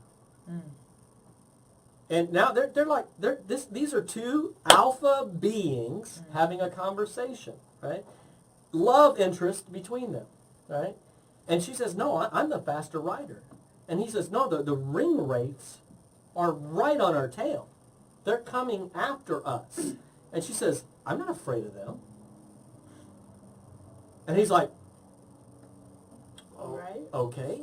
And now these are two alpha beings having a conversation, right? Love interest between them, right? And she says, no, I'm the faster rider. And he says, no, the ring wraiths are right on our tail. They're coming after us. And she says, I'm not afraid of them. And he's like, oh, Right. okay.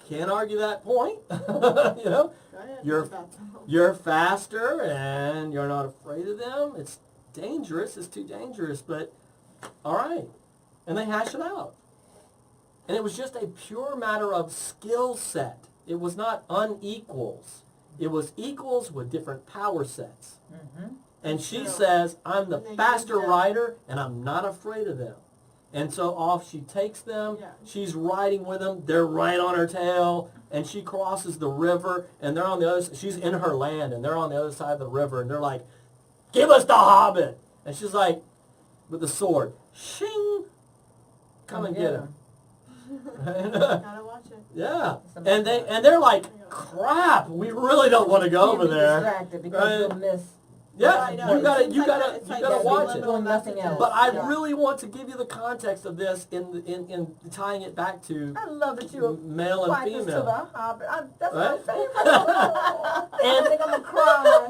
Can't argue that point. You know, Go ahead. You're- About to- you're faster and you're not afraid of them. It's dangerous. It's too dangerous, but all right. And they hash it out. And it was just a pure matter of skill set. It was not unequals. It was equals with different power sets. Mm-hmm. And she True. says, I'm the And they faster give them- rider, and I'm not afraid of them. And so off she takes them. Yeah. She's riding with them. They're right on her tail. And she crosses the river, and they're on the other. She's in her land, and they're on the other side of the river, and they're like, "Give us the Hobbit!" And she's like, with the sword, "Shing! Come and get him." Gotta watch it. Yeah, and they're like, "Crap! We really don't want to go over there." Distracted because Right. you'll miss. Yeah, I know. you It gotta seems you like gotta that- it's you like gotta that watch it. subliminal Doing nothing messages. else. But I Yeah. really want to give you the context of this in tying it back to I love that you male and applied this to the female. Hobbit. That's Right? my favorite. I And think I'm gonna cry.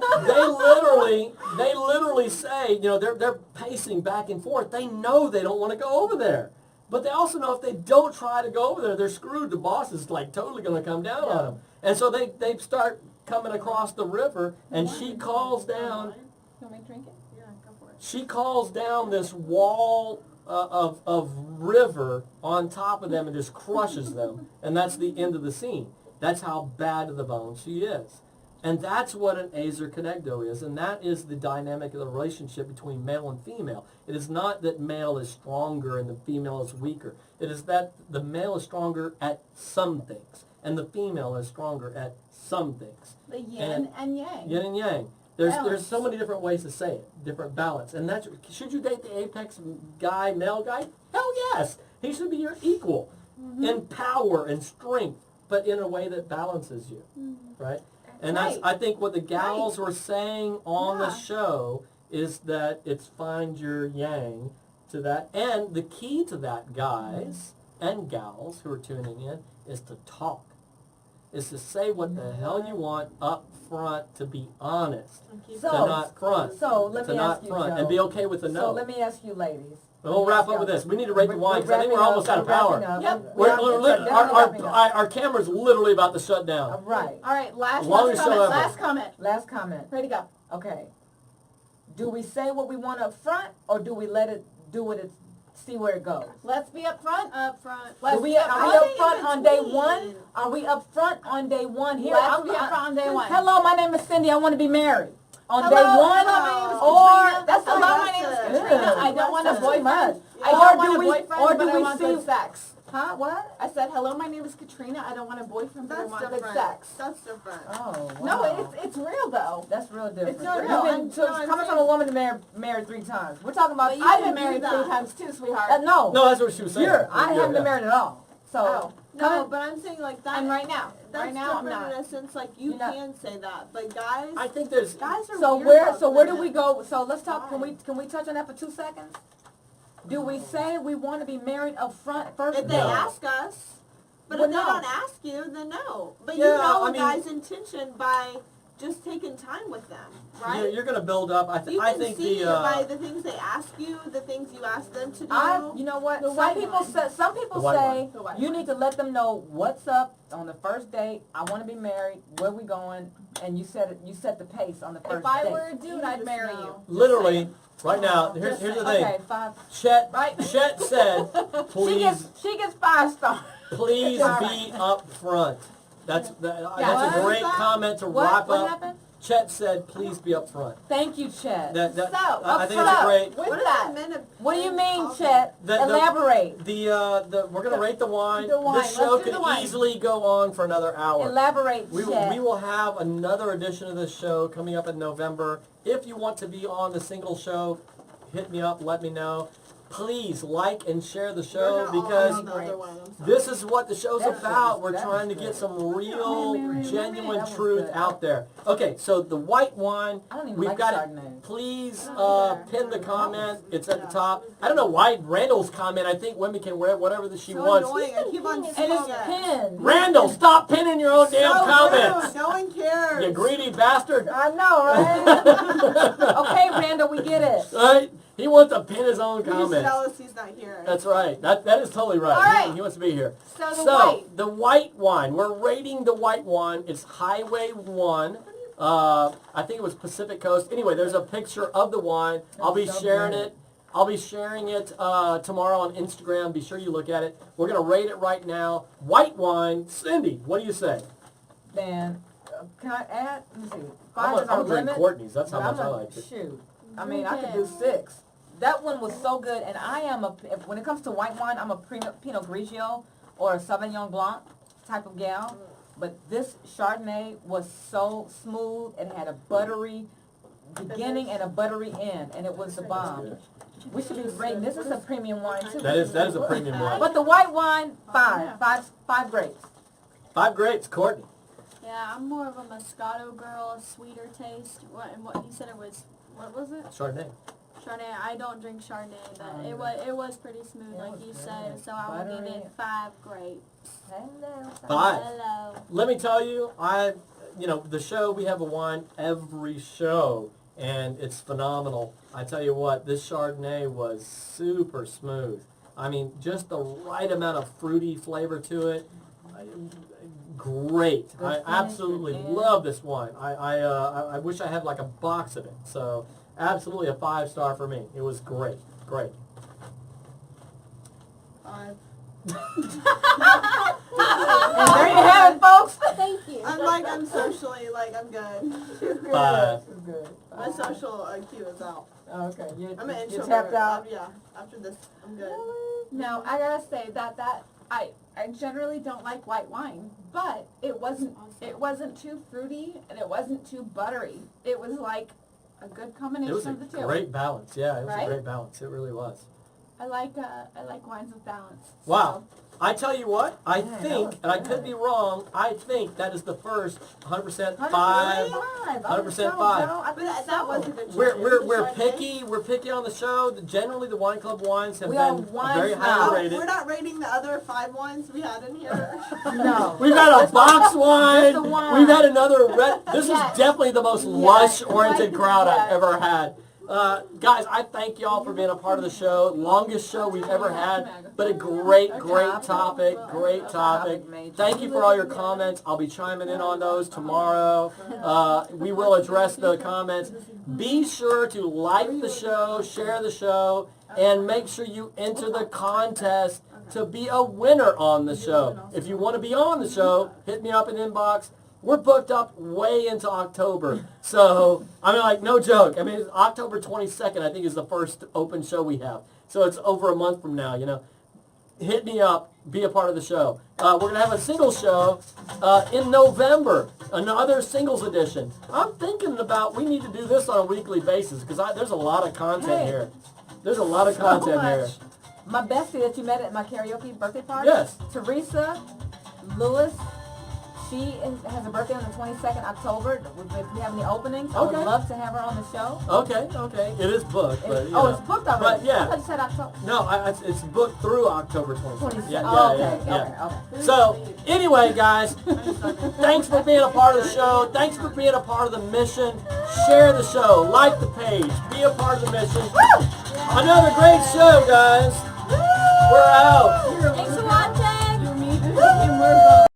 they literally say, you know, they're pacing back and forth. They know they don't want to go over there. But they also know if they don't try to go over there, they're screwed. The boss is like totally going to come down on them. And so they start coming across the river, and she calls down. You want me to drink it? Yeah, go for it. She calls down this wall of river on top of them and just crushes them. And that's the end of the scene. That's how bad to the bone she is. And that's what an Azer Kenegdo is. And that is the dynamic of the relationship between male and female. It is not that male is stronger and the female is weaker. It is that the male is stronger at some things. And the female is stronger at some things. The yin and yang. Yin and yang. There's Balance. so many different ways to say it, different balance. And that's, should you date the apex guy, male guy? Hell yes. He should be your equal in power and strength, but in a way that balances you, right? And that's, Right. I think what the gals were saying on the Yeah. show is that it's find your yang to that. And the key to that, guys and gals who are tuning in, is to talk. Is to say what the hell you want up front, to be honest. And keep So- To not front. So let To me not ask you, front. Joe. And be okay with the So no. let me ask you, ladies. And we'll wrap up with this. We need to rate the wine because I think we're wrapping almost up, out of we're power. wrapping up. Yep. We're, Definitely our, wrapping up. our camera's literally about to shut All down. right. All right, last Longest show comment. ever. Last comment. Last comment. Ready to go. Okay. Do we say what we want up front, or do we let it do what it, see where it goes? Let's be up front. Up front. Let's Are we be up up front. front on day one? Are we up front on day one? Here, Let's I'm be up front on day one. Hello, my name is Cindy. I want to be married. On Hello, day one, hello, my name is or Katrina. that's Hello, not- my name is that's Katrina. good. I don't want a That's too boyfriend. much. I Or don't do want a we- boyfriend, or do but I we want see- good sex. Huh? What? I said, hello, my name is Katrina. I don't want a boyfriend, but I That's want good different. sex. That's different. Oh, wow. No, it's real though. That's real different. It's not You've real. been I'm- to- no, I'm coming from saying- a woman married 3 times. We're talking about. But you I've can been do married that. 3 times too, sweetheart. No. No, that's what she was saying. I haven't been married at all. So. Oh. No, coming- but I'm saying like that. And right now. That's Right now, I'm different not. in a sense. Like you You're not- can say that, but guys, I think there's, guys are So weird where about do that. we go? So let's talk. Why? Can we touch on that for 2 seconds? Do we say we want to be married up front first? If they No. ask us, but Well, if they no. don't ask you, then no. But Yeah, you know I a mean- guy's intention by just taking time with them, right? you're going to build up. You I can think see the, it by the things they ask you, the things you ask them to do. You know what? The Some white people wine. say. Some people The white say wine. The white you wine. need to let them know what's up on the first date. I want to be married. Where we going? And you set it. You set the pace on the first If I date. were a dude, I'd marry you. literally, right now, here's the thing. Okay, 5. Chet, Right. Chet said, She gets 5 stars. please All be up front. That's Yeah. that's a What? great comment to What? wrap What up. happened? Chet said, please be up front. Thank you, Chet. That, So, I think up it's a great. With What does that, that mean? What do you mean, Chet? The- Elaborate. We're gonna rate the wine. The wine. This show Let's do could the wine. easily go on for another hour. Elaborate, We Chet. will have another edition of this show coming up in November. If you want to be on the single show, hit me up, let me know. please like and share the show because the other one. I'm sorry. this is what the show's That's about. good. We're That trying to was get good. some real, genuine That was truth good. out there. Okay, so the white wine, I don't even we've like got Chardonnay. it. Please either. pin the comment. It's at the top. I don't know why Randall's comment. I think women can wear whatever that she So wants. annoying. I keep on And seeing it's it. pinned. Randall, stop pinning your own damn So comments. rude. No one cares. You greedy bastard. I know, right? Okay, Randall, we get it. Right? He wants to pin his own He's comments. jealous he's not here. That's right. That is totally right. All right. He wants to be here. So the white. The white wine. We're rating the white wine. It's Highway 1. I think it was Pacific Coast. Anyway, there's a picture of the wine. I'll be so sharing good. it. I'll be sharing it tomorrow on Instagram. Be sure you look at it. We're going to rate it right now. White wine. Cindy, what do you say? Dan, can I add? Let me see. I'm Five is our going to drink limit. Courtney's. That's how But I'm much I not- like it. Shoot. I mean, I could do 6. That one was so good, and I am when it comes to white wine, I'm a Pinot Grigio or a Sauvignon Blanc type of gal. But this Chardonnay was so smooth. It had a buttery beginning and a buttery end, and it was the bomb. good. We should be rating. This is a premium wine too. That is a premium wine. But the white wine, 5 grapes. 5 grapes, Courtney. Yeah, I'm more of a Moscato girl, a sweeter taste. What he said it was, what was it? Chardonnay. Chardonnay. I don't drink Chardonnay, but it was pretty smooth, It like was you good. said. So I will give Buttery. it 5 grapes. Hello. 5. Hello. Let me tell you, the show, we have a wine every show, and it's phenomenal. I tell you what, this Chardonnay was super smooth. I mean, just the right amount of fruity flavor to it. Great. Good I finish, absolutely good end. love this wine. I wish I had like a box of it. So, absolutely a 5-star for me. It was great. Great. 5. And there you have it, folks. Thank you. I'm socially, I'm good. 5. Good. My social IQ is out. Okay, I'm an you introvert. tapped out. Yeah, after this, I'm good. No, I gotta say that I generally don't like white wine, but it wasn't too fruity and it wasn't too buttery. It was like a good combination It was a of the two. great balance. Yeah, it was a Right? great balance. It really was. I like wines with balance. Wow. I tell you what, I that think, was and I good. could be wrong, I think that is the first 100% 5. 100% 5. But that was a good choice. We're Chardonnay. picky on the show. Generally, the wine club wines have We been are wine very snobs. highly Oh, rated. we're not rating the other 5 wines we had in here. No. We've got a box wine. Just the wine. We've had another red. This Yes. is definitely the most Yes. lush-oriented crowd I've Yes. ever had. Guys, I thank y'all for being a part of the show. Longest show we've ever had, but a great topic. Great topic. Thank you for all your comments. I'll be chiming in on those tomorrow. We will address the comments. Be sure to like the show, share the show, and make sure you enter the contest to be a winner on the show. If you want to be on the show, hit me up in inbox. We're booked up way into October. So, no joke. It's October 22nd, I think, is the first open show we have. So it's over a month from now, Hit me up. Be a part of the show. We're going to have a singles show in November. Another singles edition. I'm thinking about, we need to do this on a weekly basis because there's a lot of content Hey. here. There's a lot of content here. My bestie that you met at my karaoke birthday party. Yes. Teresa Lewis. She has a birthday on the 22nd October. If we have any openings, I Okay. would love to have her on the show. Okay. It is booked. But, you know. It's booked already. But, yeah. I thought you said October. No, it's booked through October 26th. 26th. Yeah, Oh, yeah, okay, yeah. okay. So, anyway, guys, thanks for being a part of the show. Thanks for being a part of the mission. Share the show. Like the page. Be a part of the mission. Another great show, guys. We're out. Thanks